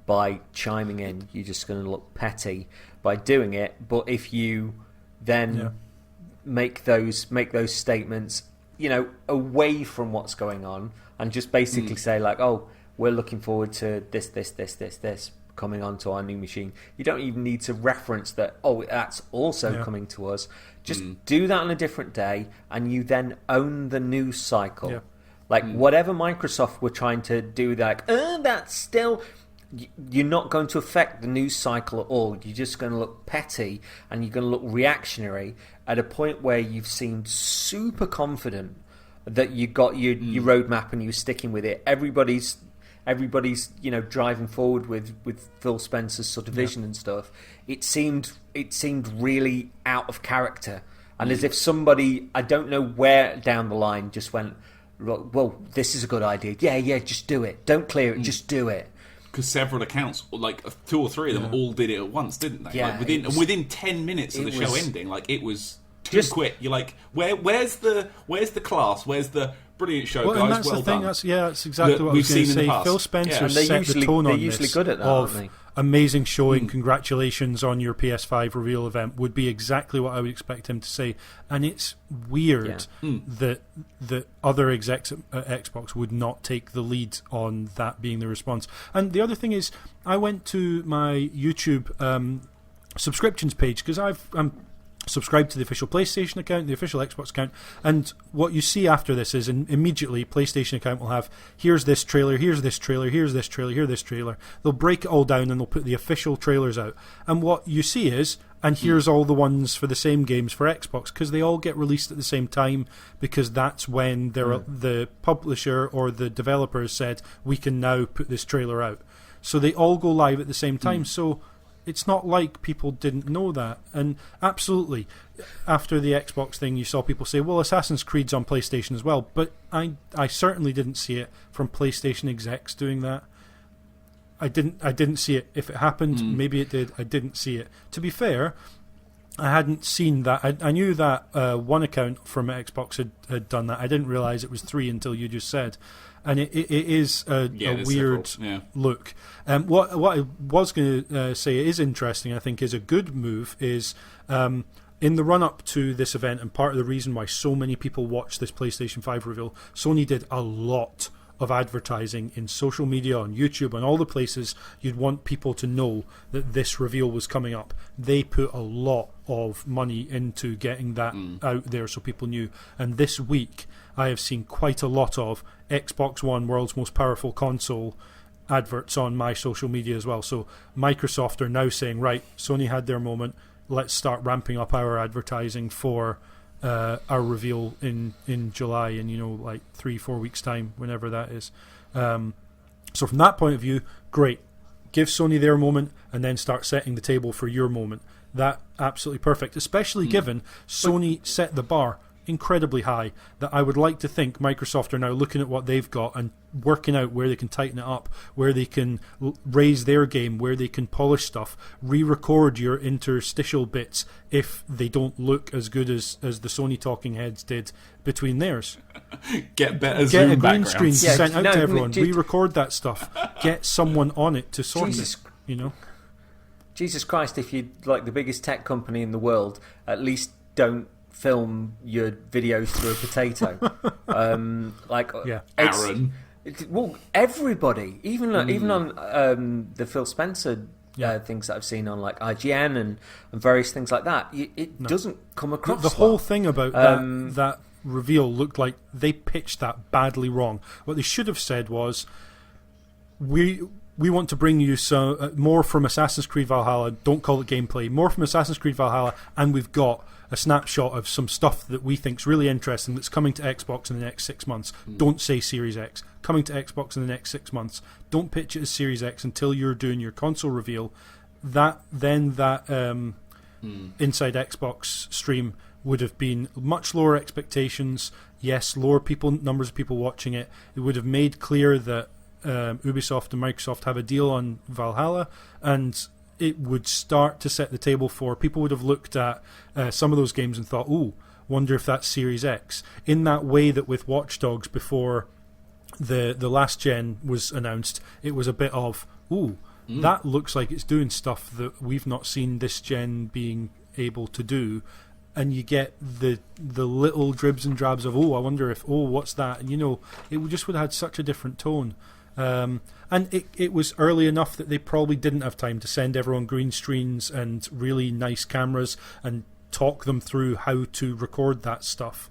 by chiming in. You're just going to look petty by doing it. But if you then make those statements, away from what's going on, and just basically say like, oh, we're looking forward to this coming onto our new machine. You don't even need to reference that, oh, that's also coming to us. Just do that on a different day, and you then own the news cycle. Yeah. Like, whatever Microsoft were trying to do, that's still... You're not going to affect the news cycle at all. You're just going to look petty, and you're going to look reactionary at a point where you've seemed super confident that you got your roadmap and you're sticking with it. Everybody's driving forward with Phil Spencer's sort of vision and stuff. It seemed really out of character, and as if somebody, I don't know where down the line, just went, well, this is a good idea. Yeah, just do it. Don't clear it, just do it. Because several accounts, 2 or 3 of them, all did it at once, didn't they? Yeah, within 10 minutes of the show ending, it was too quick. You're like, where's the class? Where's the brilliant show, guys? And that's the thing. That's exactly what I was going to say. Phil Spencer set the tone on this. They're usually good at that, aren't they? Amazing showing, congratulations on your PS5 reveal event would be exactly what I would expect him to say. And it's weird that other execs at Xbox would not take the lead on that being the response. And the other thing is, I went to my YouTube subscriptions page, because I'm subscribed to the official PlayStation account, the official Xbox account, and what you see after this is immediately PlayStation account will have, here's this trailer, here's this trailer, here's this trailer, here's this trailer. They'll break it all down and they'll put the official trailers out. And what you see is, and here's all the ones for the same games for Xbox, because they all get released at the same time, because that's when the publisher or the developers said, we can now put this trailer out. So they all go live at the same time. So it's not like people didn't know that. And absolutely, after the Xbox thing, you saw people say, well, Assassin's Creed's on PlayStation as well. But I certainly didn't see it from PlayStation execs doing that. I didn't see it. If it happened, maybe it did. I didn't see it. To be fair, I hadn't seen that. I knew that one account from Xbox had done that. I didn't realise it was 3 until you just said. And it is a weird look. What I was going to say is interesting, I think, is a good move, is in the run-up to this event, and part of the reason why so many people watched this PlayStation 5 reveal, Sony did a lot of advertising in social media, on YouTube, on all the places you'd want people to know that this reveal was coming up. They put a lot of money into getting that out there so people knew. And this week, I have seen quite a lot of Xbox One, world's most powerful console, adverts on my social media as well. So Microsoft are now saying, right, Sony had their moment, let's start ramping up our advertising for our reveal in July, in 3-4 weeks time, whenever that is. So from that point of view, great. Give Sony their moment and then start setting the table for your moment. That absolutely perfect, especially given Sony set the bar incredibly high, that I would like to think Microsoft are now looking at what they've got and working out where they can tighten it up, where they can raise their game, where they can polish stuff, re-record your interstitial bits if they don't look as good as the Sony talking heads did between theirs. Get better Get Zoom a green backgrounds. screen sent out to everyone, re-record that stuff, get someone on it to sort Jesus. it, Jesus Christ, if you're like the biggest tech company in the world, at least don't film your videos through a potato. Aaron. Well, everybody, even on the Phil Spencer things that I've seen on like IGN and various things like that, it doesn't come across. The whole thing about that reveal looked like they pitched that badly wrong. What they should have said was, we want to bring you some more from Assassin's Creed Valhalla. Don't call it gameplay. More from Assassin's Creed Valhalla, and we've got a snapshot of some stuff that we think's really interesting that's coming to Xbox in the next 6 months. Don't say Series X. Coming to Xbox in the next 6 months. Don't pitch it as Series X until you're doing your console reveal. That Inside Xbox stream would have been much lower expectations. Yes, lower numbers of people watching it. It would have made clear that Ubisoft and Microsoft have a deal on Valhalla, and it would start to set the table for people would have looked at some of those games and thought, ooh, wonder if that's Series X. In that way that with Watch Dogs before the last gen was announced, it was a bit of, ooh, that looks like it's doing stuff that we've not seen this gen being able to do. And you get the little dribs and drabs of, I wonder if, what's that? And it just would have had such a different tone. And it was early enough that they probably didn't have time to send everyone green screens and really nice cameras and talk them through how to record that stuff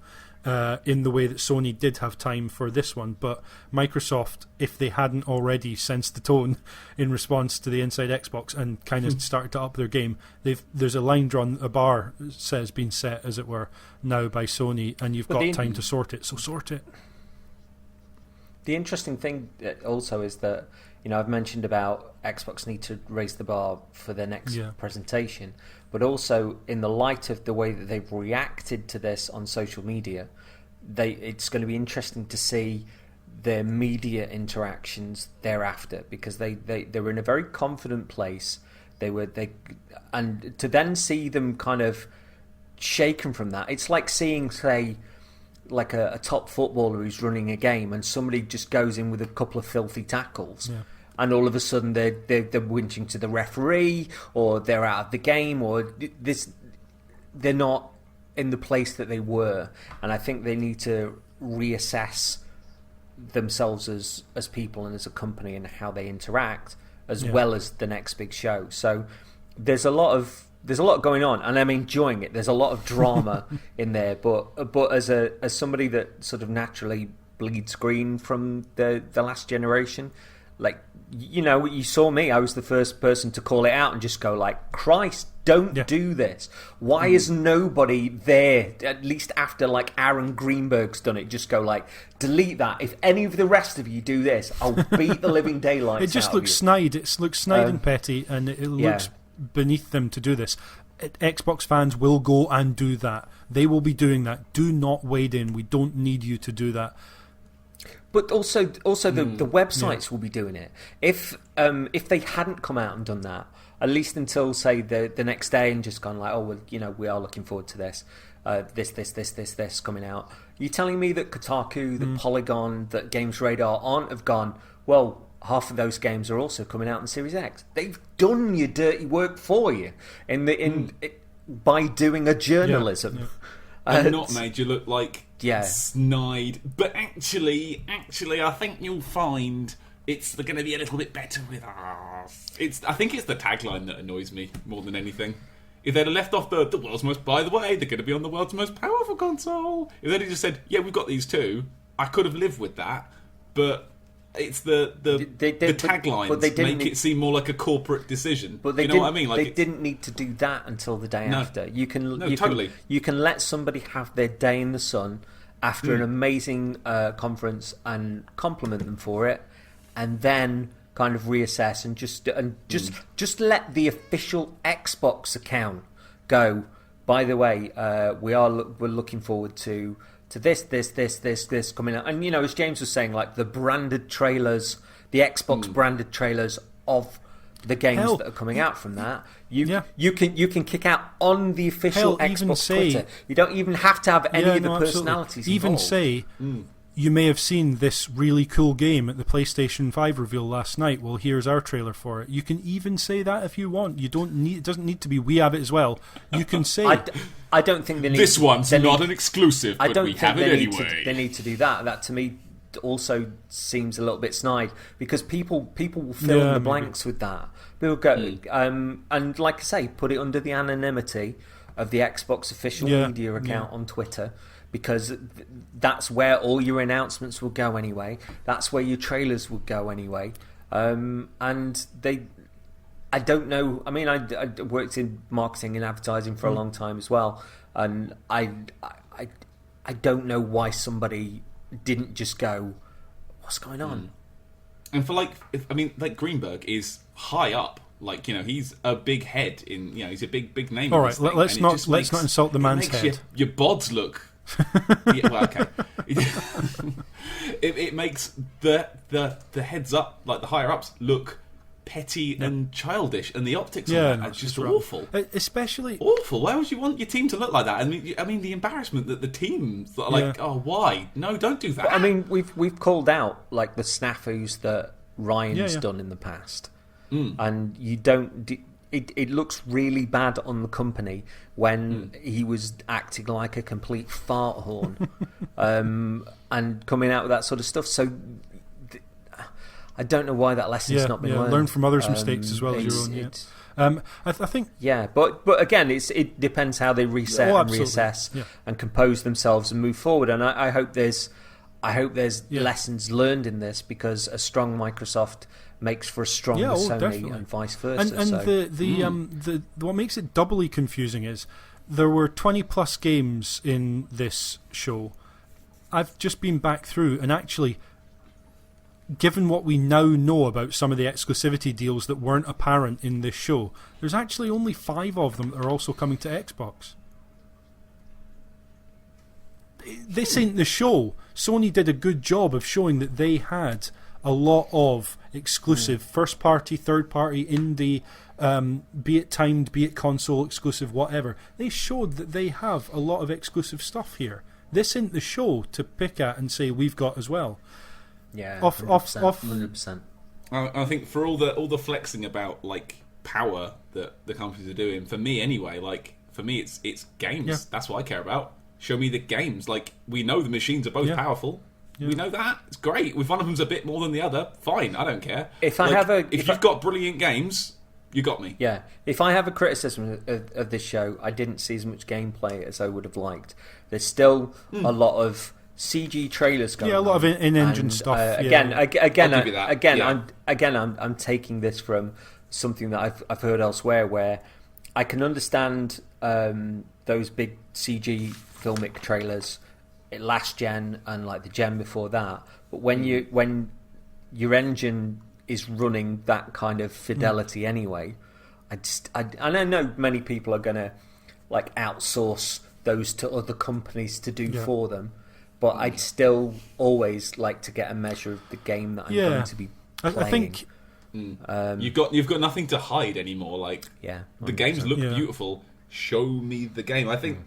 in the way that Sony did have time for this one. But Microsoft, if they hadn't already sensed the tone in response to the Inside Xbox and kind of started to up their game, there's a line drawn, a bar has been set, as it were, now by Sony, and you've got time to sort it, so sort it. The interesting thing also is that, I've mentioned about Xbox need to raise the bar for their next presentation, but also in the light of the way that they've reacted to this on social media, it's going to be interesting to see their media interactions thereafter, because they were in a very confident place. And to then see them kind of shaken from that, it's like seeing, say, like a top footballer who's running a game and somebody just goes in with a couple of filthy tackles, and all of a sudden they're whinging to the referee, or they're out of the game, or they're not in the place that they were. And I think they need to reassess themselves as people and as a company and how they interact, as well as the next big show. So there's a lot going on, and I'm enjoying it. There's a lot of drama in there, but as somebody that sort of naturally bleeds green from the last generation, like, you saw me. I was the first person to call it out and just go like, Christ, don't do this. Why is nobody there, at least after like Aaron Greenberg's done it, just go like, delete that. If any of the rest of you do this, I'll beat the living daylights out of you. It just looks snide. It looks snide and petty, and it looks beneath them to do this. Xbox fans will go and do that. They will be doing that. Do not wade in. We don't need you to do that. But also the websites will be doing it. If they hadn't come out and done that, at least until say the next day and just gone like, oh well, we are looking forward to this, this coming out. You're telling me that Kotaku, that Polygon, that Games Radar aren't have gone, well, half of those games are also coming out in Series X. They've done your dirty work for you by doing a journalism. Yeah. And not made you look like snide. But actually, I think you'll find it's going to be a little bit better with us. I think it's the tagline that annoys me more than anything. If they'd have left off the world's most, by the way, they're going to be on the world's most powerful console. If they'd have just said, yeah, we've got these two, I could have lived with that. But it's the taglines make it seem more like a corporate decision. But they you know what I mean? Like they didn't need to do that until the day after. You can let somebody have their day in the sun after an amazing conference and compliment them for it, and then kind of reassess and just let the official Xbox account go. By the way, we're looking forward to this coming out. And as James was saying, like the branded trailers, the Xbox branded trailers of the games that are coming out from that, you can kick out on the official Xbox Twitter. You don't even have to have any of the personalities involved. Even say you may have seen this really cool game at the PlayStation 5 reveal last night. Well, here's our trailer for it. You can even say that if you want. It doesn't need to be we have it as well. You can say I don't think they need this one's not an exclusive, but we have it anyway. They need to do that. That to me also seems a little bit snide, because people will fill in the blanks with that. People go and like I say, put it under the anonymity of the Xbox official media account on Twitter, because that's where all your announcements will go anyway. That's where your trailers will go anyway. And I don't know. I mean, I worked in marketing and advertising for a long time as well, and I don't know why somebody didn't just go, "What's going on?" And for Greenberg is high up. Like, he's a big head in. He's a big name. All right, let's not insult the man's head. Your bods look. Okay. It makes the heads up, like the higher ups, look petty and childish, and the optics on that are just awful. Especially awful. Why would you want your team to look like that? I mean, the embarrassment that the teams are like, oh, why? No, don't do that. But, I mean, we've called out like the snafus that Ryan's done in the past, and you don't. It looks really bad on the company when he was acting like a complete fart horn, and coming out with that sort of stuff. So I don't know why that lesson's not been learned. Learn from others' mistakes as well as your own. I think. Yeah, but again, it depends how they reset and reassess and compose themselves and move forward. And I hope there's lessons learned in this, because a strong Microsoft makes for a stronger Sony, definitely. And vice versa. And what makes it doubly confusing is there were 20 plus games in this show. I've just been back through, and actually, given what we now know about some of the exclusivity deals that weren't apparent in this show, there's actually only 5 of them that are also coming to Xbox. This ain't the show. Sony did a good job of showing that they had a lot of exclusive first party, third party, indie, be it timed, be it console exclusive, whatever. They showed that they have a lot of exclusive stuff here. This isn't the show to pick at and say we've got as well. Yeah, 100%. I think for all the flexing about like power that the companies are doing, for me anyway, it's games. Yeah. That's what I care about. Show me the games. Like, we know the machines are both powerful. Yeah. We know that. It's great. If one of them's a bit more than the other, fine. I don't care. If you've got brilliant games, you got me. Yeah. If I have a criticism of this show, I didn't see as much gameplay as I would have liked. There's still a lot of CG trailers going on. Yeah, a lot of in-engine stuff. I'm taking this from something that I've heard elsewhere, where I can understand those big CG filmic trailers last gen and like the gen before that, but when your engine is running that kind of fidelity anyway, I know many people are gonna like outsource those to other companies to do for them, but I'd still always like to get a measure of the game that I'm going to be playing. I think you've got nothing to hide anymore. Like, the games look beautiful. Show me the game. I think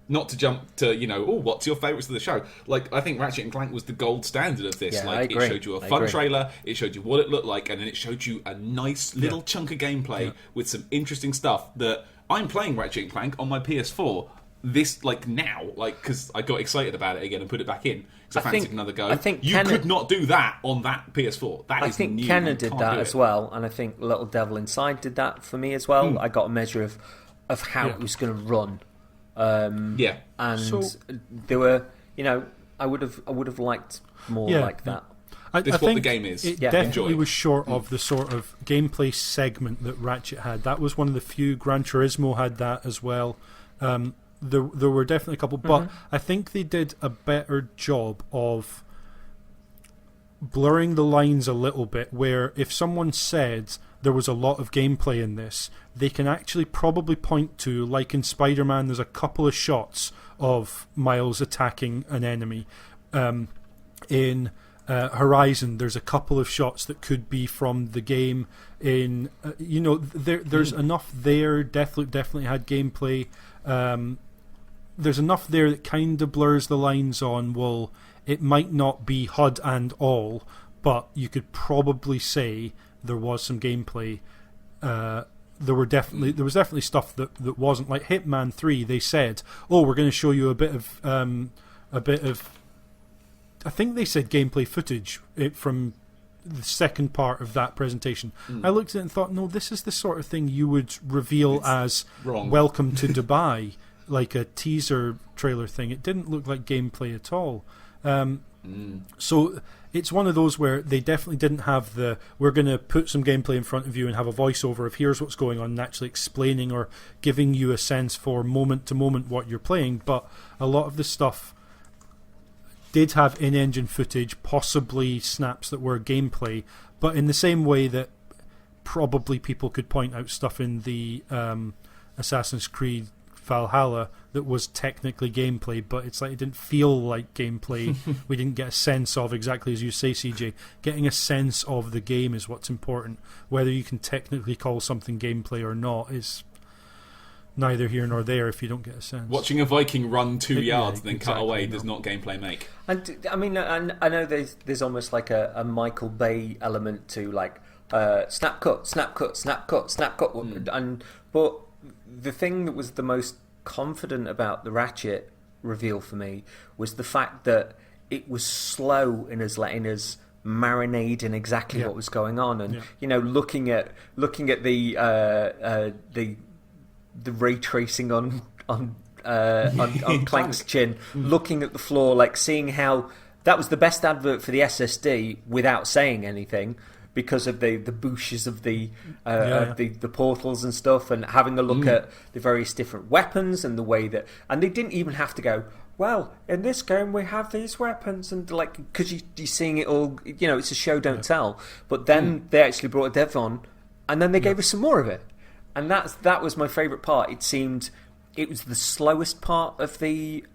not to jump to what's your favourites of the show? Like, I think Ratchet and Clank was the gold standard of this. Yeah, like, it showed you a fun trailer, it showed you what it looked like, and then it showed you a nice little chunk of gameplay with some interesting stuff. That I'm playing Ratchet and Clank on my PS4. This now, because I got excited about it again and put it back in because I fancied another go. I think you could not do that on that PS4. I think new. Kenna did that as well, and I think Little Devil Inside did that for me as well. I got a measure of how it was going to run. And there were, I would have liked more like that. I think what the game is. It definitely was short of the sort of gameplay segment that Ratchet had. That was one of the few. Gran Turismo had that as well. There were definitely a couple, but I think they did a better job of blurring the lines a little bit, where if someone said there was a lot of gameplay in this, they can actually probably point to, like in Spider-Man, there's a couple of shots of Miles attacking an enemy. In Horizon, there's a couple of shots that could be from the game. In there's enough there. Deathloop definitely had gameplay. There's enough there that kind of blurs the lines on, well, it might not be HUD and all, but you could probably say there was some gameplay. There was definitely stuff that wasn't. Like Hitman 3, they said, we're going to show you a bit of I think they said gameplay footage from the second part of that presentation. I looked at it and thought, no, this is the sort of thing you would reveal as wrong. Welcome to Dubai, like a teaser trailer thing. It didn't look like gameplay at all. So it's one of those where they definitely didn't have we're going to put some gameplay in front of you and have a voiceover of here's what's going on and actually explaining or giving you a sense for moment to moment what you're playing. But a lot of the stuff did have in-engine footage, possibly snaps that were gameplay, but in the same way that probably people could point out stuff in the Assassin's Creed Valhalla that was technically gameplay, but it's like it didn't feel like gameplay. We didn't get a sense of, exactly as you say, CJ, getting a sense of the game is what's important. Whether you can technically call something gameplay or not is neither here nor there if you don't get a sense. Watching a Viking run 2 yards and then cut away does not gameplay make. And I mean, I know there's almost like a Michael Bay element to like snap cut, snap cut, snap cut, snap cut, but the thing that was the most confident about the Ratchet reveal for me was the fact that it was slow in us letting us marinade in exactly what was going on, and looking at the ray tracing on Clank's chin, looking at the floor, like seeing how that was the best advert for the SSD without saying anything, because of the bushes of the portals and stuff, and having a look at the various different weapons and the way that, and they didn't even have to go, well, in this game we have these weapons, and like, because you're seeing it all, it's a show don't tell, but then they actually brought a dev on, and then they gave us some more of it, and that was my favourite part. It seemed it was the slowest part of the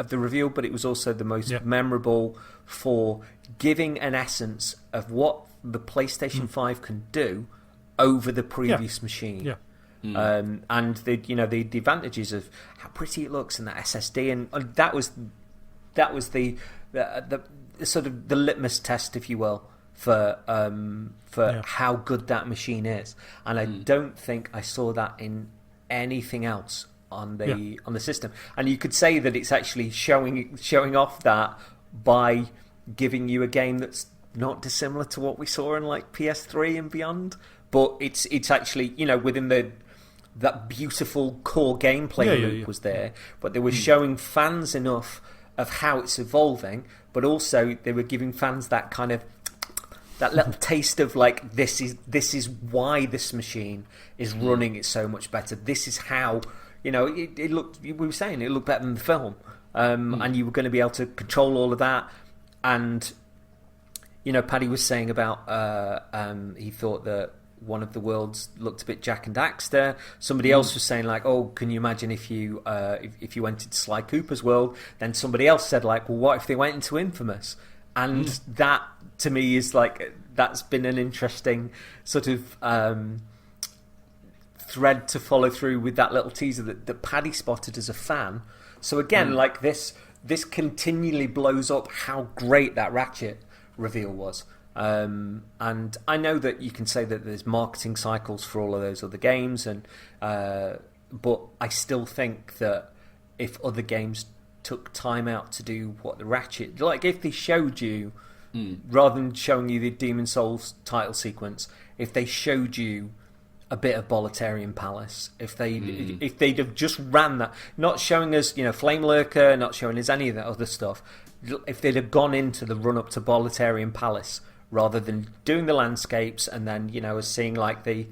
reveal, but it was also the most memorable for giving an essence of what the PlayStation 5 can do over the previous machine. And the advantages of how pretty it looks and that SSD, and that was the sort of the litmus test, if you will, for how good that machine is. And I don't think I saw that in anything else on the system. And you could say that it's actually showing off that by giving you a game that's not dissimilar to what we saw in like PS3 and beyond, but it's actually within that beautiful core gameplay loop was there, but they were showing fans enough of how it's evolving, but also they were giving fans that kind of that little taste of like, this is why this machine is running it so much better. This is how it looked. We were saying it looked better than the film, and you were going to be able to control all of that. And Paddy was saying about he thought that one of the worlds looked a bit Jack and Daxter. Somebody else was saying like, oh, can you imagine if you if you went into Sly Cooper's world? Then somebody else said like, well, what if they went into Infamous? And that to me is like, that's been an interesting sort of thread to follow through with that little teaser that Paddy spotted as a fan. So again, like this continually blows up how great that Ratchet reveal was. And I know that you can say that there's marketing cycles for all of those other games, and but I still think that if other games took time out to do what the Ratchet, like if they showed you, rather than showing you the Demon Souls title sequence, if they showed you a bit of Boletarian Palace, if they'd have just ran that, not showing us, Flame Lurker, not showing us any of that other stuff, if they'd have gone into the run up to Boletarian Palace rather than doing the landscapes and then us seeing like the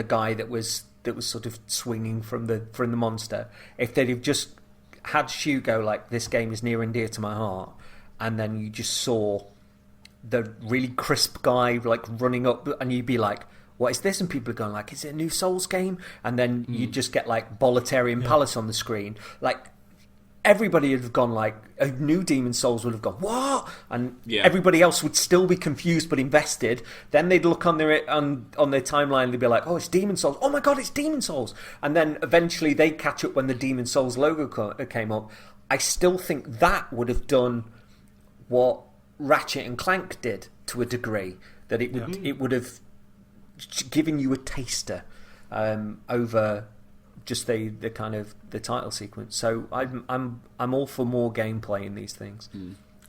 guy that was sort of swinging from the monster, if they'd have just had Shu go like, this game is near and dear to my heart, and then you just saw the really crisp guy like running up, and you'd be like, what is this? And people are going like, is it a new Souls game? And then you just get like Boletarian Palace on the screen. Like everybody would have gone like, a new Demon Souls would have gone, what? And everybody else would still be confused but invested. Then they'd look on their timeline and they'd be like, oh, it's Demon Souls. Oh my god, it's Demon Souls. And then eventually they'd catch up when the Demon Souls logo came up. I still think that would have done what Ratchet and Clank did to a degree. That it would have giving you a taster over just the kind of the title sequence. So I'm all for more gameplay in these things.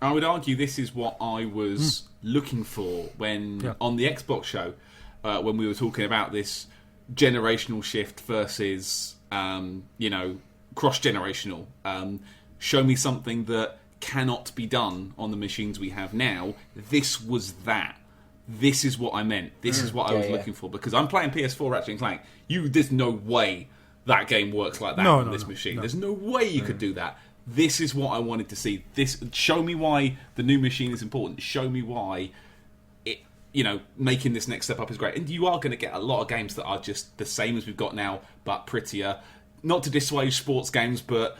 I would argue this is what I was looking for when on the Xbox show when we were talking about this generational shift versus cross-generational. Show me something that cannot be done on the machines we have now. This was that. This is what I meant. This is what I was looking for. Because I'm playing PS4 Ratchet and Clank. There's no way that game works like that on this machine. No. There's no way you could do that. This is what I wanted to see. Show me why the new machine is important. Show me why it, making this next step up is great. And you are going to get a lot of games that are just the same as we've got now, but prettier. Not to dissuade sports games, but,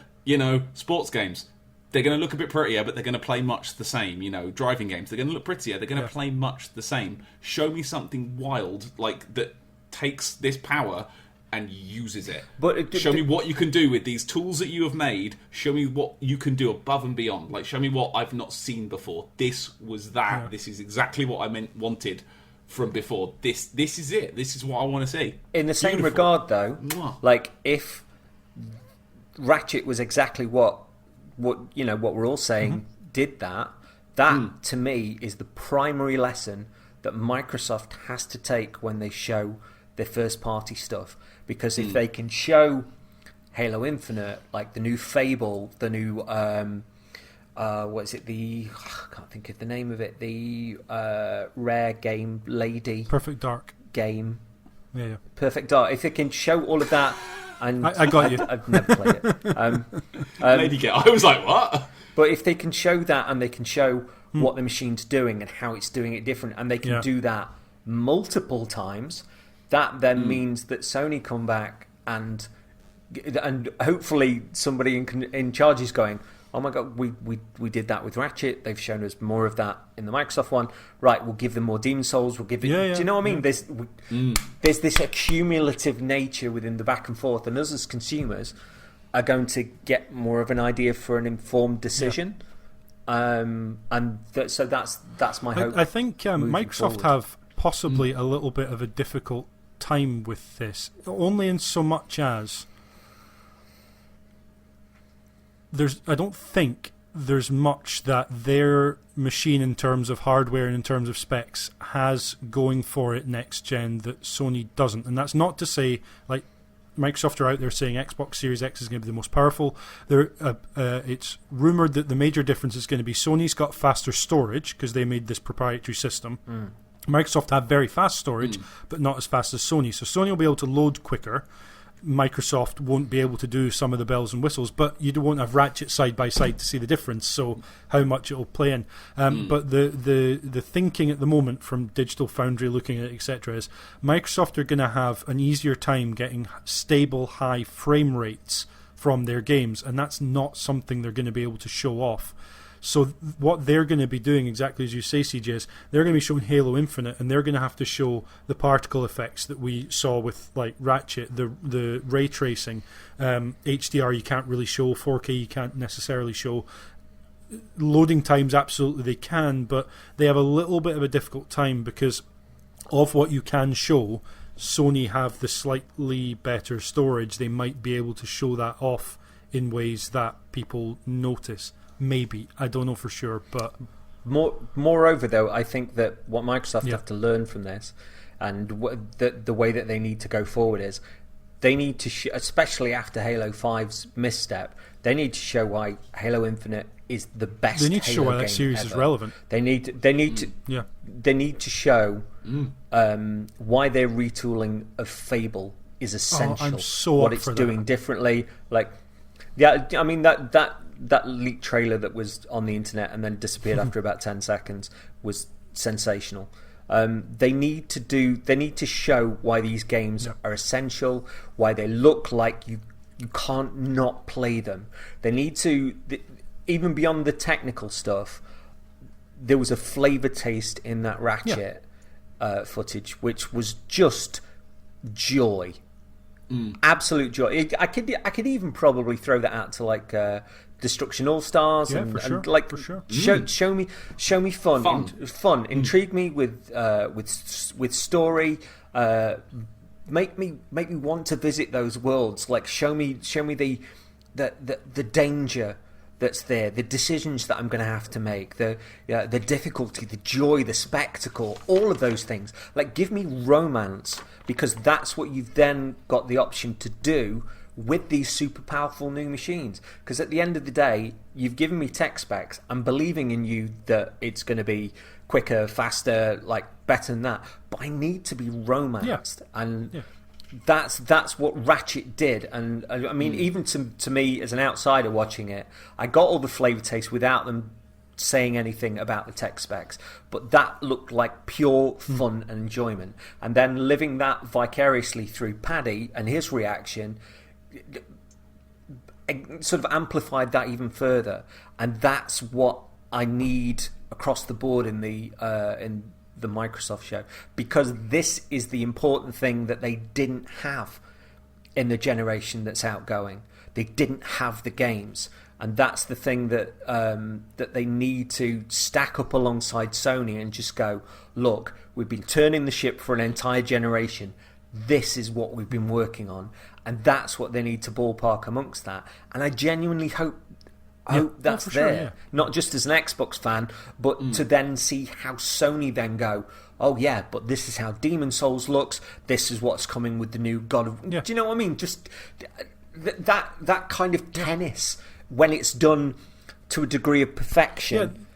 sports games. They're going to look a bit prettier, but they're going to play much the same. Driving games, they're going to look prettier. They're going to play much the same. Show me something wild, like that takes this power and uses it. But show me what you can do with these tools that you have made. Show me what you can do above and beyond. Like, show me what I've not seen before. This was that. Yeah. This is exactly what I wanted from before. This is it. This is what I want to see. In the same regard, though, like if Ratchet was exactly what we're all saying did that to me is the primary lesson that Microsoft has to take when they show their first party stuff, because if they can show Halo Infinite, like the new Fable, the new what is it, I can't think of the name of it, the Rare game Lady Perfect Dark game, Perfect Dark, if they can show all of that. And I got you. I've never played it. Lady Get. I was like, what? But if they can show that, and they can show what the machine's doing and how it's doing it different, and they can do that multiple times, that then means that Sony come back and hopefully somebody in charge is going, oh my god, we did that with Ratchet. They've shown us more of that in the Microsoft one. Right, we'll give them more Demon Souls. We'll give it. Do you know what I mean? There's this accumulative nature within the back and forth, and us as consumers are going to get more of an idea for an informed decision. So that's my hope. I think Microsoft have possibly a little bit of a difficult time with this, only in so much as I don't think there's much that their machine in terms of hardware and in terms of specs has going for it next gen that Sony doesn't. And that's not to say, like, Microsoft are out there saying Xbox Series X is going to be the most powerful. It's rumoured that the major difference is going to be Sony's got faster storage because they made this proprietary system. Microsoft have very fast storage, but not as fast as Sony. So Sony will be able to load quicker. Microsoft won't be able to do some of the bells and whistles, but you won't have Ratchet side by side to see the difference, so how much it will play in. But the thinking at the moment from Digital Foundry looking at it, etc., is Microsoft are going to have an easier time getting stable high frame rates from their games, and that's not something they're going to be able to show off. So what they're going to be doing, exactly as you say, CJ, is they're going to be showing Halo Infinite, and they're going to have to show the particle effects that we saw with like Ratchet, the ray tracing, HDR you can't really show, 4K you can't necessarily show. Loading times, absolutely they can, but they have a little bit of a difficult time because of what you can show. Sony have the slightly better storage. They might be able to show that off in ways that people notice. Maybe. I don't know for sure, but... Moreover, though, I think that what Microsoft have to learn from this, and the way that they need to go forward is, they need to, especially after Halo 5's misstep, they need to show why Halo Infinite is the best. They need to show why that series is relevant. They need to show why their retooling of Fable is essential. I'm so what up it's for doing that. Differently. Like, yeah, I mean that leaked trailer that was on the internet and then disappeared after about 10 seconds was sensational. They need to show why these games are essential, why they look like you can't not play them. They need to, even beyond the technical stuff, there was a flavor taste in that Ratchet footage, which was just joy. Absolute joy. I could even probably throw that out to like Destruction All Stars and like show me fun. Intrigue me with story. Make me want to visit those worlds. Like show me the danger that's there, the decisions that I'm going to have to make, the difficulty, the joy, the spectacle, all of those things. Like, give me romance, because that's what you've then got the option to do with these super powerful new machines. Because at the end of the day, you've given me tech specs. I'm believing in you that it's going to be quicker, faster, like better than that. But I need to be romanced, and that's what Ratchet did. And I mean, even to me as an outsider watching it, I got all the flavor taste without them saying anything about the tech specs, but that looked like pure fun and enjoyment. And then living that vicariously through Paddy and his reaction sort of amplified that even further. And that's what I need across the board in the Microsoft show, because this is the important thing that they didn't have in the generation that's outgoing. They didn't have the games, and that's the thing that that they need to stack up alongside Sony and just go, look, we've been turning the ship for an entire generation. This is what we've been working on, and that's what they need to ballpark amongst that. And I genuinely hope that's there, not just as an Xbox fan, but to then see how Sony then go, oh yeah, but this is how Demon Souls looks, this is what's coming with the new God of... Do you know what I mean? Just that kind of tennis, when it's done to a degree of perfection,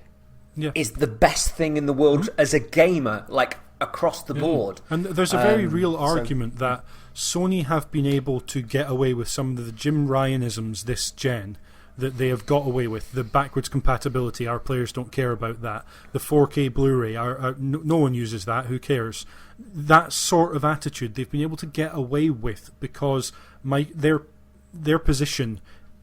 is the best thing in the world as a gamer, like across the board. And there's a very real argument that Sony have been able to get away with some of the Jim Ryanisms this gen that they have got away with. The backwards compatibility, our players don't care about that. The 4K Blu-ray, no one uses that, who cares? That sort of attitude they've been able to get away with because their position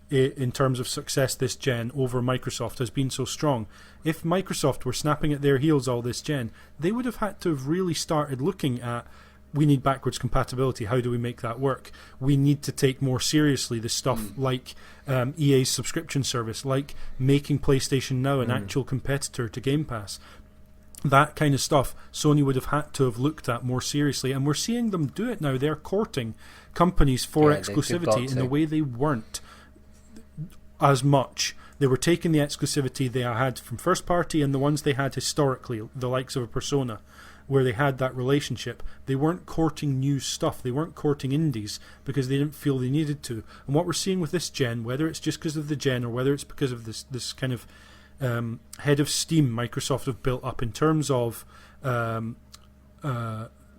in terms of success this gen over Microsoft has been so strong. If Microsoft were snapping at their heels all this gen, they would have had to have really started looking at, we need backwards compatibility, how do we make that work? We need to take more seriously the stuff like EA's subscription service, like making PlayStation Now an actual competitor to Game Pass. That kind of stuff Sony would have had to have looked at more seriously, and we're seeing them do it now. They're courting companies for exclusivity in a way they weren't as much. They were taking the exclusivity they had from first party and the ones they had historically, the likes of a Persona, where they had that relationship. They weren't courting new stuff. They weren't courting indies because they didn't feel they needed to. And what we're seeing with this gen, whether it's just because of the gen or whether it's because of this kind of head of steam Microsoft have built up in terms of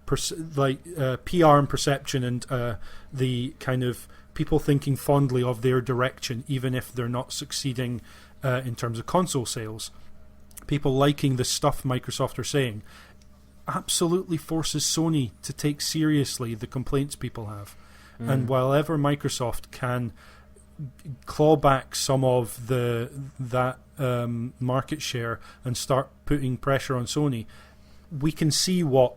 PR and perception, and the kind of people thinking fondly of their direction, even if they're not succeeding in terms of console sales. People liking the stuff Microsoft are saying absolutely forces Sony to take seriously the complaints people have. And while ever Microsoft can claw back some of that market share and start putting pressure on Sony, we can see what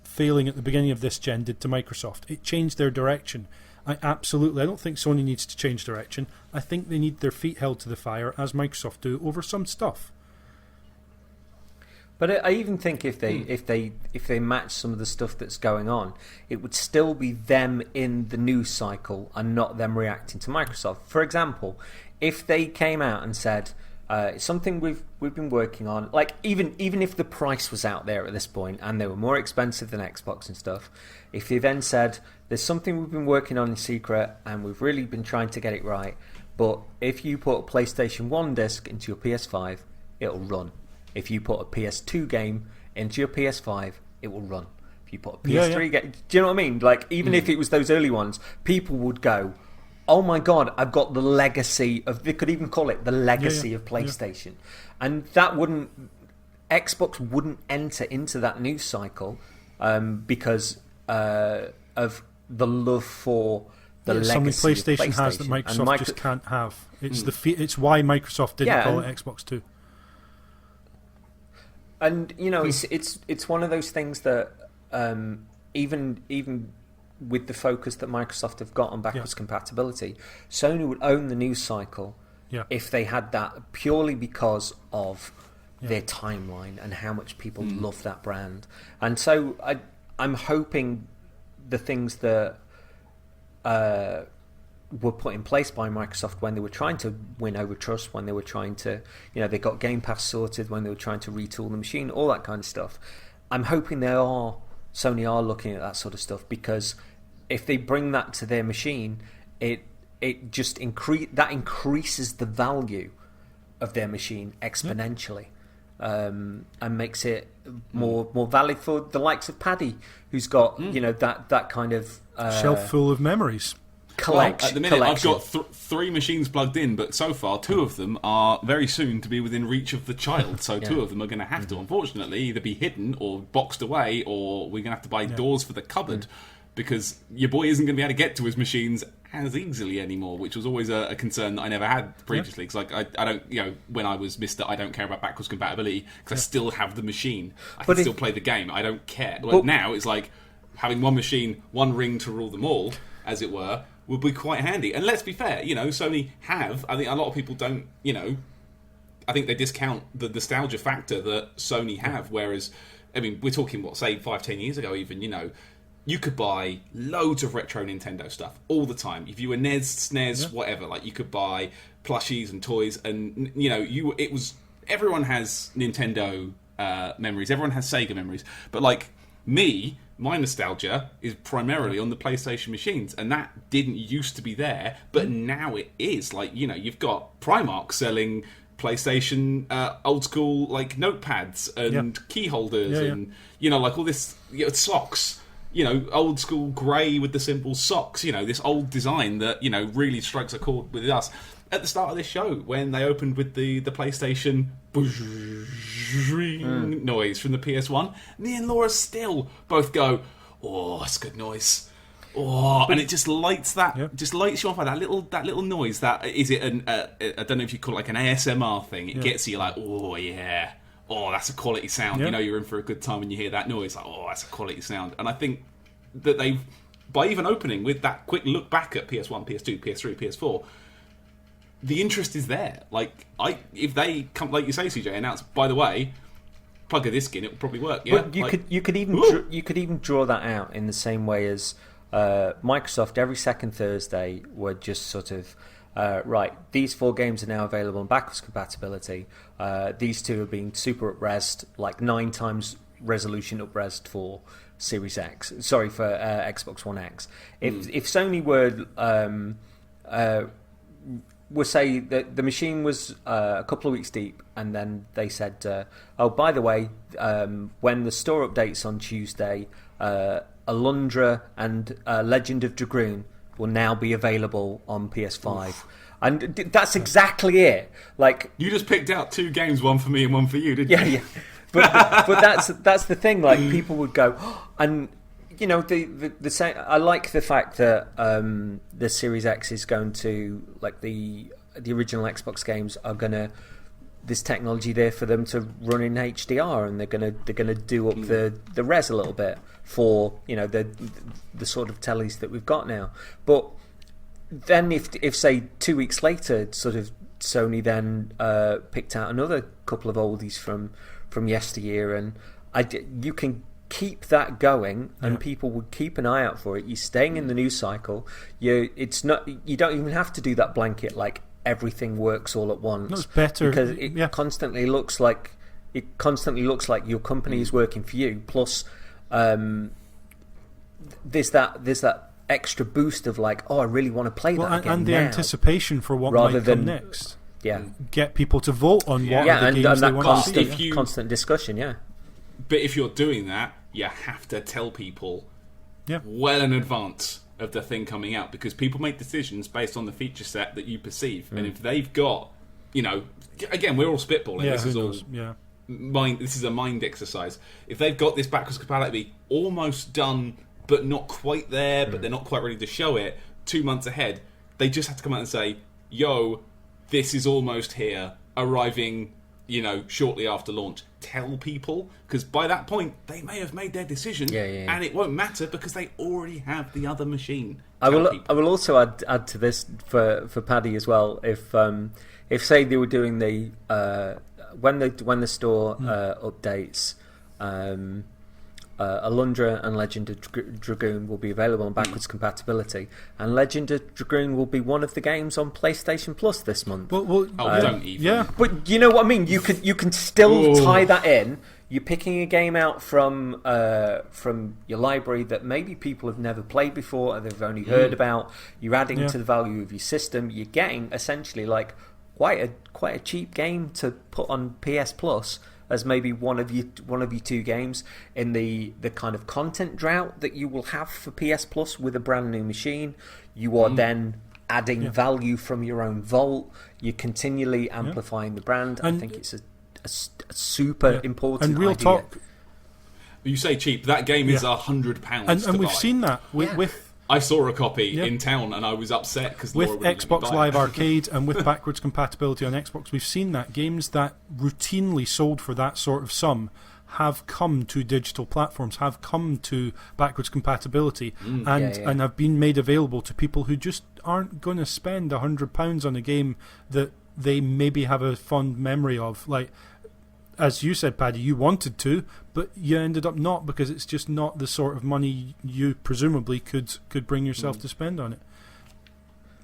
failing at the beginning of this gen did to Microsoft. It changed their direction. I don't think Sony needs to change direction. I think they need their feet held to the fire, as Microsoft do, over some stuff. But I even think if they match some of the stuff that's going on, it would still be them in the news cycle and not them reacting to Microsoft. For example, if they came out and said it's something we've been working on, like even if the price was out there at this point and they were more expensive than Xbox and stuff, if they then said there's something we've been working on in secret and we've really been trying to get it right, but if you put a PlayStation 1 disc into your PS5, it'll run. If you put a PS2 game into your PS5, it will run. If you put a PS3 game... Do you know what I mean? Like, even if it was those early ones, people would go, oh my God, I've got the legacy of... They could even call it the legacy of PlayStation. And that wouldn't... Xbox wouldn't enter into that news cycle because of the love for the legacy something of PlayStation has that Microsoft just can't have. It's it's why Microsoft didn't call it Xbox 2. And it's one of those things that even with the focus that Microsoft have got on backwards compatibility, Sony would own the news cycle if they had that, purely because of their timeline and how much people love that brand. And so I'm hoping the things that were put in place by Microsoft when they were trying to win over trust, when they were trying to, they got Game Pass sorted, when they were trying to retool the machine, all that kind of stuff. I'm hoping Sony are looking at that sort of stuff, because if they bring that to their machine, it just increases the value of their machine exponentially, and makes it more valid for the likes of Paddy, who's got that kind of shelf full of memories. At the minute, I've got 3 machines plugged in, but so far 2 of them are very soon to be within reach of the child. So 2 of them are going to have to, unfortunately, either be hidden or boxed away, or we're going to have to buy doors for the cupboard, because your boy isn't going to be able to get to his machines as easily anymore, which was always a concern that I never had previously. Because I don't, when I was Mr. I don't care about backwards compatibility, because I still have the machine. I can still play the game. I don't care. But now it's like having one machine, one ring to rule them all, as it were, would be quite handy. And let's be fair, Sony have, I think a lot of people don't, I think they discount the nostalgia factor that Sony have, whereas, I mean, we're talking, say 5-10 years ago even, you could buy loads of retro Nintendo stuff all the time. If you were NES, SNES, whatever, like you could buy plushies and toys, and, everyone has Nintendo memories, everyone has Sega memories, but like my nostalgia is primarily on the PlayStation machines, and that didn't used to be there, but now it is. Like, you've got Primark selling PlayStation old school like notepads and key holders and like all this socks, old school grey with the simple socks, this old design that really strikes a chord with us. At the start of this show, when they opened with the PlayStation noise from the PS1, me and Laura still both go, "Oh, that's good noise." Oh, and it just lights just lights you off by that little noise. That is it. I don't know if you call it like an ASMR thing. It gets you like, "Oh yeah, oh that's a quality sound." You're in for a good time when you hear that noise. Like, "Oh, that's a quality sound." And I think that they've, by even opening with that quick look back at PS1, PS2, PS3, PS4. The interest is there. Like, if they come, like you say, CJ, announce, by the way, plug a disc in, it will probably work. Yeah, but you could even draw that out in the same way as Microsoft. Every second Thursday were just sort of right. These 4 games are now available on backwards compatibility. These 2 are being super up-resed, like 9 times resolution up-resed for Series X. Sorry, for Xbox One X. If Sony were we'll say that the machine was a couple of weeks deep, and then they said, "Oh, by the way, when the store updates on Tuesday, Alundra and Legend of Dragoon will now be available on PS5." Oof. And that's exactly it. Like, you just picked out 2 games, one for me and one for you, didn't you? Yeah. But that's the thing. Like, people would go, and you know, I like the fact that the Series X is going to, like, the original Xbox games are gonna, this technology there for them to run in HDR, and they're gonna do up the res a little bit for, you know, the sort of tellies that we've got now. But then if say 2 weeks later, sort of Sony then picked out another couple of oldies from yesteryear, and you can keep that going, and people would keep an eye out for it. You're staying in the news cycle. You don't even have to do that blanket, like, everything works all at once. No, it's better because it constantly looks like your company is working for you. Plus, there's that extra boost of, like, oh, I really want to play that again, and the now, anticipation for what might come next. Yeah, get people to vote on what are the games they want to see. Constant discussion. Yeah, but if you're doing that, you have to tell people well in advance of the thing coming out, because people make decisions based on the feature set that you perceive, and if they've got, you know, again, we're all spitballing. Yeah, this is all mind. This is a mind exercise. If they've got this backwards compatibility almost done, but not quite there, but they're not quite ready to show it 2 months ahead, they just have to come out and say, "Yo, this is almost here, arriving, you know, shortly after launch." Tell people, because by that point they may have made their decision, and it won't matter because they already have the other machine. I will also add to this for Paddy as well. If say they were doing the when the store updates, Alundra and Legend of Dragoon will be available on backwards compatibility, and Legend of Dragoon will be one of the games on PlayStation Plus this month. Don't even. Yeah, but you know what I mean. You can still tie that in. You're picking a game out from your library that maybe people have never played before, or they've only heard about. You're adding to the value of your system. You're getting essentially, like, quite a cheap game to put on PS Plus as maybe one of your 2 games in the kind of content drought that you will have for PS Plus with a brand new machine. You are then adding value from your own vault. You're continually amplifying the brand. I think it's a super important and real idea. talk. You say cheap. That game is £100, and we've seen that with. I saw a copy in town and I was upset because with Xbox Live Arcade and with backwards compatibility on Xbox, we've seen that games that routinely sold for that sort of sum have come to digital platforms, have come to backwards compatibility, and have been made available to people who just aren't going to spend £100 on a game that they maybe have a fond memory of. Like, as you said, Paddy, you wanted to, but you ended up not, because it's just not the sort of money you presumably could bring yourself to spend on it.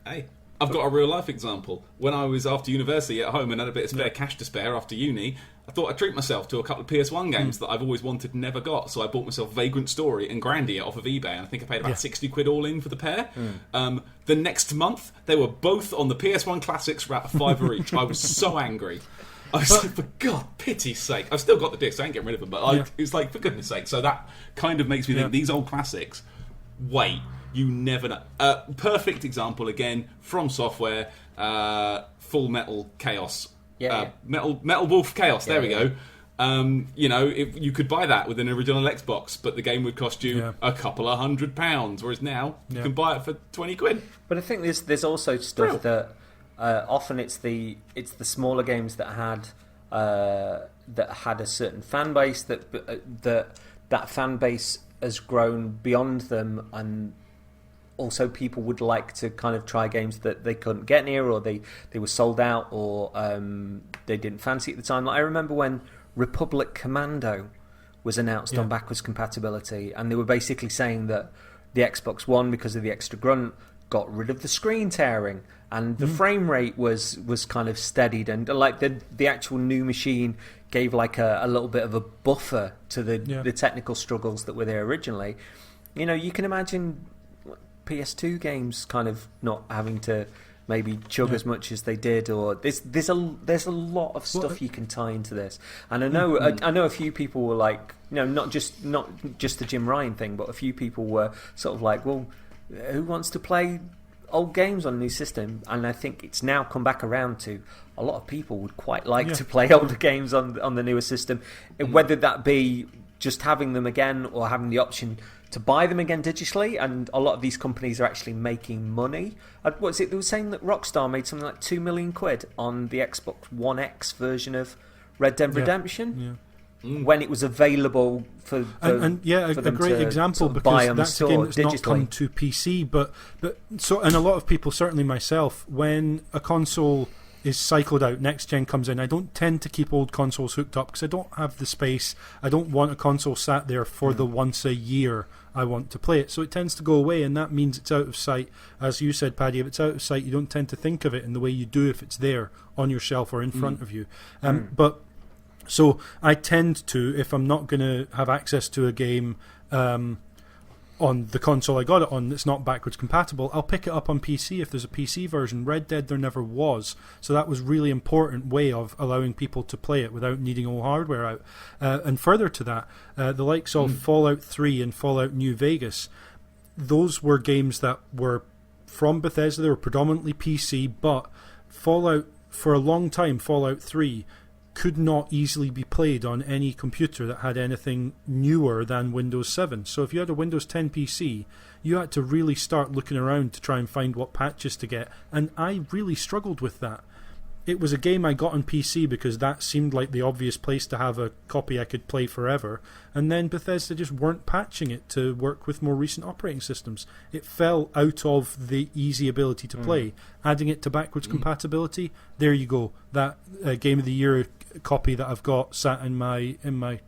Hey, I've got a real life example. When I was after university at home and had a bit of spare cash to spare after uni, I thought I'd treat myself to a couple of PS1 games that I've always wanted and never got. So I bought myself Vagrant Story and Grandia off of eBay, and I think I paid about 60 quid all in for the pair. The next month, they were both on the PS1 Classics for about $5 each. I was so angry. I was like, for God, pity's sake. I've still got the discs, I ain't getting rid of them, but it's like, for goodness sake. So that kind of makes me think, these old classics, wait, you never know. Perfect example, again, From Software, Full Metal Chaos. Metal Wolf Chaos, there we go. You know, if you could buy that with an original Xbox, but the game would cost you a couple of £100, whereas now you can buy it for 20 quid. But I think there's also stuff that often it's the smaller games that had a certain fan base, that fan base has grown beyond them, and also people would like to kind of try games that they couldn't get near, or they were sold out, or they didn't fancy at the time. Like, I remember when Republic Commando was announced on backwards compatibility, and they were basically saying that the Xbox One, because of the extra grunt, got rid of the screen tearing, and the frame rate was kind of steadied, and like the actual new machine gave like a little bit of a buffer to the technical struggles that were there originally. You know, you can imagine PS2 games kind of not having to maybe chug as much as they did, or there's a lot of stuff you can tie into this. And I know I know a few people were like, not just the Jim Ryan thing, but a few people were sort of like, well, who wants to play old games on a new system? And I think it's now come back around to a lot of people would quite like to play older games on the newer system, whether that be just having them again or having the option to buy them again digitally. And a lot of these companies are actually making money. What's it? They were saying that Rockstar made something like £2 million on the Xbox One X version of Red Dead Redemption. When it was available for a great example, because that's a game that's not come to PC, but and a lot of people, certainly myself, when a console is cycled out, next gen comes in, I don't tend to keep old consoles hooked up because I don't have the space. I don't want a console sat there for the once a year I want to play it, so it tends to go away, and that means it's out of sight. As you said, Paddy, if it's out of sight, you don't tend to think of it in the way you do if it's there on your shelf or in front of you. But so I tend to, if I'm not going to have access to a game on the console I got it on that's not backwards compatible, I'll pick it up on PC if there's a PC version. Red Dead there never was, so that was really important way of allowing people to play it without needing all hardware out. And further to that, the likes of Fallout 3 and Fallout New Vegas, those were games that were from Bethesda. They were predominantly PC, but Fallout, for a long time, Fallout 3 could not easily be played on any computer that had anything newer than Windows 7. So if you had a Windows 10 PC, you had to really start looking around to try and find what patches to get. And I really struggled with that. It was a game I got on PC because that seemed like the obvious place to have a copy I could play forever. And then Bethesda just weren't patching it to work with more recent operating systems. It fell out of the easy ability to play. Adding it to backwards compatibility, there you go. That Game of the Year copy that I've got sat in my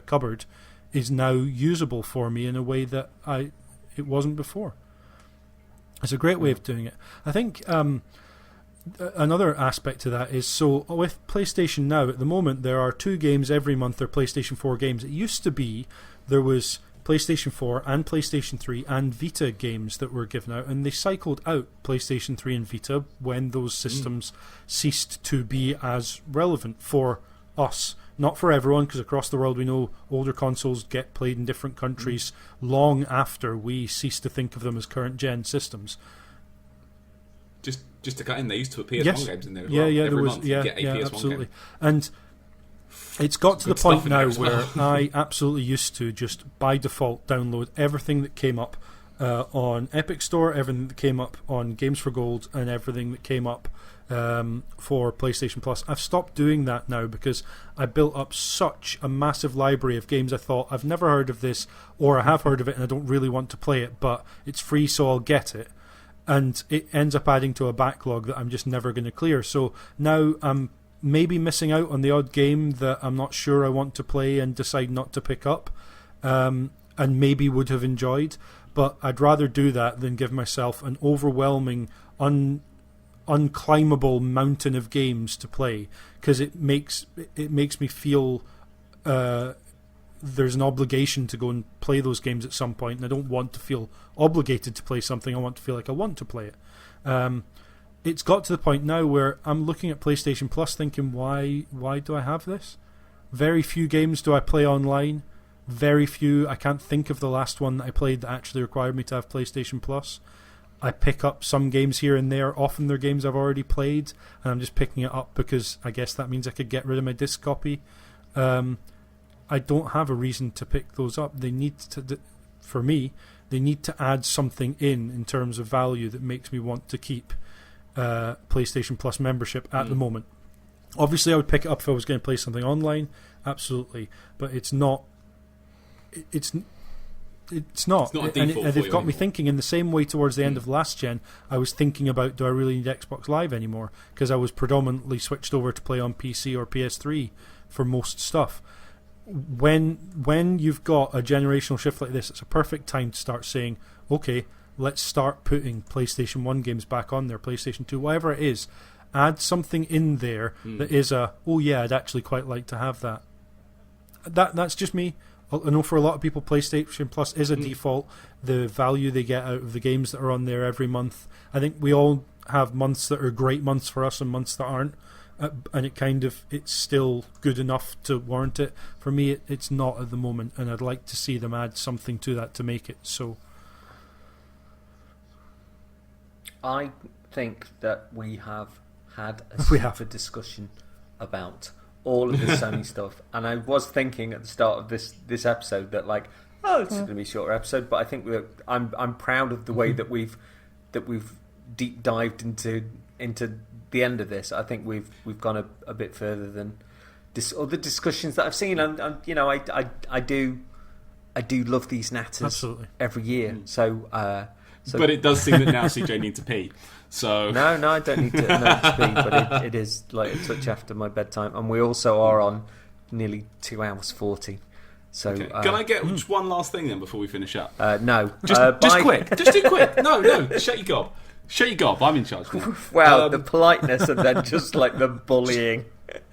cupboard is now usable for me in a way that it wasn't before. It's a great way of doing it. I think another aspect to that is, so with PlayStation Now at the moment there are 2 games every month. They're PlayStation 4 games. It used to be there was PlayStation 4 and PlayStation 3 and Vita games that were given out, and they cycled out PlayStation 3 and Vita when those systems ceased to be as relevant for us. Not for everyone, because across the world we know older consoles get played in different countries long after we cease to think of them as current gen systems. Just to cut in, they used to put PS1 games in there as well. Every there was, month you get a PS1 absolutely. Game. And it's got to the point now where I absolutely used to just by default download everything that came up on Epic Store, everything that came up on Games for Gold, and everything that came up for PlayStation Plus. I've stopped doing that now because I built up such a massive library of games. I thought, I've never heard of this, or I have heard of it and I don't really want to play it, but it's free, so I'll get it. And it ends up adding to a backlog that I'm just never going to clear. So now I'm maybe missing out on the odd game that I'm not sure I want to play and decide not to pick up, and maybe would have enjoyed. But I'd rather do that than give myself an overwhelming, unclimbable mountain of games to play, because it makes me feel there's an obligation to go and play those games at some point, and I don't want to feel obligated to play something. I want to feel like I want to play it. It's got to the point now where I'm looking at PlayStation Plus thinking, why do I have this? Very few games do I play online. Very few. I can't think of the last one that I played that actually required me to have PlayStation Plus. I pick up some games here and there. Often they're games I've already played, and I'm just picking it up because I guess that means I could get rid of my disc copy. I don't have a reason to pick those up. They need to, for me, they need to add something in terms of value that makes me want to keep PlayStation Plus membership at the moment. Obviously, I would pick it up if I was going to play something online, absolutely, but it's not. It's not a default. And they've got me thinking in the same way towards the end of last gen. I was thinking about, do I really need Xbox Live anymore? Because I was predominantly switched over to play on PC or PS3 for most stuff. When you've got a generational shift like this, it's a perfect time to start saying, okay, let's start putting PlayStation 1 games back on there, PlayStation 2, whatever it is. Add something in there that is I'd actually quite like to have that. That's just me. I know for a lot of people PlayStation Plus is a default. The value they get out of the games that are on there every month, I think we all have months that are great months for us and months that aren't, and it's still good enough to warrant it. For me, it's not at the moment, and I'd like to see them add something to that to make it so. I think that we have had a super discussion about all of the Sony stuff, and I was thinking at the start of this episode that like, oh, it's going to be a shorter episode, but I think that I'm proud of the way that we've deep dived into the end of this. I think we've gone a bit further than other discussions that I've seen, and you know, I do love these natters Absolutely. every year. So, but it does seem that now CJ needs to pee. So no, I don't need to pee, but it is like a touch after my bedtime, and we also are on nearly 2 hours 40. So okay. Can I get just one last thing then before we finish up? No, just quick, just do quick. No, shut your gob. Shut your gob. I'm in charge now. Wow, the politeness and then just like the bullying.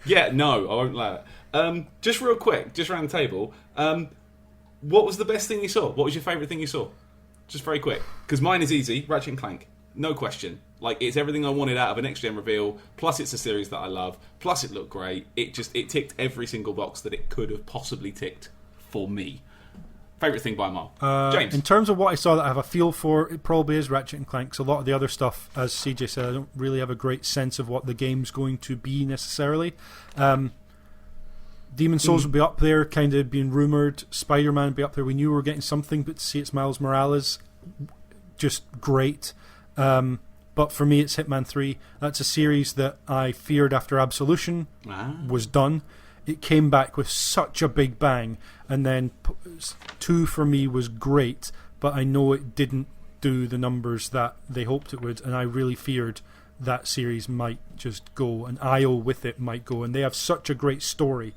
Yeah, no, I won't allow it. Just real quick, just around the table. What was the best thing you saw? What was your favourite thing you saw? Just very quick, because mine is easy. Ratchet and Clank, no question. Like, it's everything I wanted out of a next-gen reveal. Plus, it's a series that I love. Plus, it looked great. It ticked every single box that it could have possibly ticked for me. Favourite thing by a mile. James? In terms of what I saw that I have a feel for, it probably is Ratchet and Clank. So a lot of the other stuff, as CJ said, I don't really have a great sense of what the game's going to be necessarily. Demon's Souls will be up there, kind of being rumoured. Spider-Man will be up there. We knew we were getting something, but to see it's Miles Morales, just great. But for me, it's Hitman 3. That's a series that I feared after Absolution was done. It came back with such a big bang, and then 2 for me was great, but I know it didn't do the numbers that they hoped it would, and I really feared that series might just go, and IO with it might go, and they have such a great story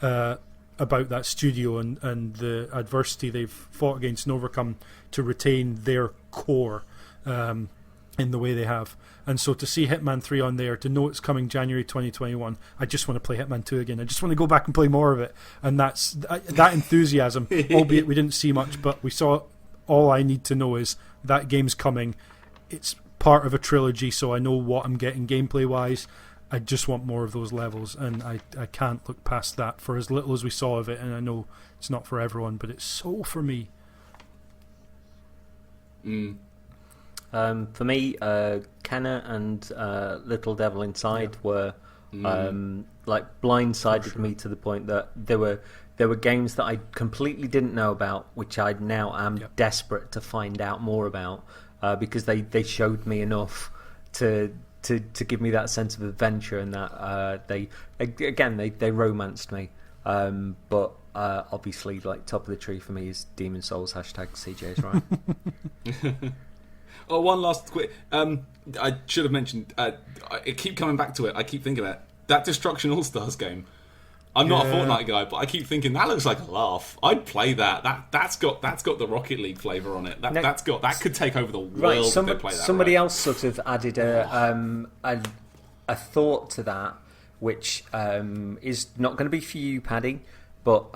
about that studio and the adversity they've fought against and overcome to retain their core in the way they have. And so to see Hitman 3 on there, to know it's coming January 2021, I just want to play Hitman 2 again. I just want to go back and play more of it. And that's that enthusiasm, albeit we didn't see much, but we saw. All I need to know is that game's coming. It's part of a trilogy, so I know what I'm getting gameplay-wise. I just want more of those levels, and I can't look past that for as little as we saw of it. And I know it's not for everyone, but it's so for me. For me, Kenna and Little Devil Inside were like blindsided me to the point that there were games that I completely didn't know about, which I now am desperate to find out more about, because they showed me enough to give me that sense of adventure, and that they romanced me. But obviously, like, top of the tree for me is Demon's Souls. #CJ is right. Oh, one last quick. I should have mentioned. I keep coming back to it. I keep thinking about it. That Destruction All Stars game. I'm not a Fortnite guy, but I keep thinking that looks like a laugh. I'd play that. That's got the Rocket League flavour on it. That could take over the world. Right. If they play that somebody else sort of added a thought to that, which is not going to be for you, Paddy, but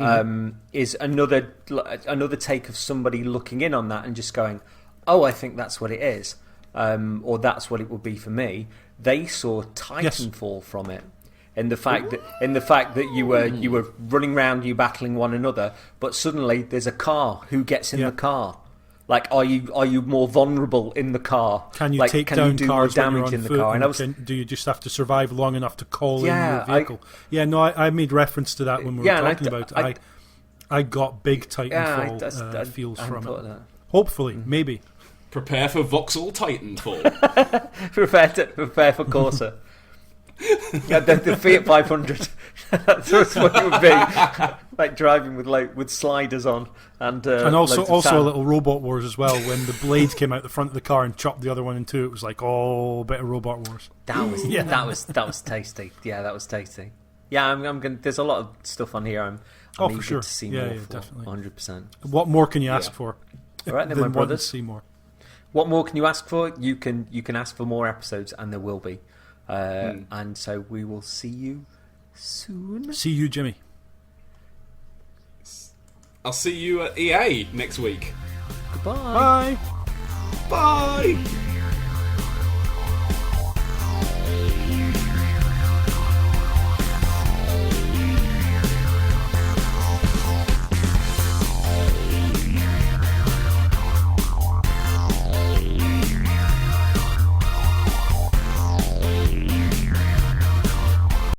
is another take of somebody looking in on that and just going, oh, I think that's what it is, or that's what it would be for me. They saw Titanfall from it, in the fact that you were running around, you battling one another, but suddenly there's a car. Who gets in the car? Like, are you more vulnerable in the car? Can you take down do cars more damage when in you're on the car? foot? Do you just have to survive long enough to call in your vehicle? I made reference to that when we were talking about it. I got big Titanfall feels from it. Hopefully, maybe. Prepare for Vauxhall Titanfall. prepare for Corsa. Yeah, the Fiat 500. That's what it would be, like driving with sliders on, and also a little Robot Wars as well. When the blades came out the front of the car and chopped the other one in two, it was like, oh, a bit of Robot Wars. That was tasty. Yeah, that was tasty. Yeah, I'm going. There's a lot of stuff on here. I'm for eager sure to see more. Yeah, definitely, 100%. What more can you ask for? All right, then, my brothers. See more. What more can you ask for? You can ask for more episodes, and there will be. And so we will see you soon. See you, Jimmy. I'll see you at EA next week. Goodbye. Bye.